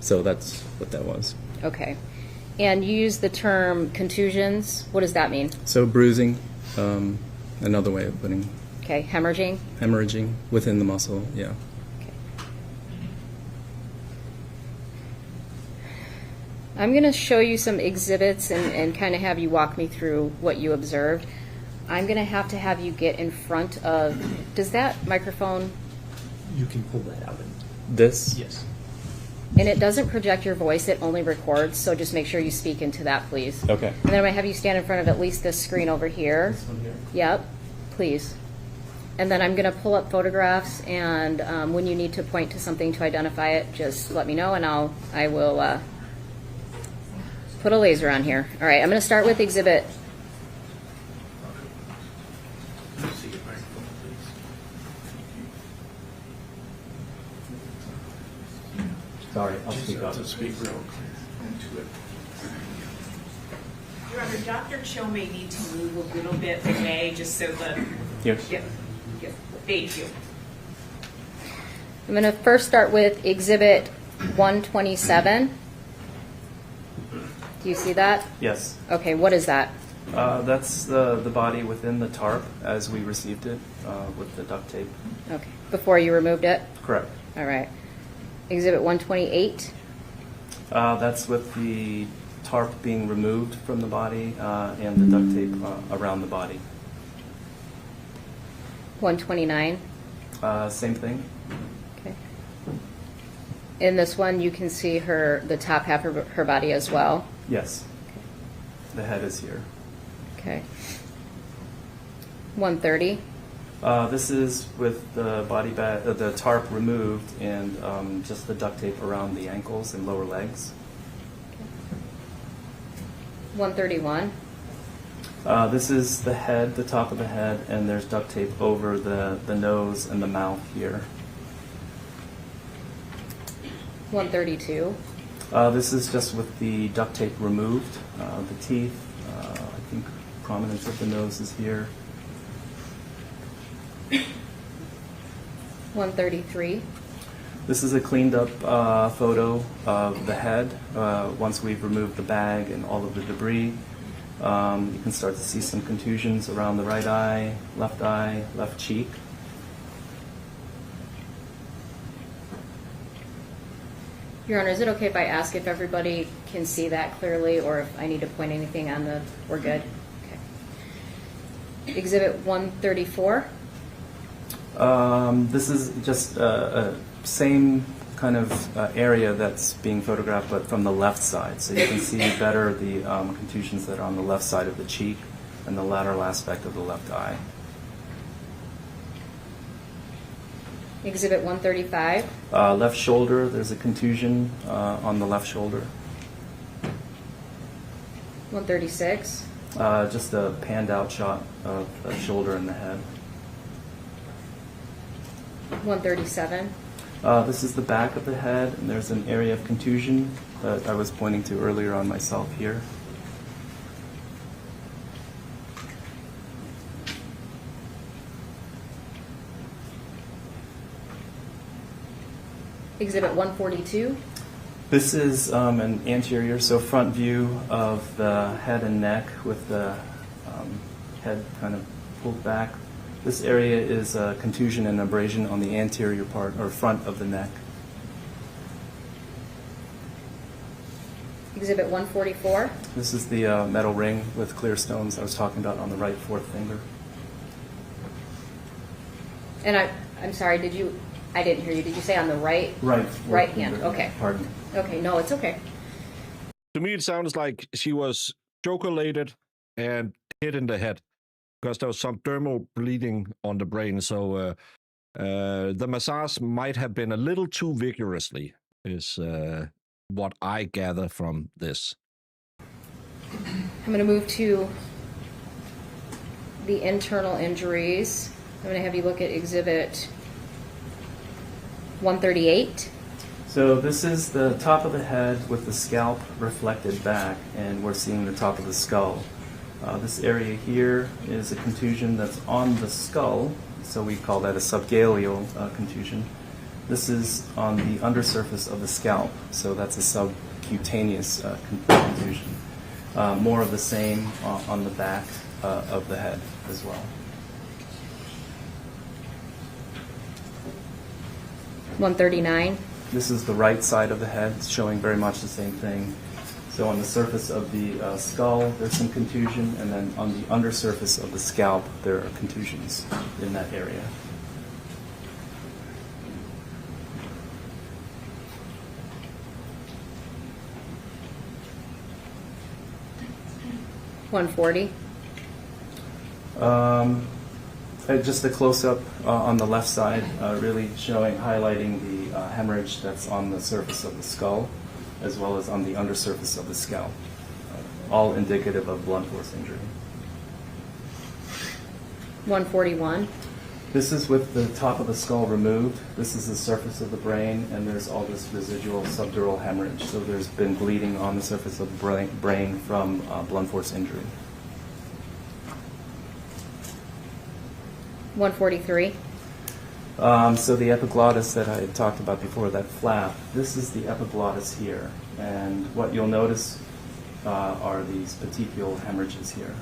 So that's what that was. Okay. And you use the term contusions. What does that mean? So bruising, another way of putting. Okay, hemorrhaging? Hemorrhaging within the muscle, yeah. Okay. I'm going to show you some exhibits and kind of have you walk me through what you observed. I'm going to have you get in front of, does that microphone? You can pull that out. This? Yes. And it doesn't project your voice, it only records, so just make sure you speak into that, please. Okay. And then I'm going to have you stand in front of at least this screen over here. This one here? Yep, please. And then I'm going to pull up photographs, and when you need to point to something to identify it, just let me know, and I will put a laser on here. All right, I'm going to start with exhibit. Sorry, I'll speak up. To speak real clear into it. Your Honor, Dr. Cho may need to move a little bit away just so that. Yes. Yep. Thank you. I'm going to first start with exhibit 127. Do you see that? Yes. Okay, what is that? That's the body within the tarp as we received it with the duct tape. Okay, before you removed it? Correct. All right. Exhibit 128. That's with the tarp being removed from the body and the duct tape around the body. 129. Same thing. Okay. In this one, you can see the top half of her body as well. Yes. The head is here. Okay. 130. This is with the body bag, the tarp removed, and just the duct tape around the ankles and lower legs. 131. This is the head, the top of the head, and there's duct tape over the nose and the mouth here. 132. This is just with the duct tape removed. The teeth, I think prominence of the nose is here. 133. This is a cleaned up photo of the head. Once we've removed the bag and all of the debris, you can start to see some contusions around the right eye, left cheek. Your Honor, is it okay if I ask if everybody can see that clearly, or if I need to point anything on the, we're good? Okay. Exhibit 134. This is just a same kind of area that's being photographed, but from the left side. So you can see better the contusions that are on the left side of the cheek and the lateral aspect of the left eye. Exhibit 135. Left shoulder, there's a contusion on the left shoulder. 136. Just a panned out shot of the shoulder and the head. 137. This is the back of the head, and there's an area of contusion that I was pointing to earlier on myself here. Exhibit 142. This is an anterior, so front view of the head and neck with the head kind of pulled back. This area is a contusion and abrasion on the anterior part or front of the neck. Exhibit 144. This is the metal ring with clear stones I was talking about on the right fourth finger. And I'm sorry, I didn't hear you. Did you say on the right? Right hand. finger. Okay. Pardon. Okay, no, it's okay. To me, it sounds like she was chocolated and hit in the head because there was some dermal bleeding on the brain. So the massage might have been a little too vigorously, is what I gather from this. I'm going to move to the internal injuries. I'm going to have you look at Exhibit 138. So this is the top of the head with the scalp reflected back, and we're seeing the top of the skull. This area here is a contusion that's on the skull, so we call that a subgaleal contusion. This is on the undersurface of the scalp, so that's a subcutaneous contusion. More of the same on the back of the head as well. 139. This is the right side of the head, showing very much the same thing. So on the surface of the skull, there's some contusion, and then on the undersurface of the scalp, there are contusions in that area. $140. Just a close-up on the left side, really highlighting the hemorrhage that's on the surface of the skull, as well as on the undersurface of the scalp, all indicative of blunt force injury. 141. This is with the top of the skull removed. This is the surface of the brain, and there's all this residual subdural hemorrhage. So there's been bleeding on the surface of the brain from blunt force injury. 143. So the epiglottis that I had talked about before, that flap, this is the epiglottis here. And what you'll notice are these petechial hemorrhages here.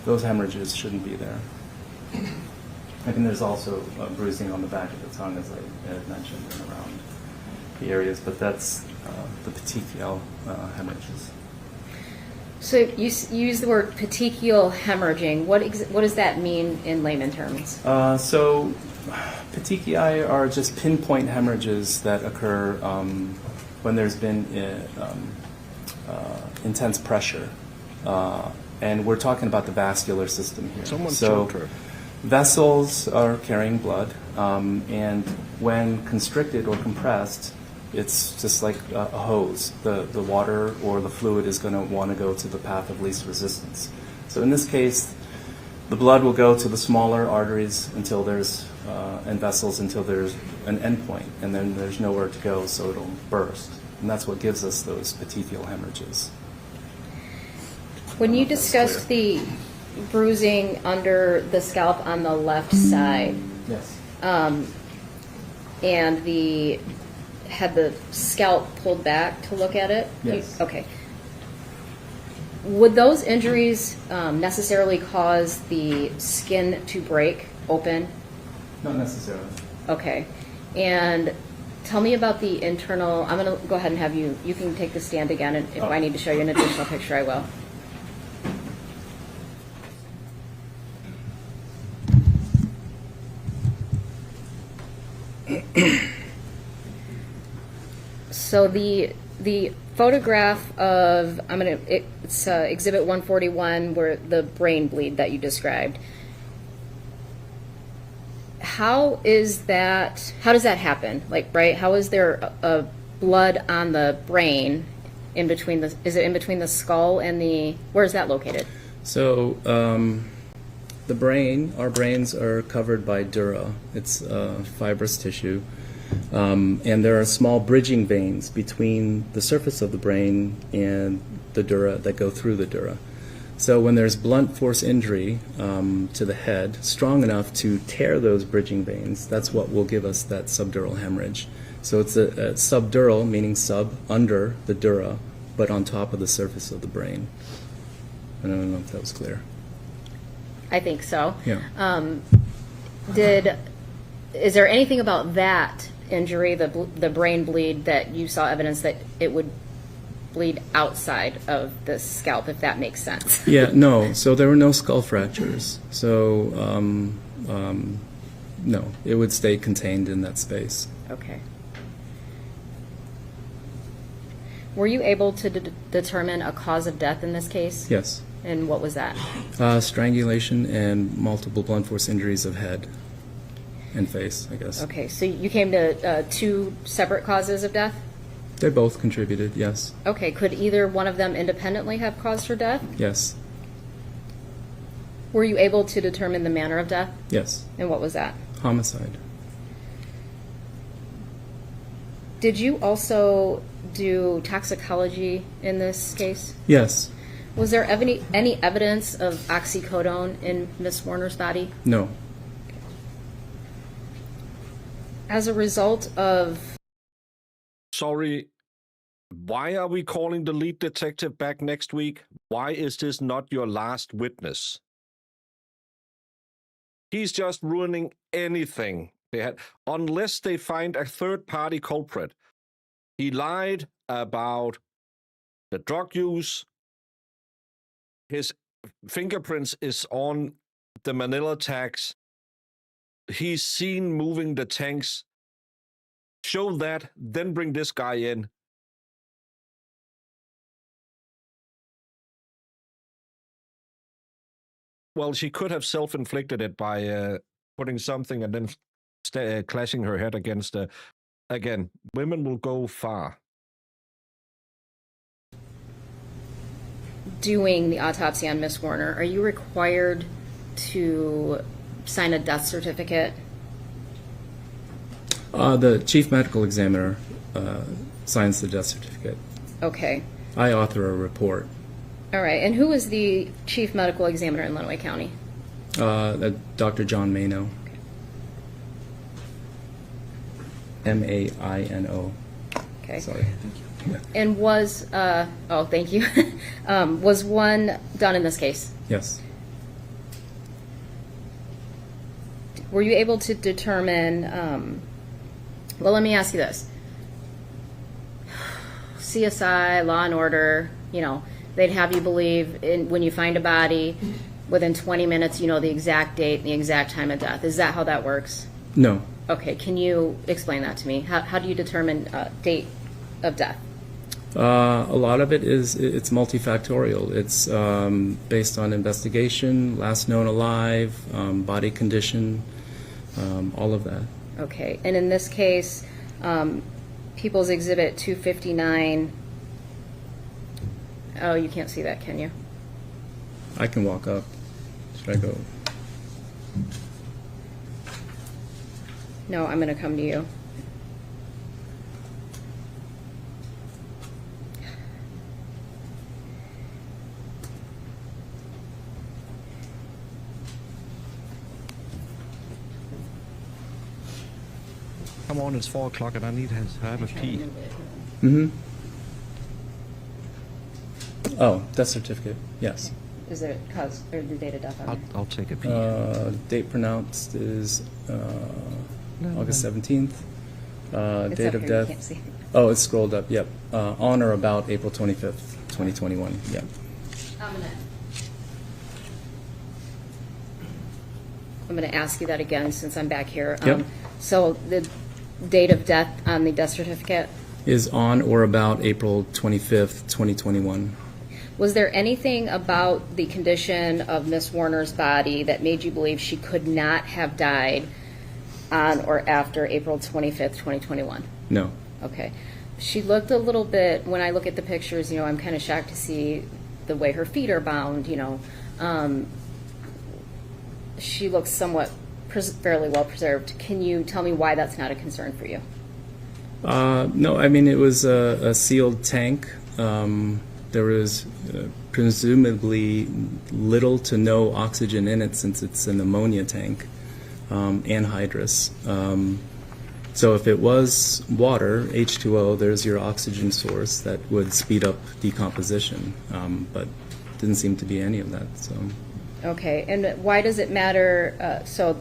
Those hemorrhages shouldn't be there. And there's also bruising on the back of the tongue, as I had mentioned, and around the areas, but that's the petechial hemorrhages. So you use the word petechial hemorrhaging. What does that mean in layman terms? So petechiae are just pinpoint hemorrhages that occur when there's been intense pressure. And we're talking about the vascular system here. So vessels are carrying blood, and when constricted or compressed, it's just like a hose. The water or the fluid is going to want to go to the path of least resistance. So in this case, the blood will go to the smaller arteries until there's and vessels until there's an endpoint, and then there's nowhere to go, so it'll burst. And that's what gives us those petechial hemorrhages. When you discussed the bruising under the scalp on the left side, yes, and had the scalp pulled back to look at it? Yes. Okay. Would those injuries necessarily cause the skin to break open? Not necessarily. Okay. And tell me about the internal. I'm going to go ahead and have you can take the stand again, and if I need to show you an additional picture, I will. So the photograph of it's Exhibit 141, where the brain bleed that you described. How does that happen? Like, right? How is there a blood on the brain in between the? Is it in between the skull and where is that located? So the brain, our brains are covered by dura. It's fibrous tissue. And there are small bridging veins between the surface of the brain and the dura that go through the dura. So when there's blunt force injury to the head, strong enough to tear those bridging veins, that's what will give us that subdural hemorrhage. So it's a subdural, meaning sub, under the dura, but on top of the surface of the brain. I don't know if that was clear. I think so. Yeah. Is there anything about that injury, the brain bleed, that you saw evidence that it would bleed outside of the scalp, if that makes sense? Yeah, no. So there were no skull fractures. So no, it would stay contained in that space. Okay. Were you able to determine a cause of death in this case? Yes. And what was that? Strangulation and multiple blunt force injuries of head and face, I guess. Okay, so you came to two separate causes of death? They both contributed, yes. Okay, could either one of them independently have caused her death? Yes. Were you able to determine the manner of death? Yes. And what was that? Homicide. Did you also do toxicology in this case? Yes. Was there any evidence of oxycodone in Miss Warner's body? No. As a result of... Sorry, why are we calling the lead detective back next week? Why is this not your last witness? He's just ruining anything they had, unless they find a third-party culprit. He lied about the drug use. His fingerprints is on the Manila tags. He's seen moving the tanks. Show that, then bring this guy in. Well, she could have self-inflicted it by putting something and then clashing her head against again, women will go far. Doing the autopsy on Miss Warner, are you required to sign a death certificate? The chief medical examiner signs the death certificate. Okay. I author a report. All right. And who is the chief medical examiner in Lenawee County? Dr. John Maino. Okay. Maino. Okay. Sorry. Thank you. Yeah. And was, thank you. Was one done in this case? Yes. Were you able to determine, well, let me ask you this. CSI, Law and Order, they'd have you believe when you find a body, within 20 minutes, you know the exact date and the exact time of death. Is that how that works? No. Okay, can you explain that to me? How do you determine date of death? A lot of it's multifactorial. It's based on investigation, last known alive, body condition, all of that. Okay, and in this case, People's Exhibit 259. Oh, you can't see that, can you? I can walk up. Should I go? No, I'm going to come to you. Come on, it's 4 o'clock and I need to have a pee. Mm-hmm. Oh, death certificate, yes. Is it cause or the date of death on I'll take a pee. Date pronounced is August 17th. It's Date up of here, you death. can't see. Oh, it's scrolled up, yep. On or about April 25th, 2021, yep. I'm going to ask you that again since I'm back here. Yep. So the date of death on the death certificate? Is on or about April 25th, 2021. Was there anything about the condition of Miss Warner's body that made you believe she could not have died on or after April 25th, 2021? No. Okay. She looked a little bit, when I look at the pictures, I'm kind of shocked to see the way her feet are bound, She looks somewhat fairly well preserved. Can you tell me why that's not a concern for you? No, I mean, it was a sealed tank. There was presumably little to no oxygen in it since it's an ammonia tank, anhydrous. So if it was water, H2O, there's your oxygen source that would speed up decomposition, but didn't seem to be any of that. So. Okay, and why does it matter? So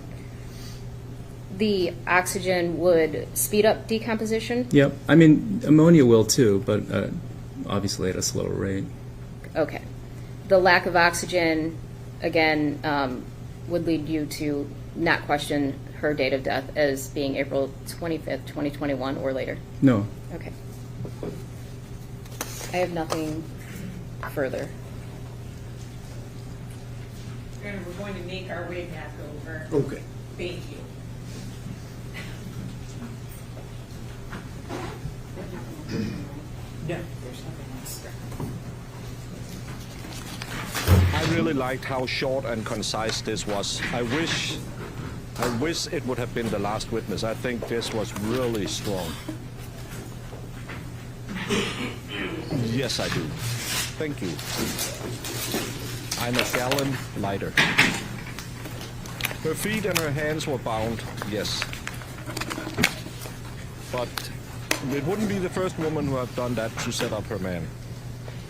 the oxygen would speed up decomposition? Yep, I mean, ammonia will too, but obviously at a slower rate. Okay. The lack of oxygen, again, would lead you to not question her date of death as being April 25th, 2021 or later? No. Okay. I have nothing further. We're going to make our way back over. Okay. Thank you. No, there's nothing else there. I really liked how short and concise this was. I wish it would have been the last witness. I think this was really strong. Yes, I do. Thank you. I'm a gallon lighter. Her feet and her hands were bound, yes. But it wouldn't be the first woman who have done that to set up her man.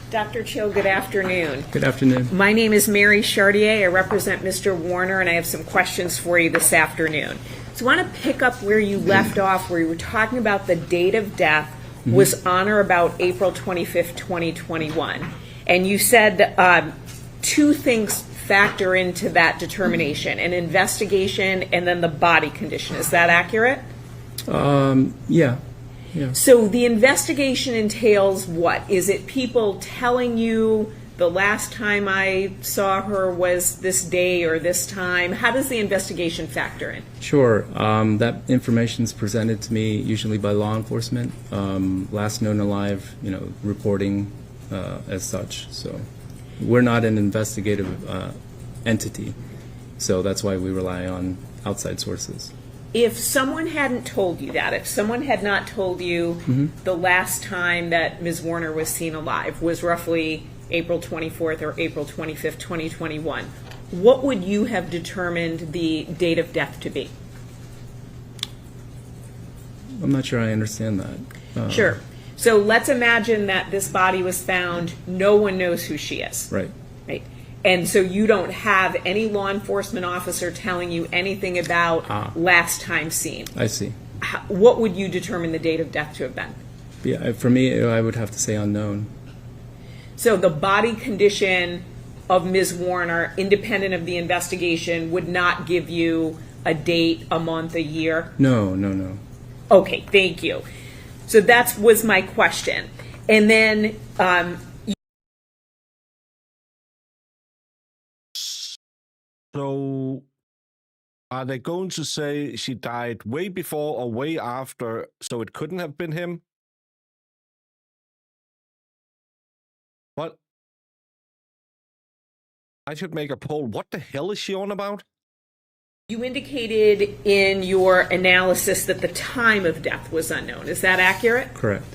Dr. Cho, good afternoon. Good afternoon. My name is Mary Chartier. I represent Mr. Warner, and I have some questions for you this afternoon. So I want to pick up where you left off, where you were talking about the date of death was on or about April 25th, 2021. And you said that, two things factor into that determination, an investigation and then the body condition. Is that accurate? Yeah. Yeah. So the investigation entails what? Is it people telling you the last time I saw her was this day or this time? How does the investigation factor in? Sure. That information is presented to me usually by law enforcement. Last known alive, reporting as such. So we're not an investigative entity, so that's why we rely on outside sources. If someone hadn't told you that, if someone had not told you the last time that Ms. Warner was seen alive was roughly April 24th or April 25th, 2021, what would you have determined the date of death to be? I'm not sure I understand that. Sure. So let's imagine that this body was found. No one knows who she is. Right. Right. And so you don't have any law enforcement officer telling you anything about last time seen. I see. What would you determine the date of death to have been? Yeah, for me, I would have to say unknown. So the body condition of Ms. Warner, independent of the investigation, would not give you a date, a month, a year? No. Okay, thank you. So that was my question. And then So are they going to say she died way before or way after, so it couldn't have been him? What? I should make a poll. What the hell is she on about? you indicated in your analysis that the time of death was unknown. Is that accurate? Correct.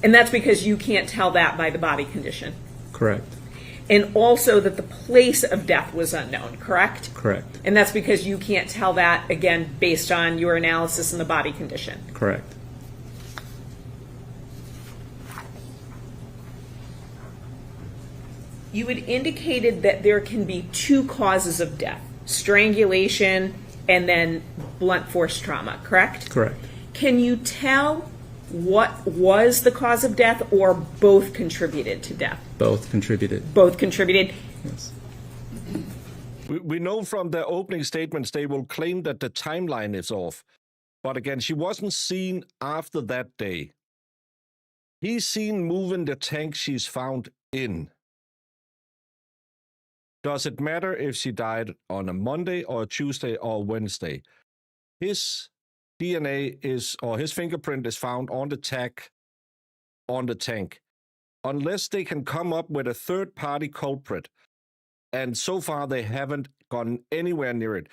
And that's because you can't tell that by the body condition. Correct. And also that the place of death was unknown, correct? Correct. And that's because you can't tell that, again, based on your analysis and the body condition. Correct. You had indicated that there can be two causes of death, strangulation and then blunt force trauma, correct? Correct. Can you tell what was the cause of death or both contributed to death? Both contributed. Both contributed? Yes. We know from their opening statements they will claim that the timeline is off. But again, she wasn't seen after that day. He's seen moving the tank she's found in. Does it matter if she died on a Monday or a Tuesday or a Wednesday? His DNA is, or his fingerprint is found on the tag on the tank. Unless they can come up with a third-party culprit, and so far they haven't gone anywhere near it,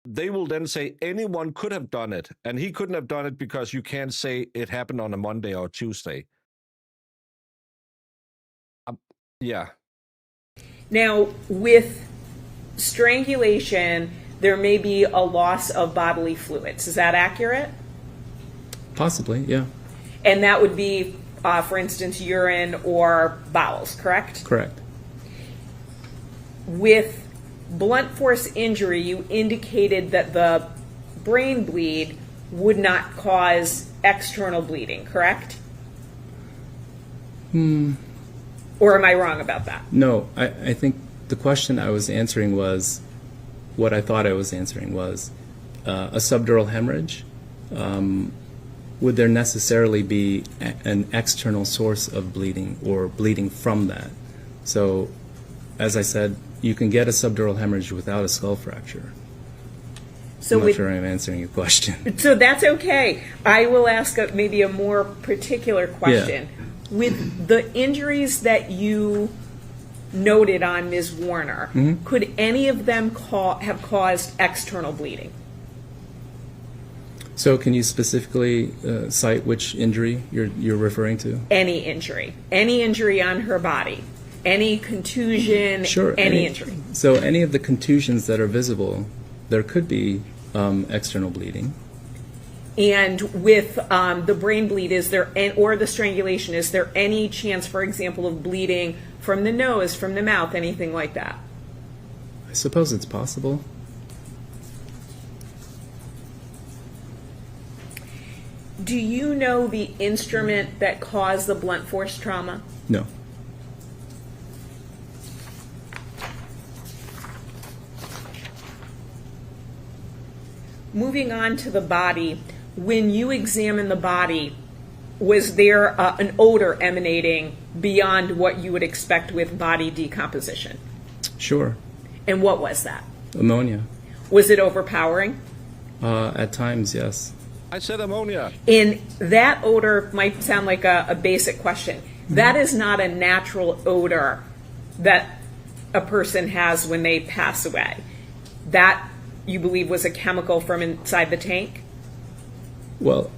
they will then say anyone could have done it, and he couldn't have done it because you can't say it happened on a Monday or a Tuesday. Yeah. Now, with strangulation, there may be a loss of bodily fluids. Is that accurate? Possibly, yeah. And that would be, for instance, urine or bowels, correct? Correct. With blunt force injury, you indicated that the brain bleed would not cause external bleeding, correct? Or am I wrong about that? No, I think the question I was answering was, what I thought I was answering was, a subdural hemorrhage, would there necessarily be an external source of bleeding or bleeding from that? So, as I said, you can get a subdural hemorrhage without a skull fracture. So I'm not sure I'm answering your question. So that's okay. I will ask maybe a more particular question. Yeah. With the injuries that you noted on Ms. Warner, could any of them have caused external bleeding? So can you specifically cite which injury you're referring to? Any injury on her body, any contusion, Sure, any injury. So any of the contusions that are visible, there could be external bleeding. And with the brain bleed, or the strangulation, is there any chance, for example, of bleeding from the nose, from the mouth, anything like that? I suppose it's possible. Do you know the instrument that caused the blunt force trauma? No. Moving on to the body, when you examine the body, was there an odor emanating beyond what you would expect with body decomposition? Sure. And what was that? Ammonia. Was it overpowering? At times, yes. I said ammonia. And that odor might sound like a basic question. That is not a natural odor that a person has when they pass away. That, you believe, was a chemical from inside the tank? Well,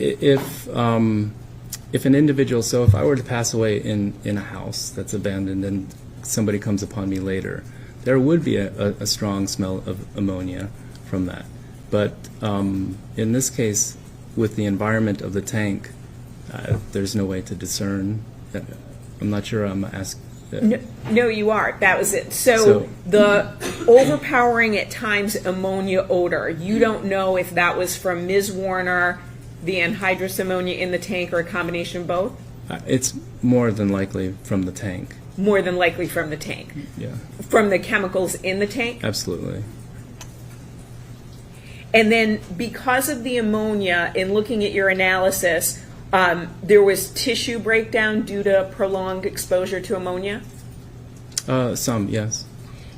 if an individual, so if I were to pass away in a house that's abandoned and somebody comes upon me later, there would be a strong smell of ammonia from that. But in this case, with the environment of the tank, there's no way to discern. I'm not sure I'm asking. No, you are. That was it. So the overpowering at times ammonia odor, you don't know if that was from Ms. Warner the anhydrous ammonia in the tank or a combination of both? It's more than likely from the tank. More than likely from the tank. Yeah, From the chemicals in the tank? absolutely. And then because of the ammonia, in looking at your analysis, there was tissue breakdown due to prolonged exposure to ammonia? Some, yes.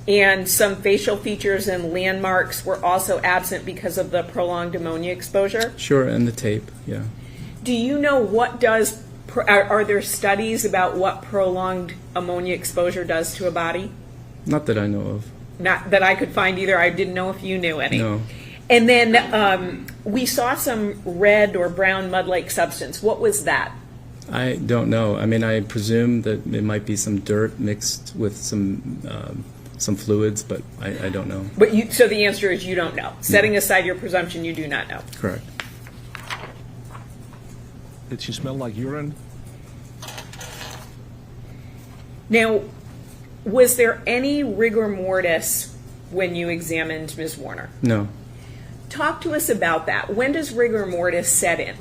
And some facial features and landmarks were also absent because of the prolonged ammonia exposure? Sure, and the tape, yeah. Do you know what does, are there studies about what prolonged ammonia exposure does to a body? Not that I know of. Not that I could find either. I didn't know if you knew any. No. And then we saw some red or brown mud-like substance. What was that? I don't know. I mean, I presume that it might be some dirt mixed with some fluids, but I don't know. But so the answer is you don't know. Setting aside your presumption, you do not know. Correct. Did she smell like urine? Now, was there any rigor mortis when you examined Ms. Warner? No. Talk to us about that. When does rigor mortis set in?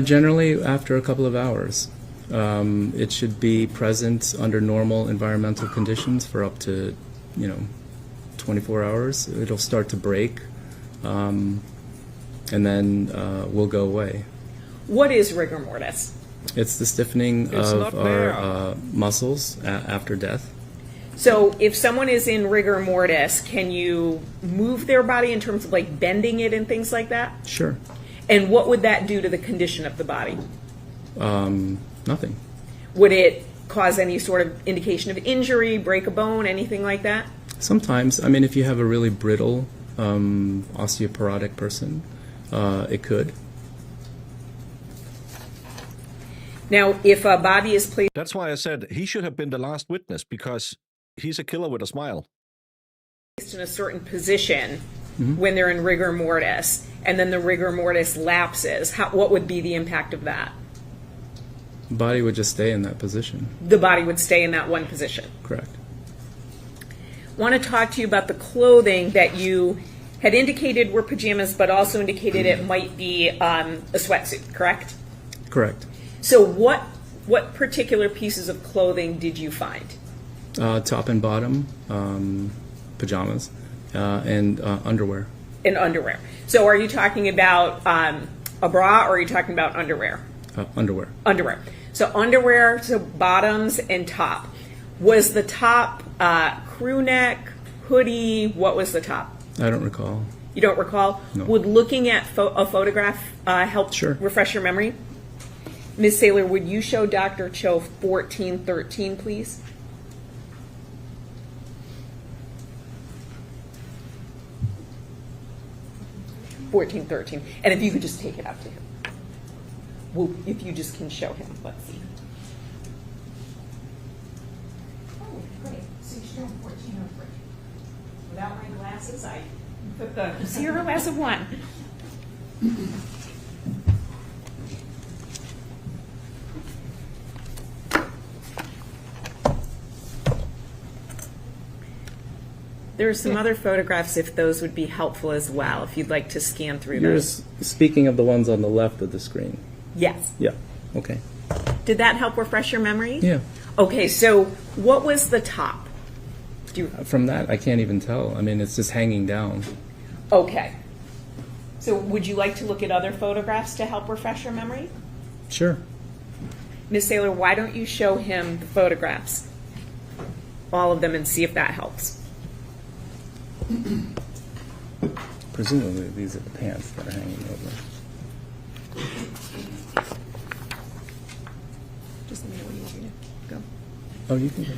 Generally, after a couple of hours. It should be present under normal environmental conditions for up to, 24 hours. It'll start to break, and then will go away. What is rigor mortis? It's the stiffening of our muscles after death. So if someone is in rigor mortis, can you move their body in terms of like bending it and things like that? Sure. And what would that do to the condition of the body? Nothing. Would it cause any sort of indication of injury, break a bone, anything like that? Sometimes. I mean, if you have a really brittle osteoporotic person, it could. Now, if a body is placed... That's why I said he should have been the last witness, because he's a killer with a smile. ...in a certain position when they're in rigor mortis, and then the rigor mortis lapses, what would be the impact of that? The body would just stay in that position. The body would stay in that one position. Correct. I want to talk to you about the clothing that you had indicated were pajamas, but also indicated it might be a sweatsuit, correct? Correct. So what particular pieces of clothing did you find? Top and bottom, pajamas, and underwear. And underwear. So are you talking about a bra, or are you talking about underwear? Underwear. Underwear. So underwear, so bottoms and top. Was the top crew neck, hoodie? What was the top? I don't recall. You don't recall? No. Would looking at a photograph help refresh your memory? Ms. Saylor, would you show Dr. Cho 1413, please? $14.13. And if you could just take it out to him. Well, if you just can show him, let's see. Oh, great. So you're showing 1403. Without my glasses, I put the 0 as a 1. There are some other photographs, if those would be helpful as well, if you'd like to scan through You're those. speaking of the ones on the left of the screen. Yes. Yeah. Okay. Did that help refresh your memory? Yeah. Okay, so what was the top? From that, I can't even tell. I mean, it's just hanging down. Okay. So would you like to look at other photographs to help refresh your memory? Sure. Ms. Saylor, why don't you show him the photographs? All of them, and see if that helps. Presumably, these are the pants that are hanging over. Just let me know when you want to go. Oh, you can go.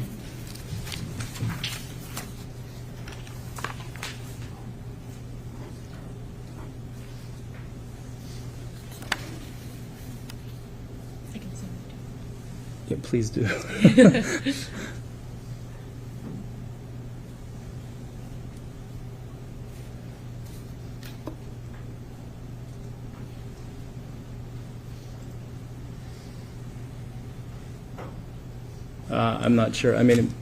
Yeah, please do. I'm not sure. I mean,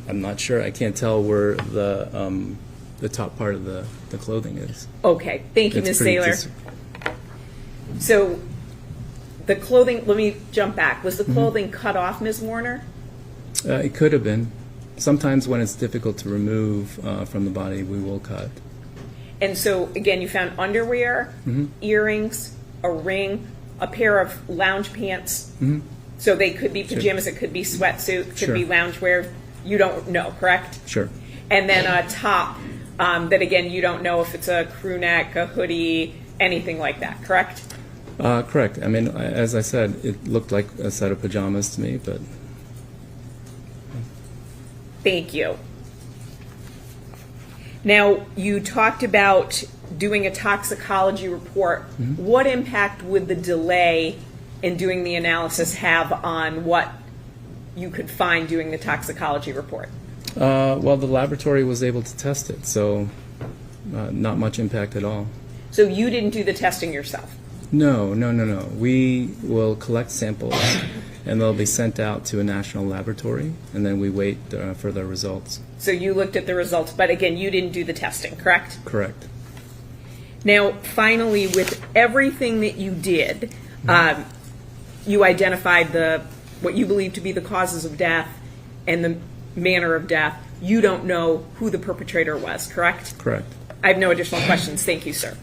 I'm not sure. I can't tell where the top part of the clothing is. Okay, thank you, It's Ms. pretty Saylor. So the clothing, let me jump back. Was the clothing cut off, Ms. Warner? It could have been. Sometimes when it's difficult to remove from the body, we will cut. And so, again, you found underwear, earrings, a ring, a pair of lounge pants. So they could be pajamas, it could be sweatsuit, could be loungewear. You don't know, correct? Sure. And then a top that, again, you don't know if it's a crew neck, a hoodie, anything like that, correct? Correct. I mean, as I said, it looked like a set of pajamas to me, but... Thank you. Now, you talked about doing a toxicology report. What impact would the delay in doing the analysis have on what you could find doing the toxicology report? Well, the laboratory was able to test it, so not much impact at all. So you didn't do the testing yourself? No. We will collect samples, and they'll be sent out to a national laboratory, and then we wait for the results. So you looked at the results, but again, you didn't do the testing, correct? Correct. Now, finally, with everything that you did, you identified what you believe to be the causes of death and the manner of death. You don't know who the perpetrator was, correct? Correct. I have no additional questions. Thank you, sir.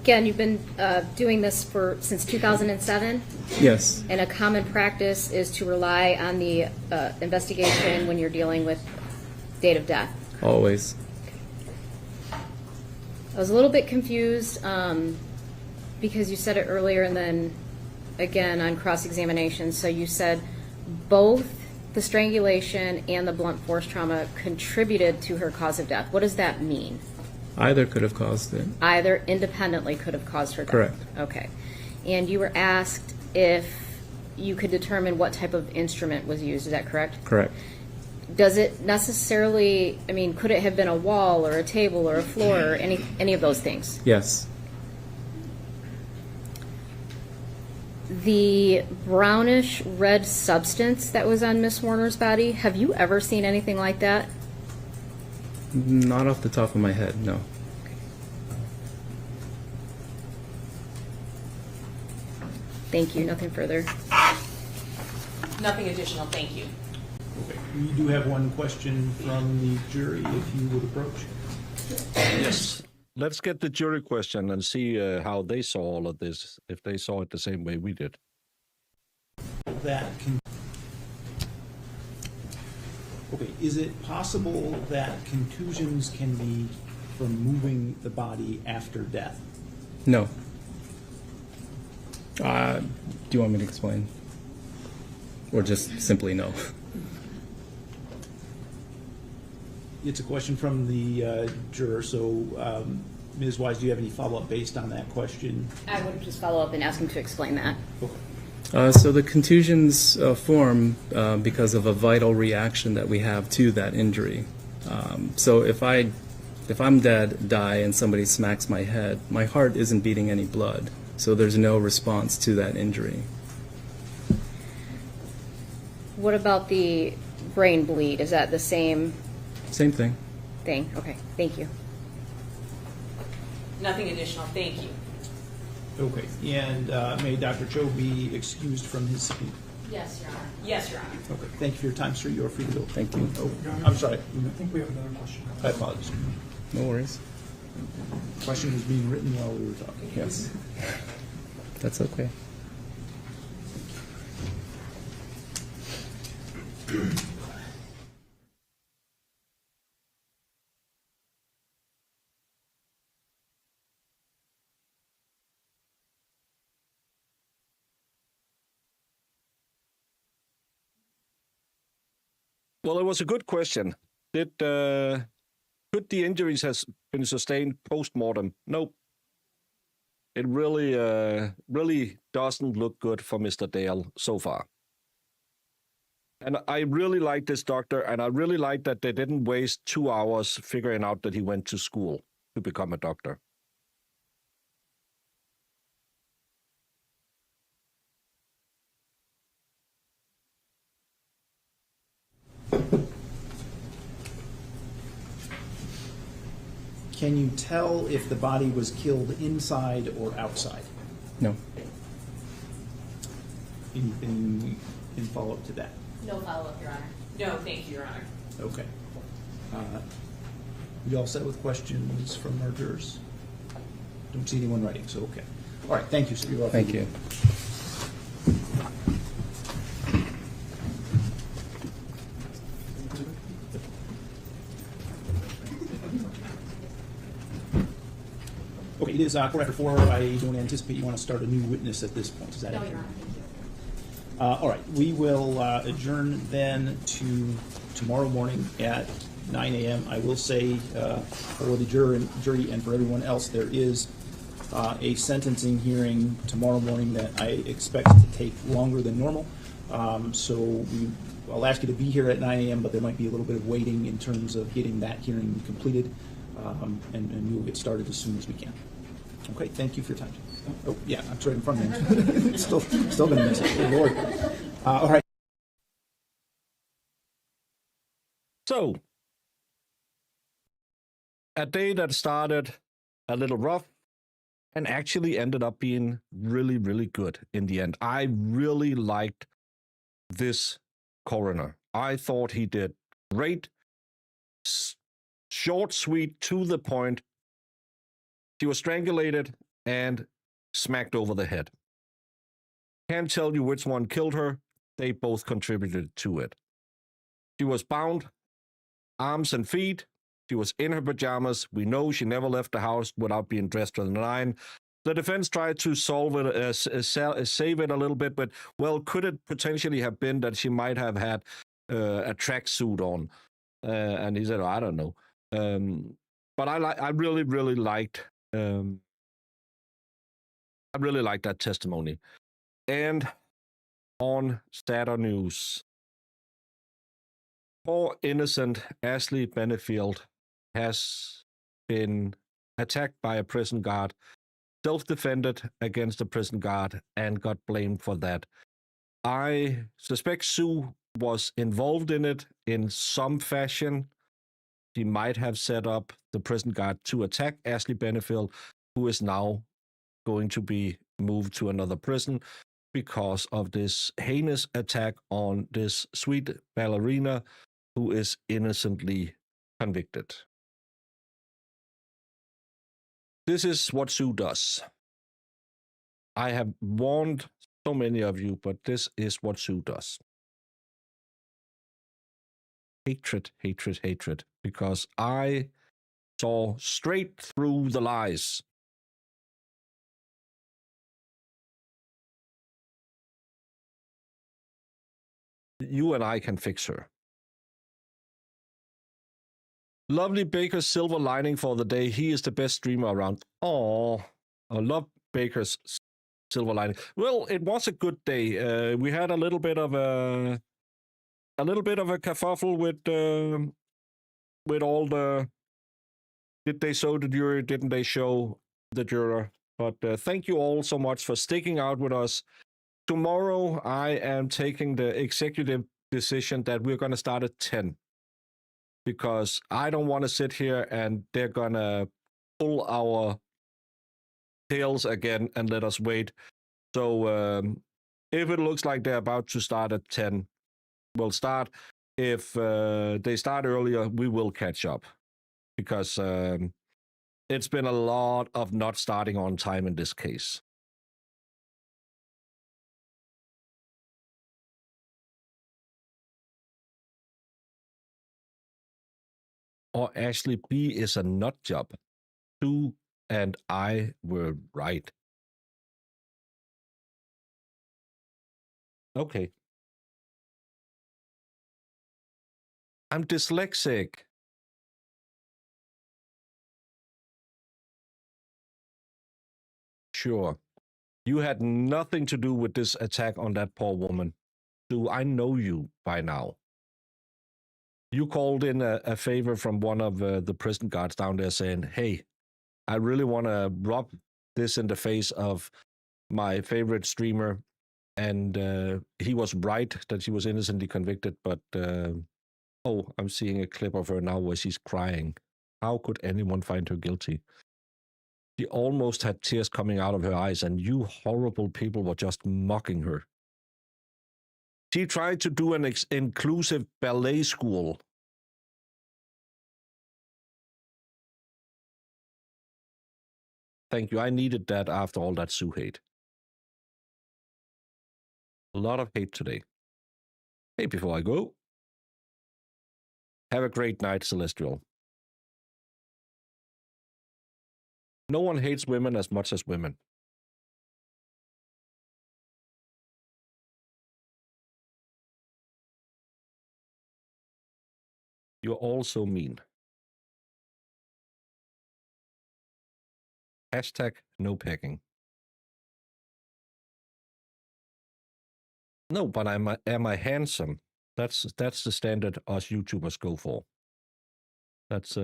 Again, you've been doing this since 2007? Yes. And a common practice is to rely on the investigation when you're dealing with date of death? Always. I was a little bit confused because you said it earlier and then again on cross-examination. So you said both the strangulation and the blunt force trauma contributed to her cause of death. What does that mean? Either could have caused it. Either independently could have caused her death? Correct. Okay. And you were asked if you could determine what type of instrument was used. Is that correct? Correct. Does it necessarily, I mean, could it have been a wall or a table or a floor or any of those things? Yes. The brownish red substance that was on Miss Warner's body, have you ever seen anything like that? Not off the top of my head, no. Thank you. Nothing further. Nothing additional. Thank you. Okay. We do have one question from the jury, if you would approach. Yes. Let's get the jury question and see how they saw all of this, if they saw it the same way we did. Okay, is it possible that contusions can be from moving the body after death? No. Do you want me to explain? Or just simply no? It's a question from the juror, so Ms. Wise, do you have any follow-up based on that question? I would just follow up and ask him to explain that. Okay. So the contusions form because of a vital reaction that we have to that injury. So if I'm dead, die, and somebody smacks my head, my heart isn't beating any blood, so there's no response to that injury. What about the brain bleed? Is that the same Same thing. thing? Okay, thank you. Nothing additional. Thank you. Okay, and may Dr. Cho be excused from his seat? Yes, Your Honor. Yes, Your Honor. Okay, thank you for your time, sir. You are free to go. Thank you. Oh, I'm sorry. I think we have another question. I apologize. No worries. Question was being written while we were talking. Yes. That's okay. Well, it was a good question. Could the injuries has been sustained post-mortem? Nope. It really doesn't look good for Mr. Dale so far. And I really like this doctor, and I really like that they didn't waste 2 hours figuring out that he went to school. to become a doctor. Can you tell if the body was killed inside or outside? No. Anything in follow-up to that? No follow-up, Your Honor. No, thank you, Your Honor. Okay. You all set with questions from our jurors? Don't see anyone writing, so okay. All right, thank you, sir. You're welcome. Thank you. Okay, it is quarter after 4. I don't anticipate you want to start a new witness at this point. Is that No, it? Your Honor, thank you. All right, we will adjourn then to tomorrow morning at 9 a.m. I will say for the jury and for everyone else, there is a sentencing hearing tomorrow morning that I expect to take longer than normal. So I'll ask you to be here at 9 a.m., but there might be a little bit of waiting in terms of getting that hearing completed, and we will get started as soon as we can. Okay, thank you for your time. Oh, yeah, it's right in front of me. still going to miss it. Good Lord. All right. So, a day that started a little rough and actually ended up being really, really good in the end. I really liked this coroner. I thought he did great. Short, sweet, to the point. She was strangulated and smacked over the head. Can't tell you which one killed her. They both contributed to it. She was bound, arms and feet. She was in her pajamas. We know she never left the house without being dressed to the nine. The defense tried to solve it, save it a little bit, but, well, could it potentially have been that she might have had a tracksuit on? And he said, oh, I don't know. But I really, really liked that testimony. And on Saturday News, poor innocent Ashley Benefield has been attacked by a prison guard, self-defended against a prison guard, and got blamed for that. I suspect Sue was involved in it in some fashion. She might have set up the prison guard to attack Ashley Benefield, who is now going to be moved to another prison because of this heinous attack on this sweet ballerina who is innocently convicted. This is what Sue does. I have warned so many of you, but this is what Sue does. Hatred, hatred, hatred, because I saw straight through the lies. You and I can fix her. Lovely Baker's silver lining for the day. He is the best streamer around. Oh, I love Baker's silver lining. Well, it was a good day. We had a little bit of a kerfuffle with all the. Did they show the jury? Didn't they show the juror? But thank you all so much for sticking out with us. Tomorrow, I am taking the executive decision that we're going to start at 10. Because I don't want to sit here and they're going to pull our tails again and let us wait. So if it looks like they're about to start at 10, we'll start. If they start earlier, we will catch up. Because it's been a lot of not starting on time in this case. Or Ashley B is a nut job. Sue and I were right. Okay. I'm dyslexic. Sure. You had nothing to do with this attack on that poor woman. Sue, I know you by now. You called in a favor from one of the prison guards down there saying, hey, I really want to rub this in the face of my favorite streamer, and he was right that she was innocently convicted, but I'm seeing a clip of her now where she's crying. How could anyone find her guilty? She almost had tears coming out of her eyes, and you horrible people were just mocking her. She tried to do an inclusive ballet school. Thank you. I needed that after all that Sue hate. A lot of hate today. Hey, before I go, have a great night, Celestial. No one hates women as much as women. You're all so mean. Hashtag no pegging. No, but am I handsome? That's the standard us YouTubers go for. That's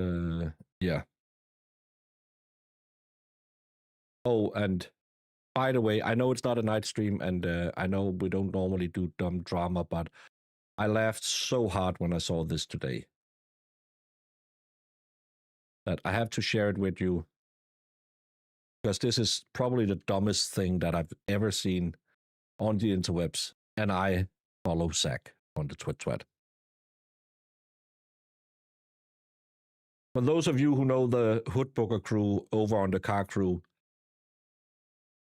yeah. Oh, and by the way, I know it's not a night stream, and I know we don't normally do dumb drama, but I laughed so hard when I saw this today that I have to share it with you, because this is probably the dumbest thing that I've ever seen on the interwebs, and I follow Zach on the Twit. For those of you who know the Hood Booker crew over on the Car Crew,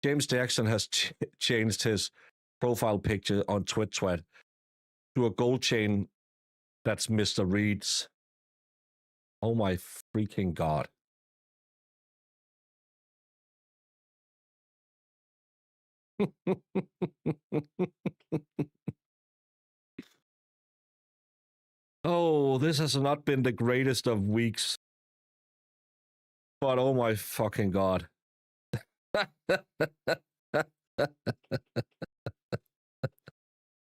James Jackson has changed his profile picture on Twit to a gold chain that's Mr. Reed's. Oh my freaking God. Oh, this has not been the greatest of weeks. But oh my fucking God.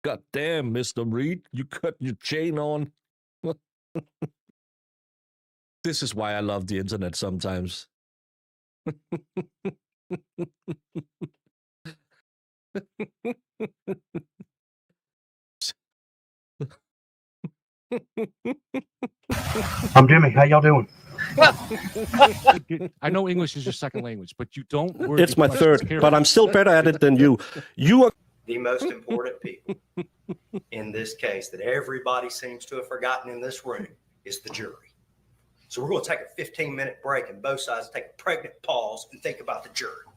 God damn, Mr. Reed, you cut your chain on. This is why I love the internet sometimes. I'm Jimmy. How y'all doing? I know English is your second language, but you don't word It's your my questions third, carefully. but I'm still better at it than you. You are The most important people in this case that everybody seems to have forgotten in this room is the jury. So we're going to take a 15-minute break and both sides take a pregnant pause and think about the jury.